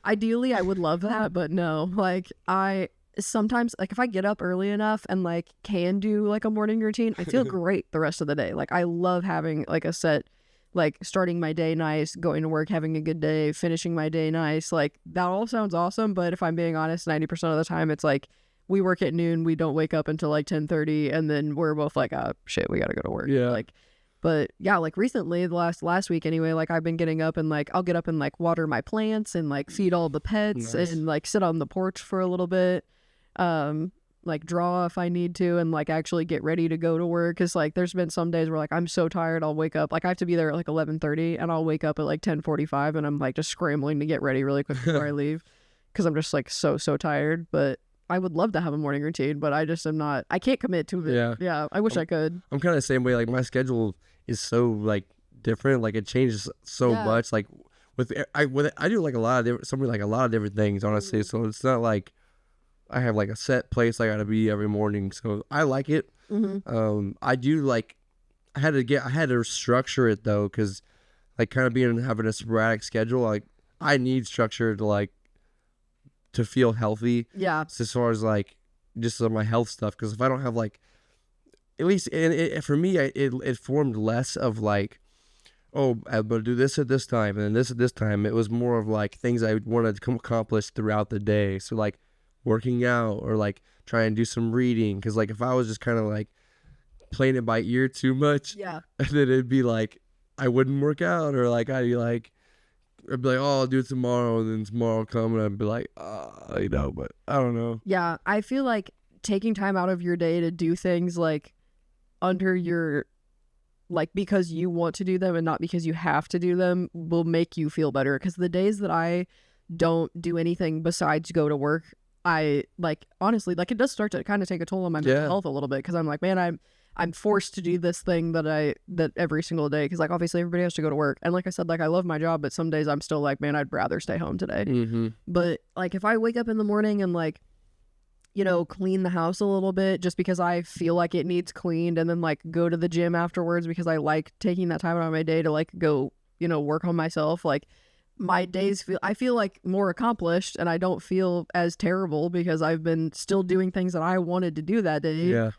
ideally I would love that, but no. Like I sometimes, like if I get up early enough and like can do like a morning routine, I feel great the rest of the day. Like I love having like a set like starting my day nice, going to work, having a good day, finishing my day nice. Like that all sounds awesome, but if I'm being honest, 90% of the time it's like we work at noon, we don't wake up until like 10:30, and then we're both like, oh shit, we gotta go to work. Yeah. Like, but yeah, like recently, the last week anyway, like I've been getting up and like I'll get up and like water my plants and like feed all the pets and like sit on the porch for a little bit, like draw if I need to, and like actually get ready to go to work. Cause like there's been some days where like I'm so tired, I'll wake up, like I have to be there at like 11:30, and I'll wake up at like 10:45, and I'm like just scrambling to get ready really quick before I leave, cause I'm just like so tired. But I would love to have a morning routine, but I just am not. I can't commit to it. Yeah. I wish I could. I'm kind of the same way. Like my schedule is so like different. Like it changes so much. Like I do like a lot of different things, honestly. So it's not like I have like a set place I gotta be every morning. So I like it. I do like. I had to structure it though, because like kind of having a sporadic schedule. Like I need structure to feel healthy. Yeah. As far as like just my health stuff, because if I don't have like, at least for me, it formed less of like, oh, I'm gonna do this at this time and then this at this time. It was more of like things I wanted to accomplish throughout the day. So like working out or like trying to do some reading, because like if I was just kind of like playing it by ear too much, then it'd be like I wouldn't work out, or like I'd be like, oh, I'll do it tomorrow, and then tomorrow will come, and I'd be like, but I don't know. Yeah, I feel like taking time out of your day to do things like under your, like because you want to do them and not because you have to do them will make you feel better. Because the days that I don't do anything besides go to work, I like, honestly, like it does start to kind of take a toll on my mental health a little bit, because I'm like, man, I'm forced to do this thing that every single day, because like obviously everybody has to go to work, and like I said, like I love my job, but some days I'm still like, man, I'd rather stay home today. But like if I wake up in the morning and like, you know, clean the house a little bit just because I feel like it needs cleaned, and then like go to the gym afterwards because I like taking that time out of my day to like go, you know, work on myself, like my days I feel like more accomplished, and I don't feel as terrible because I've been still doing things that I wanted to do that day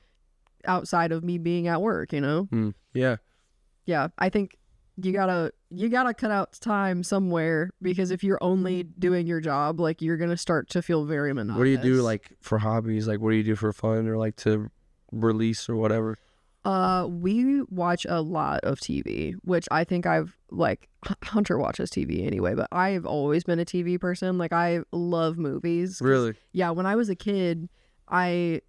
outside of me being at work, you know? Yeah, I think you gotta cut out time somewhere, because if you're only doing your job, like you're gonna start to feel very monotonous. What do you do like for hobbies? Like what do you do for fun or like to release or whatever? We watch a lot of TV, which I think Hunter watches TV anyway, but I've always been a TV person. Like I love movies. Really? Yeah, when I was a kid, I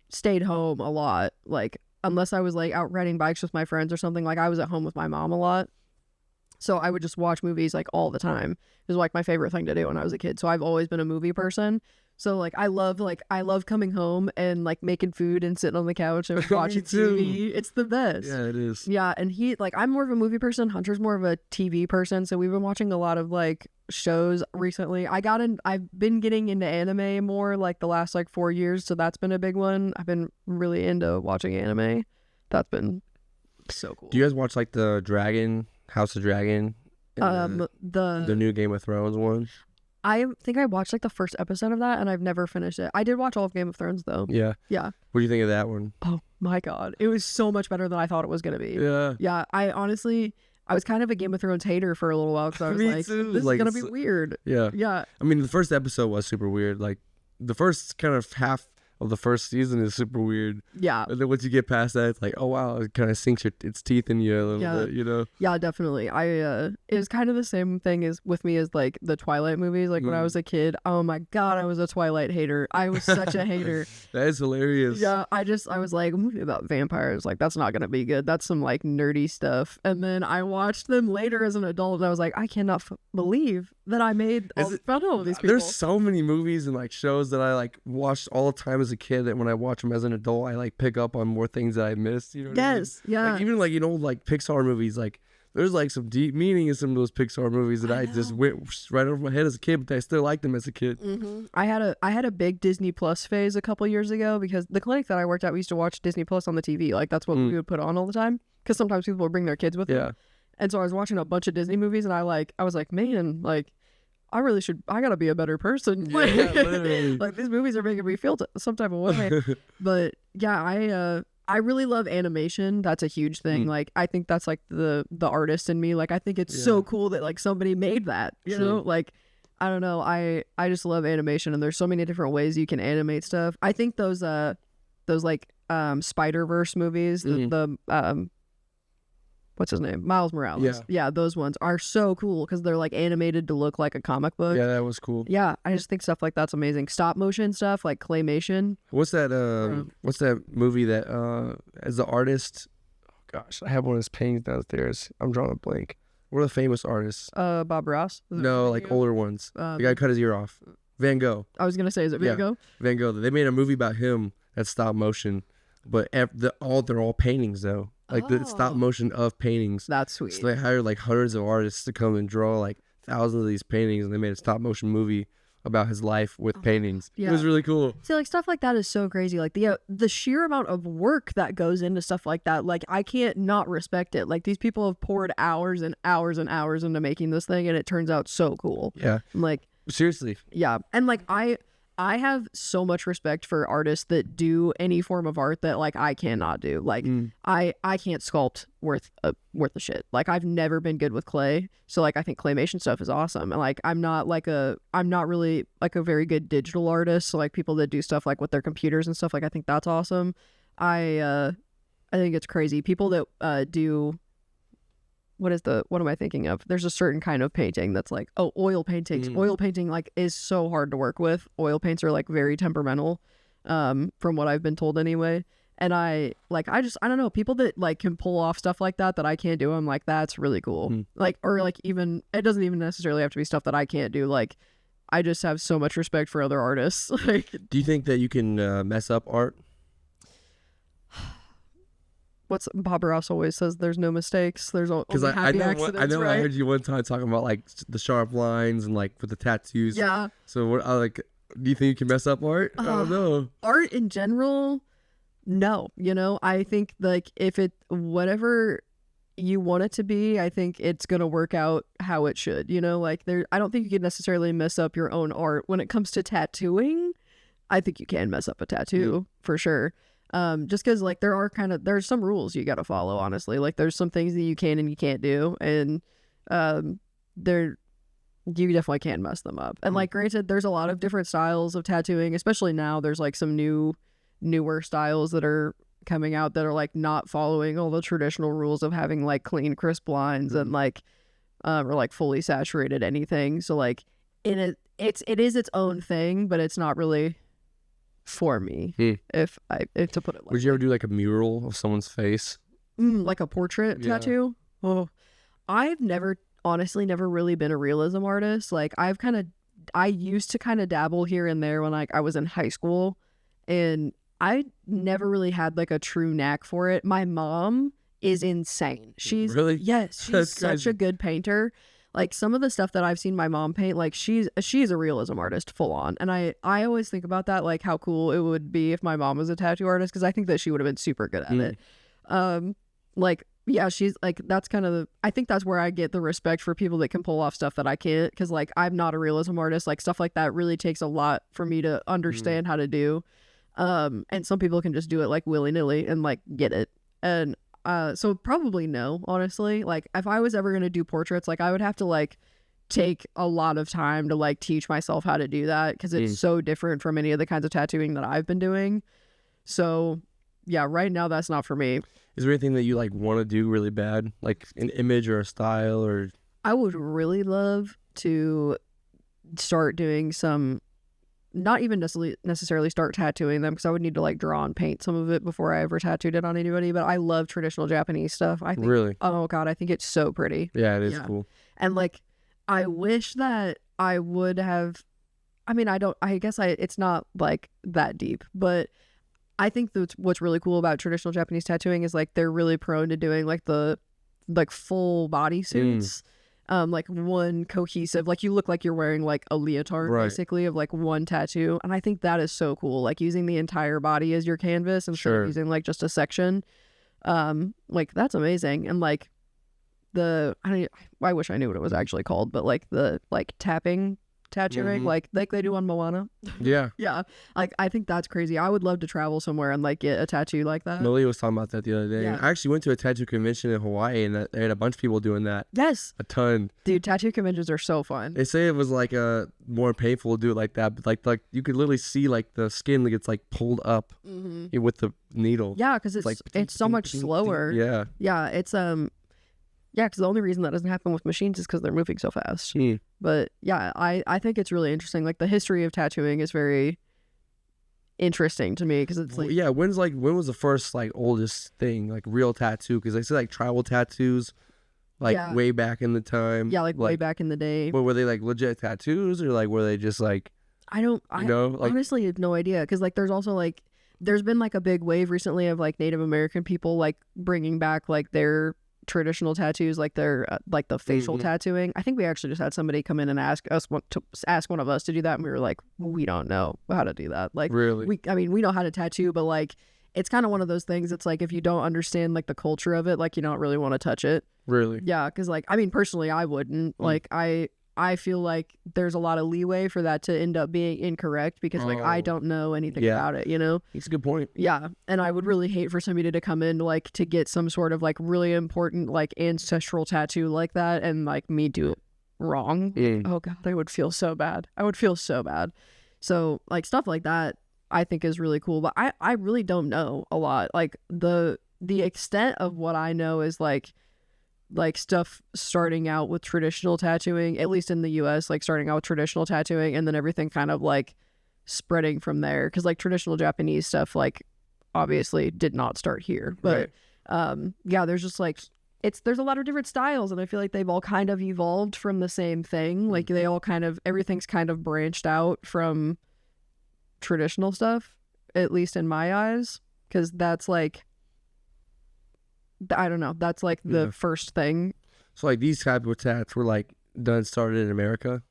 stayed home a lot. Like unless I was like out riding bikes with my friends or something, like I was at home with my mom a lot. So I would just watch movies like all the time. It was like my favorite thing to do when I was a kid. So I've always been a movie person. So like I love coming home and like making food and sitting on the couch and watching TV. It's the best. Yeah, it is. Yeah, and I'm more of a movie person. Hunter's more of a TV person. So we've been watching a lot of like shows recently. I've been getting into anime more like the last like 4 years. So that's been a big one. I've been really into watching anime. That's been so cool. Do you guys watch like the House of Dragon? The new Game of Thrones one? I think I watched like the first episode of that, and I've never finished it. I did watch all of Game of Thrones though. Yeah. What do you think of that one? Oh my god, it was so much better than I thought it was gonna be. Yeah. I was kind of a Game of Thrones hater for a little while, because I was like, this is gonna be weird. Yeah. I mean, the first episode was super weird. Like the first kind of half of the first season is super weird. Yeah. And then once you get past that, it's like, oh wow, it kind of sinks its teeth in you a little bit, you know? Yeah, definitely. It was kind of the same thing as with me as like the Twilight movies. Like when I was a kid, oh my god, I was a Twilight hater. I was such a hater. That is hilarious. Yeah, I was like, a movie about vampires, like that's not gonna be good. That's some like nerdy stuff. And then I watched them later as an adult, and I was like, I cannot believe that I made fun of these people. There's so many movies and like shows that I like watched all the time as a kid, that when I watch them as an adult, I like pick up on more things that I missed. You know what I mean? Yeah. Like, even like, you know, like Pixar movies, like there's like some deep meaning in some of those Pixar movies that I just went right over my head as a kid, but I still liked them as a kid. I had a big Disney Plus phase a couple years ago, because the clinic that I worked at, we used to watch Disney Plus on the TV. Like that's what we would put on all the time, because sometimes people would bring their kids with them. And so I was watching a bunch of Disney movies, and I was like, man, like I gotta be a better person. Literally. Like these movies are making me feel some type of way. But yeah, I really love animation. That's a huge thing. Like, I think that's like the artist in me. Like, I think it's so cool that like somebody made that, you know? Like, I don't know. I just love animation, and there's so many different ways you can animate stuff. I think those like Spider-Verse movies, the what's his name? Miles Morales. Yeah, those ones are so cool because they're like animated to look like a comic book. Yeah, that was cool. Yeah, I just think stuff like that's amazing. Stop motion stuff like claymation. What's that movie that as the artist, oh gosh, I have one of his paintings downstairs. I'm drawing a blank. What are the famous artists? Bob Ross? No, like older ones. The guy cut his ear off. Van Gogh. I was gonna say, is it Van Gogh? Van Gogh. They made a movie about him that's stop motion, but they're all paintings though. Like the stop motion of paintings. That's sweet. So they hired like hundreds of artists to come and draw like thousands of these paintings, and they made a stop motion movie about his life with paintings. Yeah. It was really cool. See, like stuff like that is so crazy. Like the sheer amount of work that goes into stuff like that, like I can't not respect it. Like these people have poured hours and hours and hours into making this thing, and it turns out so cool. Yeah. I'm like, seriously. Yeah. And like I have so much respect for artists that do any form of art that like I cannot do. Like I can't sculpt worth a shit. Like I've never been good with clay. So like I think claymation stuff is awesome. And like I'm not really like a very good digital artist. So like people that do stuff like with their computers and stuff, like I think that's awesome. I think it's crazy. People that do what am I thinking of? There's a certain kind of painting that's like, oil paintings. Oil painting like is so hard to work with. Oil paints are like very temperamental, from what I've been told anyway. And I don't know, people that like can pull off stuff like that I can't do. I'm like, that's really cool. Like, or like even, it doesn't even necessarily have to be stuff that I can't do. Like, I just have so much respect for other artists. Like, do you think that you can mess up art? What's Bob Ross always says? There's no mistakes. There's only happy accidents. I know. Right? I heard you one time talking about like the sharp lines and like with the tattoos. Yeah. So what? Do you think you can mess up art? I don't know. Art in general, no. You know, I think like if it whatever you want it to be, I think it's gonna work out how it should. You know, like I don't think you can necessarily mess up your own art when it comes to tattooing. I think you can mess up a tattoo for sure. Just because like there's some rules you got to follow, honestly. Like there's some things that you can and you can't do, and you definitely can mess them up. And like granted, there's a lot of different styles of tattooing, especially now. There's like some newer styles that are coming out that are like not following all the traditional rules of having like clean crisp lines and like or like fully saturated anything. So like it is its own thing, but it's not really for me, if to put it like. Would you ever do like a mural of someone's face? Like a portrait tattoo? Oh, I've honestly never really been a realism artist. Like I used to kind of dabble here and there when like I was in high school, and I never really had like a true knack for it. My mom is insane. She's such a good painter. Like some of the stuff that I've seen my mom paint, like she's a realism artist full on. And I always think about that, like how cool it would be if my mom was a tattoo artist, because I think that she would have been super good at it. Like, yeah, she's like, that's kind of I think that's where I get the respect for people that can pull off stuff that I can't, because like I'm not a realism artist. Like stuff like that really takes a lot for me to understand how to do. And some people can just do it like willy-nilly and like get it. And so probably no, honestly. Like if I was ever going to do portraits, like I would have to like take a lot of time to like teach myself how to do that, because it's so different from any of the kinds of tattooing that I've been doing. So yeah, right now that's not for me. Is there anything that you like want to do really bad, like an image or a style? Or I would really love to start doing some, not even necessarily start tattooing them, because I would need to like draw and paint some of it before I ever tattooed it on anybody. But I love traditional Japanese stuff. I think, really? Oh god, I think it's so pretty. Yeah, it is cool. And like I wish that I would have, I mean, I guess it's not like that deep, but I think that's what's really cool about traditional Japanese tattooing is like they're really prone to doing like the like full body suits. Like one cohesive, like you look like you're wearing like a leotard basically of like one tattoo. And I think that is so cool, like using the entire body as your canvas instead of using like just a section. Like that's amazing. And like I wish I knew what it was actually called, but like the like tapping tattooing, like they do on Moana. Yeah. Yeah, like I think that's crazy. I would love to travel somewhere and like get a tattoo like that. Malia was talking about that the other day. Yeah. I actually went to a tattoo convention in Hawaii, and they had a bunch of people doing that. Yes, A ton. dude, tattoo conventions are so fun. They say it was like more painful to do it like that, but like you could literally see like the skin that gets like pulled up with the needle. Yeah, because it's like so much slower. Yeah. Yeah, it's yeah, because the only reason that doesn't happen with machines is because they're moving so fast. Hmm. But yeah, I think it's really interesting. Like the history of tattooing is very interesting to me because it's like Yeah, when was the first like oldest thing like real tattoo? Because they say like tribal tattoos, like Yeah. way back in the time. yeah, like way back in the day. But were they like legit tattoos or like were they just like I like honestly have no idea because like there's also like there's been like a big wave recently of like Native American people like bringing back like their traditional tattoos, like their like the facial tattooing. I think we actually just had somebody come in and ask one of us to do that, and we were like, we don't know how to do that. Like really? we know how to tattoo, but like it's kind of one of those things. It's like if you don't understand like the culture of it, like you don't really want to touch it. Really? Yeah, because like I mean personally, I wouldn't like I feel like there's a lot of leeway for that to end up being incorrect because like I don't know anything about it, you know? That's a good point. Yeah. And I would really hate for somebody to come in like to get some sort of like really important like ancestral tattoo like that and like me do it wrong. Oh God, I would feel so bad. I would feel so bad. So like stuff like that I think is really cool. But I really don't know a lot. Like the extent of what I know is like stuff starting out with traditional tattooing, at least in the US, like starting out with traditional tattooing and then everything kind of like spreading from there. Cause like traditional Japanese stuff, like obviously did not start here, but yeah, there's just like, there's a lot of different styles and I feel like they've all kind of evolved from the same thing. Like they all kind of, everything's kind of branched out from traditional stuff, at least in my eyes. Cause that's like, I don't know. That's like the first thing. So like these type of tats were like started in America.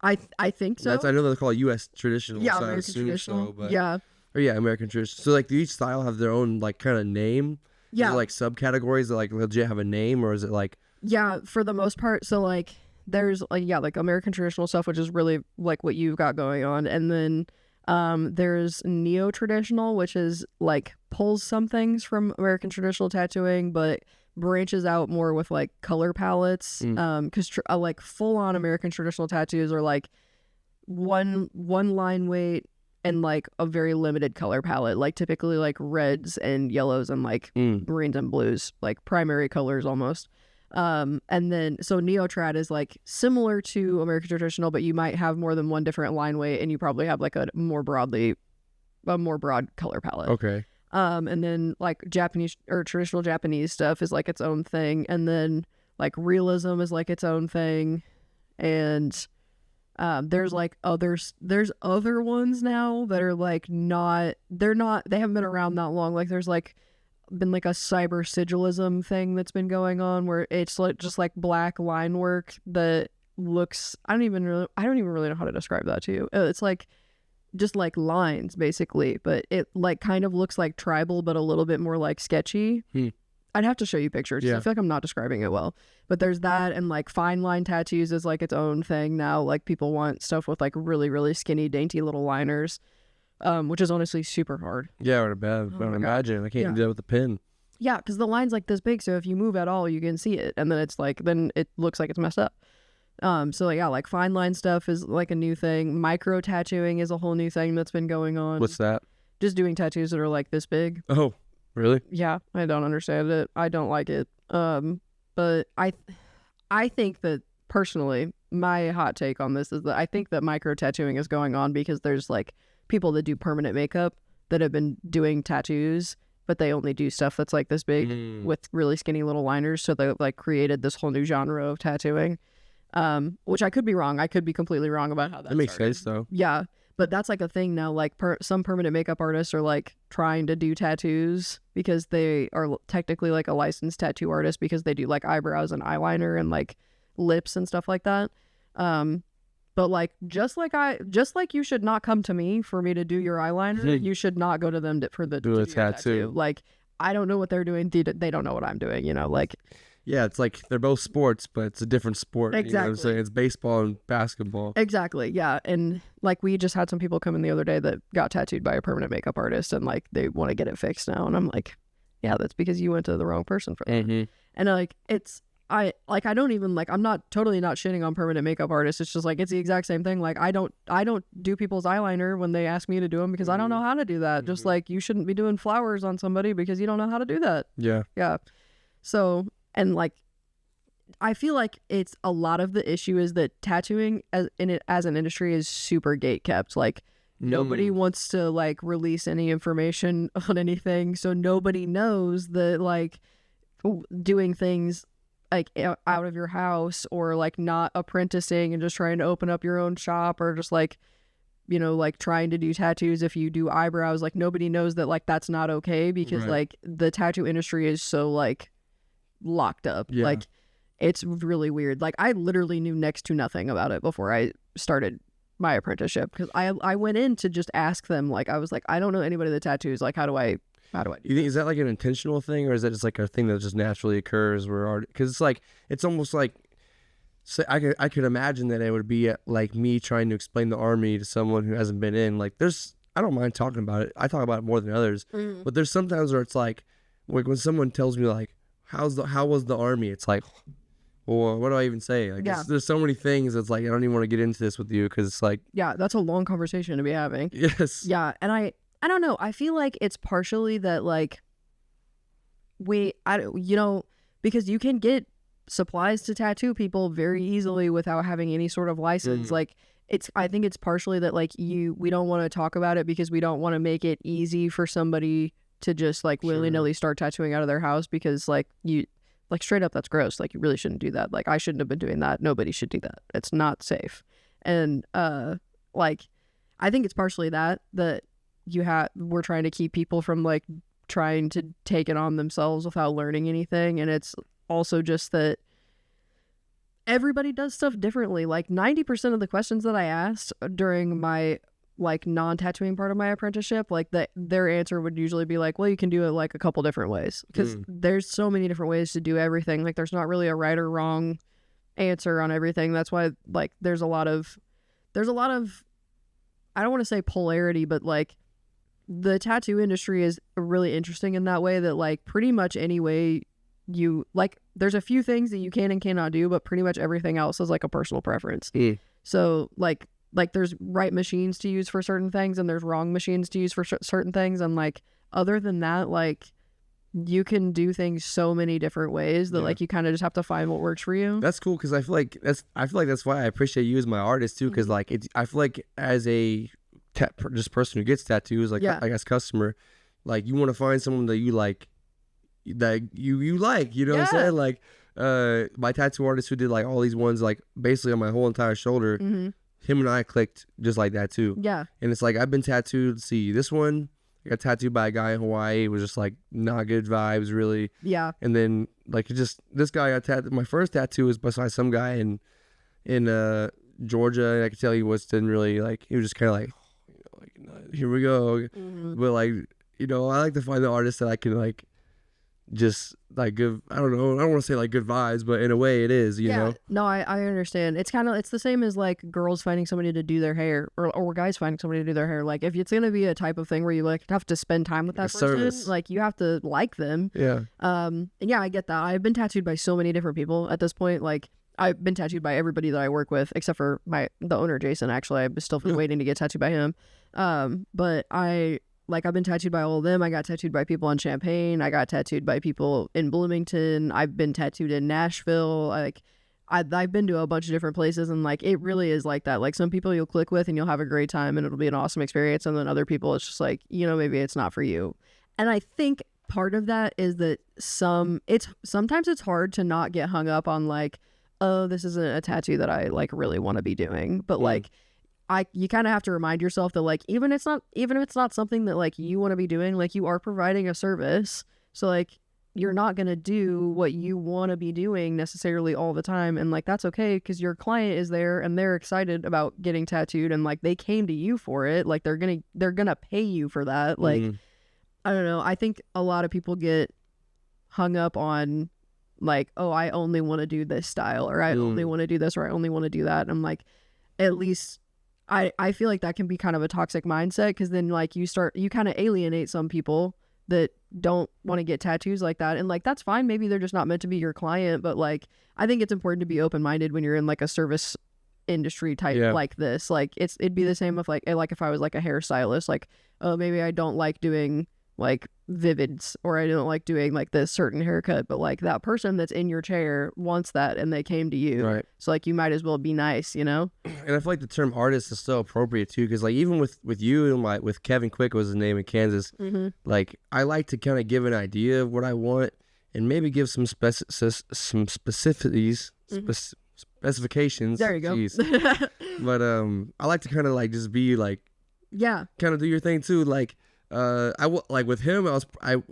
I think so. I know they call it U.S. traditional. Yeah, so American I assume traditional. So, but, yeah. Or yeah, American traditional. So like, do each style have their own like kind of name? Yeah. Is it like subcategories that like legit have a name, or is it like? Yeah, for the most part. So like, there's like like American traditional stuff, which is really like what you've got going on, and then there's neo-traditional, which is like pulls some things from American traditional tattooing but branches out more with like color palettes because like full-on American traditional tattoos are like one line weight and like a very limited color palette, like typically like reds and yellows and like greens and blues, like primary colors almost. And then so neo-trad is like similar to American traditional, but you might have more than one different line weight and you probably have like a more broad color palette. Okay. And then like Japanese or traditional Japanese stuff is like its own thing, and then like realism is like its own thing, and there's like there's other ones now that are like they haven't been around that long. Like there's like been like a cyber sigilism thing that's been going on where it's like just like black line work that looks I don't even really know how to describe that to you. It's like just like lines basically, but it like kind of looks like tribal but a little bit more like sketchy. I'd have to show you pictures. I feel like I'm not describing it well, but there's that, and like fine line tattoos is like its own thing now. Like people want stuff with like really really skinny dainty little liners, which is honestly super hard. Yeah, I would imagine. I can't do that with a pen. Yeah, because the line's like this big, so if you move at all, you can see it, and then it's like then it looks like it's messed up. So yeah, like fine line stuff is like a new thing. Micro tattooing is a whole new thing that's been going on. What's that? Just doing tattoos that are like this big. Oh, really? Yeah, I don't understand it. I don't like it. But I think that personally, my hot take on this is that I think that micro tattooing is going on because there's like people that do permanent makeup that have been doing tattoos, but they only do stuff that's like this big with really skinny little liners. So they've like created this whole new genre of tattooing, which I could be wrong. I could be completely wrong about how that makes started. sense though. Yeah, but that's like a thing now. Like some permanent makeup artists are like trying to do tattoos because they are technically like a licensed tattoo artist because they do like eyebrows and eyeliner and like lips and stuff like that. But like just like you should not come to me for me to do your eyeliner, you should not go to them for the do a tattoo. Like I don't know what they're doing. They don't know what I'm doing. You know, like Yeah, it's like they're both sports, but it's a different sport. You know what I'm Exactly. saying? It's baseball and basketball. Exactly. Yeah. And like we just had some people come in the other day that got tattooed by a permanent makeup artist and like they want to get it fixed now. And I'm like, yeah, that's because you went to the wrong person for that. Mm-hmm. And like I don't even like, I'm not totally not shitting on permanent makeup artists. It's just like it's the exact same thing. Like I don't do people's eyeliner when they ask me to do them because I don't know how to do that. Just like you shouldn't be doing flowers on somebody because you don't know how to do that. Yeah. Yeah. So, and like I feel like it's a lot of the issue is that tattooing as an industry is super gate kept. Like nobody wants to like release any information on anything, so nobody knows that like doing things like out of your house or like not apprenticing and just trying to open up your own shop or just like, you know, like trying to do tattoos if you do eyebrows, like nobody knows that like that's not okay because like the tattoo industry is so like locked up. Like it's really weird. Like I literally knew next to nothing about it before I started my apprenticeship because I went in to just ask them. Like I was like, I don't know anybody that tattoos. Like how do I do you think is that like an intentional thing or is that just like a thing that just naturally occurs where because it's like it's almost like so I could imagine that it would be like me trying to explain the Army to someone who hasn't been in. Like I don't mind talking about it. I talk about it more than others. But there's sometimes where it's like when someone tells me like how was the Army, it's like, well, what do I even say? Like, there's so many things. It's like I don't even want to get into this with you because it's like, yeah, that's a long conversation to be having. Yes. Yeah, and I don't know. I feel like it's partially that like because you can get supplies to tattoo people very easily without having any sort of license. Like I think it's partially that like we don't want to talk about it because we don't want to make it easy for somebody to just like willy-nilly start tattooing out of their house because like you. Like straight up, that's gross. Like you really shouldn't do that. Like I shouldn't have been doing that. Nobody should do that. It's not safe. And like I think it's partially that we're trying to keep people from like trying to take it on themselves without learning anything. And it's also just that everybody does stuff differently. Like 90% of the questions that I asked during my like non-tattooing part of my apprenticeship, like their answer would usually be like, well, you can do it like a couple different ways because there's so many different ways to do everything. Like there's not really a right or wrong answer on everything. That's why like there's a lot of I don't want to say polarity, but like the tattoo industry is really interesting in that way that like pretty much any way you like there's a few things that you can and cannot do, but pretty much everything else is like a personal preference. So like there's right machines to use for certain things and there's wrong machines to use for certain things. And like, other than that, like you can do things so many different ways that like you kind of just have to find what works for you. That's cool. Cause I feel like that's why I appreciate you as my artist too. Cause like I feel like as a just person who gets tattoos, like I guess customer, like you want to find someone that you like, you know what I'm saying? Like, my tattoo artist who did like all these ones, like basically on my whole entire shoulder, him and I clicked just like that too. Yeah. And it's like, I've been tattooed. See, this one, I got tattooed by a guy in Hawaii. It was just like not good vibes, really. Yeah. And then like this guy got tattooed. My first tattoo was by some guy in Georgia. And I could tell he didn't really like, he was just kind of like, here we go. But like, I like to find the artists that I can like, just like give, I don't want to say like good vibes, but in a way it is, you know? No, I understand. It's the same as like girls finding somebody to do their hair or guys finding somebody to do their hair. Like if it's going to be a type of thing where you like have to spend time with that person, service. Like you have to like them. Yeah. And yeah, I get that. I've been tattooed by so many different people at this point. Like I've been tattooed by everybody that I work with, except for the owner, Jason. Actually, I'm still waiting to get tattooed by him. But I've been tattooed by all of them. I got tattooed by people in Champaign. I got tattooed by people in Bloomington. I've been tattooed in Nashville. Like, I've been to a bunch of different places, and like it really is like that. Like some people you'll click with and you'll have a great time and it'll be an awesome experience, and then other people it's just like, maybe it's not for you. And I think part of that is that sometimes it's hard to not get hung up on like, oh, this isn't a tattoo that I like really want to be doing, but like. You kind of have to remind yourself that like even if it's not something that like you want to be doing, like you are providing a service, so like you're not gonna do what you want to be doing necessarily all the time, and like that's okay because your client is there and they're excited about getting tattooed and like they came to you for it, like they're gonna pay you for that. Like I don't know, I think a lot of people get hung up on like, oh, I only want to do this style, or I only want to do this, or I only want to do that. And I'm like, at least I feel like that can be kind of a toxic mindset, because then like you kind of alienate some people that don't want to get tattoos like that. And like, that's fine. Maybe they're just not meant to be your client, but like, I think it's important to be open-minded when you're in like a service industry type like this. Like it'd be the same if like if I was like a hairstylist, like, oh, maybe I don't like doing like vivids, or I don't like doing like this certain haircut, but like that person that's in your chair wants that and they came to you, right? So like you might as well be nice, you know. And I feel like the term artist is still appropriate too, because like even with you and like with Kevin Quick was his name in Kansas, like I like to kind of give an idea of what I want and maybe give some specificities, specifications. There you go. But I like to kind of like just be like, kind of do your thing too. Like like with him,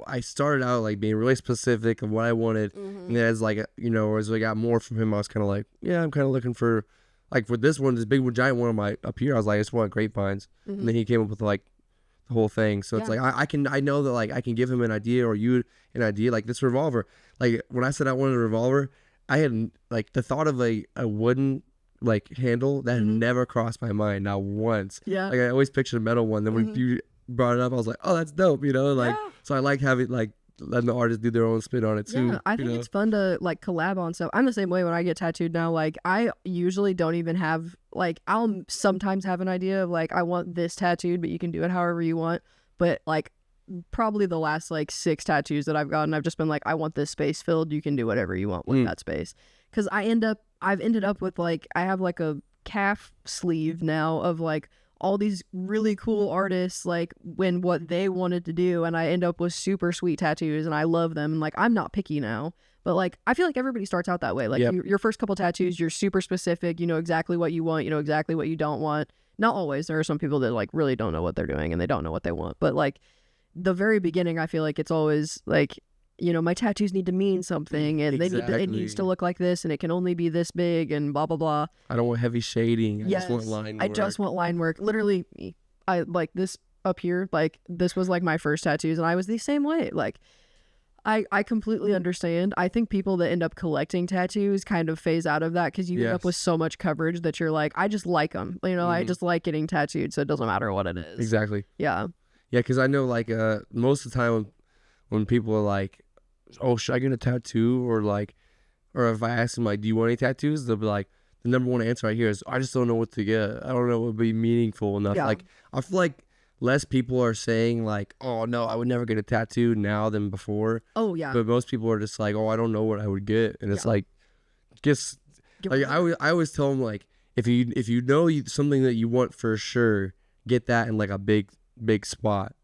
I started out like being really specific of what I wanted, and then as like as I got more from him, I was kind of like, I'm kind of looking for, like for this one, this big giant one on my up here, I was like, I just want grapevines, and then he came up with like the whole thing. So it's like I know that like I can give him an idea, or you an idea, like this revolver. Like when I said I wanted a revolver, I had like the thought of a wooden like handle that had never crossed my mind, not once. Like I always pictured a metal one. Then when you brought it up, I was like, oh, that's dope, like so I like having like letting the artists do their own spin on it too. I think it's fun to like collab on stuff. I'm the same way when I get tattooed now. Like I usually don't even have, like, I'll sometimes have an idea of like I want this tattooed, but you can do it however you want. But like probably the last like 6 tattoos that I've gotten, I've just been like, I want this space filled, you can do whatever you want with that space. Because I've ended up with like, I have like a calf sleeve now of like all these really cool artists, like when what they wanted to do, and I end up with super sweet tattoos, and I love them, and like I'm not picky now, but like I feel like everybody starts out that way. Like your first couple tattoos, you're super specific, you know exactly what you want, you know exactly what you don't want. Not always. There are some people that like really don't know what they're doing and they don't know what they want, but like the very beginning, I feel like it's always like, my tattoos need to mean something, and it needs to look like this, and it can only be this big, and blah blah blah. I don't want heavy shading. I just want line work. I just want line work. Literally, I like this up here. Like this was like my first tattoos, and I was the same way. Like I completely understand. I think people that end up collecting tattoos kind of phase out of that, because you end up with so much coverage that you're like, I just like them. I just like getting tattooed, so it doesn't matter what it is. Exactly. Yeah. Yeah, because I know like most of the time when people are like, oh, should I get a tattoo, or if I ask them like, do you want any tattoos, they'll be like, the number one answer I hear is, I just don't know what to get. I don't know what would be meaningful enough. Like I feel like less people are saying like, oh no, I would never get a tattoo now than before. Oh yeah. But most people are just like, oh, I don't know what I would get, and it's like, just like I always tell them like, if you know something that you want for sure, get that in like a big spot.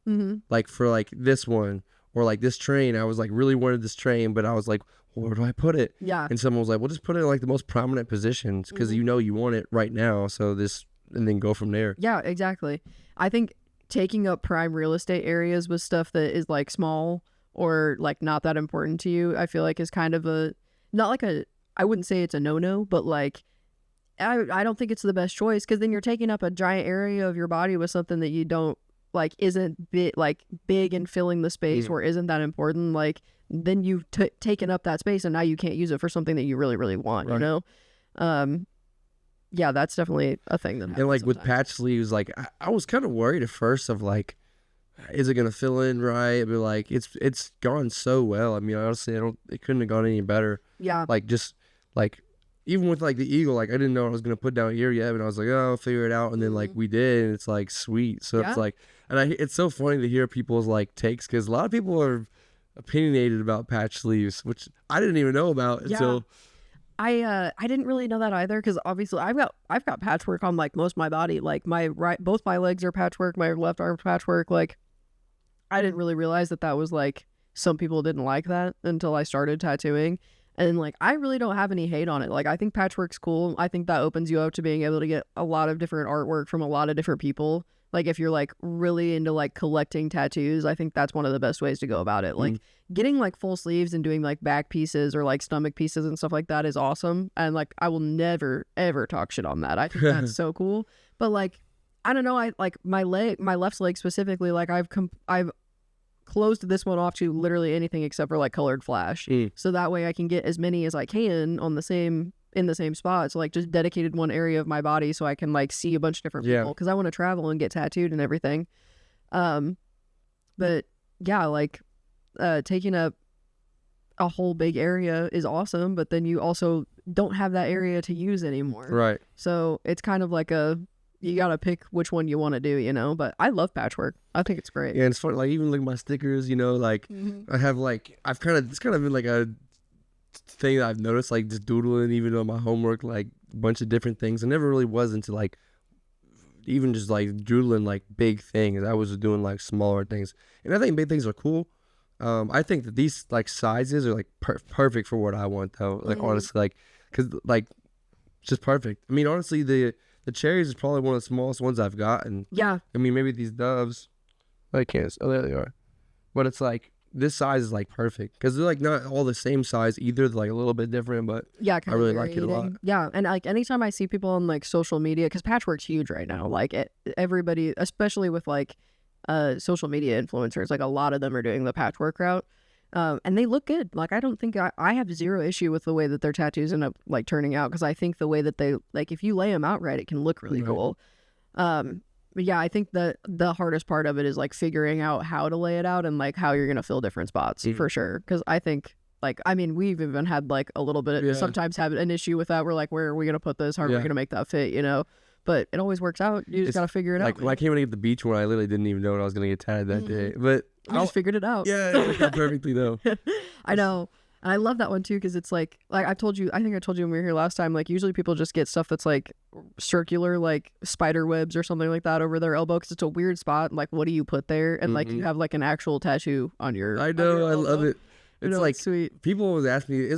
Like for like this one. Or like this train, I was like really wanted this train, but I was like, well, where do I put it? Yeah. And someone was like, well, just put it in like the most prominent positions, because you want it right now. So and then go from there. Yeah, exactly. I think taking up prime real estate areas with stuff that is like small or like not that important to you, I feel like is kind of I wouldn't say it's a no-no, but like, I don't think it's the best choice, because then you're taking up a giant area of your body with something that you don't, like isn't big and filling the space, or isn't that important. Like then you've taken up that space, and now you can't use it for something that you really really want, yeah, that's definitely a thing that happens. And like sometimes. With patch sleeves, like I was kind of worried at first of like, is it gonna fill in right? But like it's gone so well. I mean, honestly, it couldn't have gone any better. Yeah, like just like even with like the eagle, like I didn't know what I was gonna put down here yet, but I was like, oh, I'll figure it out, and then like we did, and it's like sweet. So it's like, and it's so funny to hear people's like takes, because a lot of people are opinionated about patch sleeves, which I didn't even know about until. I didn't really know that either, because obviously I've got patchwork on like most of my body, like both my legs are patchwork, my left arm's patchwork. Like I didn't really realize that was like, some people didn't like that until I started tattooing. And like, I really don't have any hate on it. Like, I think patchwork's cool. I think that opens you up to being able to get a lot of different artwork from a lot of different people. Like, if you're like really into like collecting tattoos, I think that's one of the best ways to go about it. Like getting like full sleeves and doing like back pieces or like stomach pieces and stuff like that is awesome. And like, I will never ever talk shit on that. I think that's so cool. But like, I don't know. I like my left leg specifically. Like I've closed this one off to literally anything except for like colored flash. So that way I can get as many as I can on the same in the same spot. So like just dedicated one area of my body so I can like see a bunch of different people because I want to travel and get tattooed and everything. But yeah, like taking up a whole big area is awesome, but then you also don't have that area to use anymore. Right. So it's kind of like you gotta pick which one you want to do, you know. But I love patchwork. I think it's great. Yeah, and it's fun. Like even look at my stickers, you know, like I have like it's kind of been like a thing that I've noticed, like just doodling even on my homework, like a bunch of different things. I never really was into like even just like doodling like big things. I was doing like smaller things, and I think big things are cool. I think that these like sizes are like perfect for what I want though. Like honestly, like because like it's just perfect. I mean, honestly, the cherries is probably one of the smallest ones I've gotten. Yeah. I mean, maybe these doves. I can't. Oh, there they are. But it's like this size is like perfect because they're like not all the same size either. They're like a little bit different, but yeah, I really like it a lot. Yeah, and like anytime I see people on like social media, because patchwork's huge right now. Like everybody, especially with like social media influencers, like a lot of them are doing the patchwork route, and they look good. Like I don't think I have zero issue with the way that their tattoos end up like turning out, because I think the way that they like if you lay them out right, it can look really cool. But yeah, I think that the hardest part of it is like figuring out how to lay it out and like how you're gonna fill different spots for sure. Because I think like I mean we've even had like a little bit sometimes have an issue with that. We're like, where are we gonna put this? How are we gonna make that fit? You know. But it always works out. You just gotta figure it out. Like when I came in at the beach when I literally didn't even know when I was gonna get tatted that day. But I just figured it out. Yeah, it worked out perfectly though. I know. And I love that one too, because it's like I told you, I think I told you when we were here last time, like usually people just get stuff that's like circular, like spider webs or something like that over their elbow, because it's a weird spot. Like, what do you put there? And like you have like an actual tattoo on your I know, I love it. It's like sweet. People always ask me,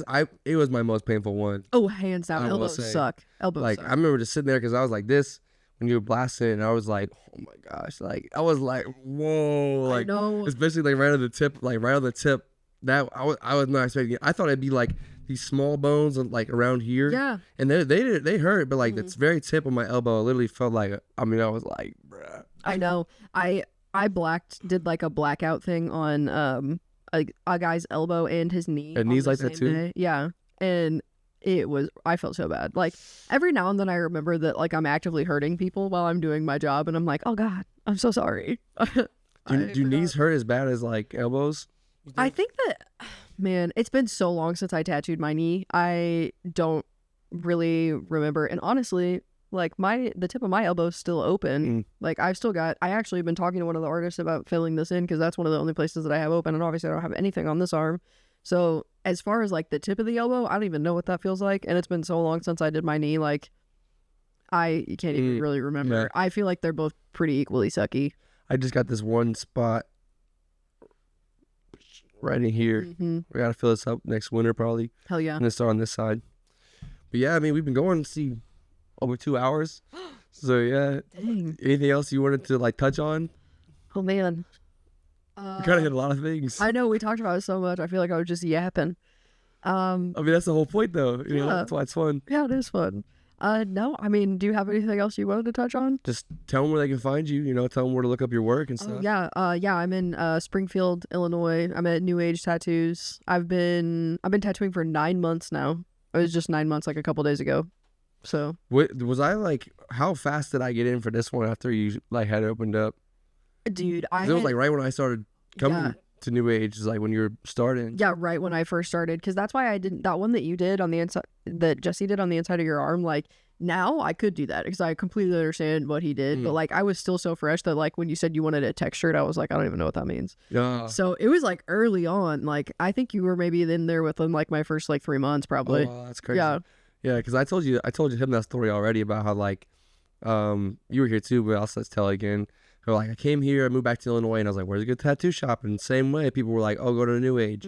it was my most painful one. Oh, hands down. Elbows suck. Elbows like, suck. I remember just sitting there because I was like this when you were blasting, and I was like, oh my gosh. Like, I was like, whoa. Like, I know. Especially like right on the tip. That I was not expecting it. I thought it'd be like these small bones like around here. Yeah. And they hurt, but like that's very tip of my elbow. It literally felt like I was like, bruh. I know. I did like a blackout thing on a guy's elbow and his knee. And knees like that too? Day. Yeah. And I felt so bad. Like every now and then I remember that like I'm actively hurting people while I'm doing my job, and I'm like, oh God, I'm so sorry. Do knees hurt as bad as like elbows? I think that, man, it's been so long since I tattooed my knee. I don't really remember. And honestly, like the tip of my elbow is still open. Like I actually been talking to one of the artists about filling this in, because that's one of the only places that I have open. And obviously I don't have anything on this arm. So as far as like the tip of the elbow, I don't even know what that feels like. And it's been so long since I did my knee. Like I can't even really remember. Yeah. I feel like they're both pretty equally sucky. I just got this one spot right in here. We gotta fill this up next winter probably. Hell yeah. I'm gonna start on this side. But yeah, I mean, we've been going over 2 hours. So yeah. Dang. Anything else you wanted to like touch on? Oh man. We kind of hit a lot of things. I know, we talked about it so much. I feel like I was just yapping. I mean, that's the whole point though. You know, that's why it's fun. Yeah, it is fun. No, I mean, do you have anything else you wanted to touch on? Just tell them where they can find you, you know, tell them where to look up your work and stuff. Yeah, I'm in Springfield, Illinois. I'm at Newage Tattoos. I've been tattooing for 9 months now. It was just 9 months like a couple days ago. So was I like, how fast did I get in for this one after you like had it opened up? Dude, it was like right when I started coming to Newage, is like when you were starting. Yeah, right when I first started, because that's why I didn't, that one that you did on the inside, that Jesse did on the inside of your arm, like now I could do that because I completely understand what he did, but like I was still so fresh that like when you said you wanted it textured, I was like, I don't even know what that means. Yeah. So it was like early on, like I think you were maybe in there within like my first like 3 months probably. Oh, that's crazy. Yeah. Yeah, because I told him that story already about how like you were here too, but I'll just tell again. So like I came here, I moved back to Illinois, and I was like, "Where's a good tattoo shop?" And same way, people were like, "Oh, go to the Newage."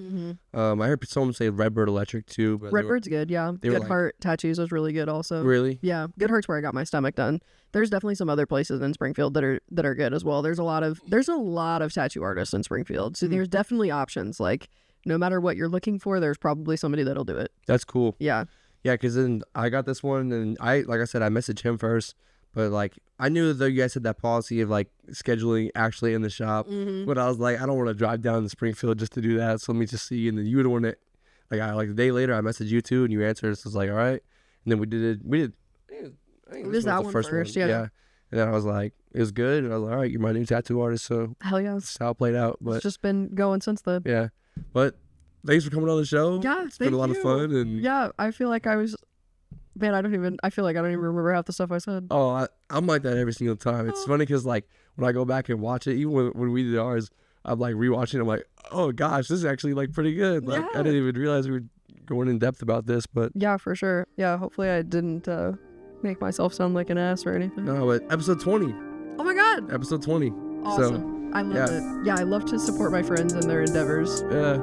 I heard someone say Redbird Electric too. But Redbird's good, yeah. Good Heart Tattoos was really good also. Really? Yeah, Good Heart's where I got my stomach done. There's definitely some other places in Springfield that are good as well. There's a lot of tattoo artists in Springfield, so there's definitely options. Like no matter what you're looking for, there's probably somebody that'll do it. That's cool. Yeah. Yeah, because then I got this one, and like I said, I messaged him first. But like I knew that you guys had that policy of like scheduling actually in the shop. But I was like, I don't want to drive down to Springfield just to do that. So let me just see. And then you would want it. Like a day later, I messaged you too, and you answered. So I was like, all right. And then we did. I think this was that the one first first, one. yeah. And then I was like, it was good. And I was like, all right, you're my new tattoo artist. So Hell yeah. that's how it played out. But It's just been going since then. yeah. But thanks for coming on the show. Yeah, it's been a lot of fun. And yeah, I feel like I was. Man, I feel like I don't even remember half the stuff I said. oh, I'm like that every single time. It's funny because like when I go back and watch it, even when we did ours, I'm like rewatching. I'm like, oh gosh, this is actually like pretty good. Like I didn't even realize we were going in depth about this, but Yeah, for sure. Yeah, hopefully I didn't make myself sound like an ass or anything. no. But episode 20, Oh my god. episode 20. Awesome. I love yeah. it. Yeah, I love to support my friends in their endeavors. Yeah.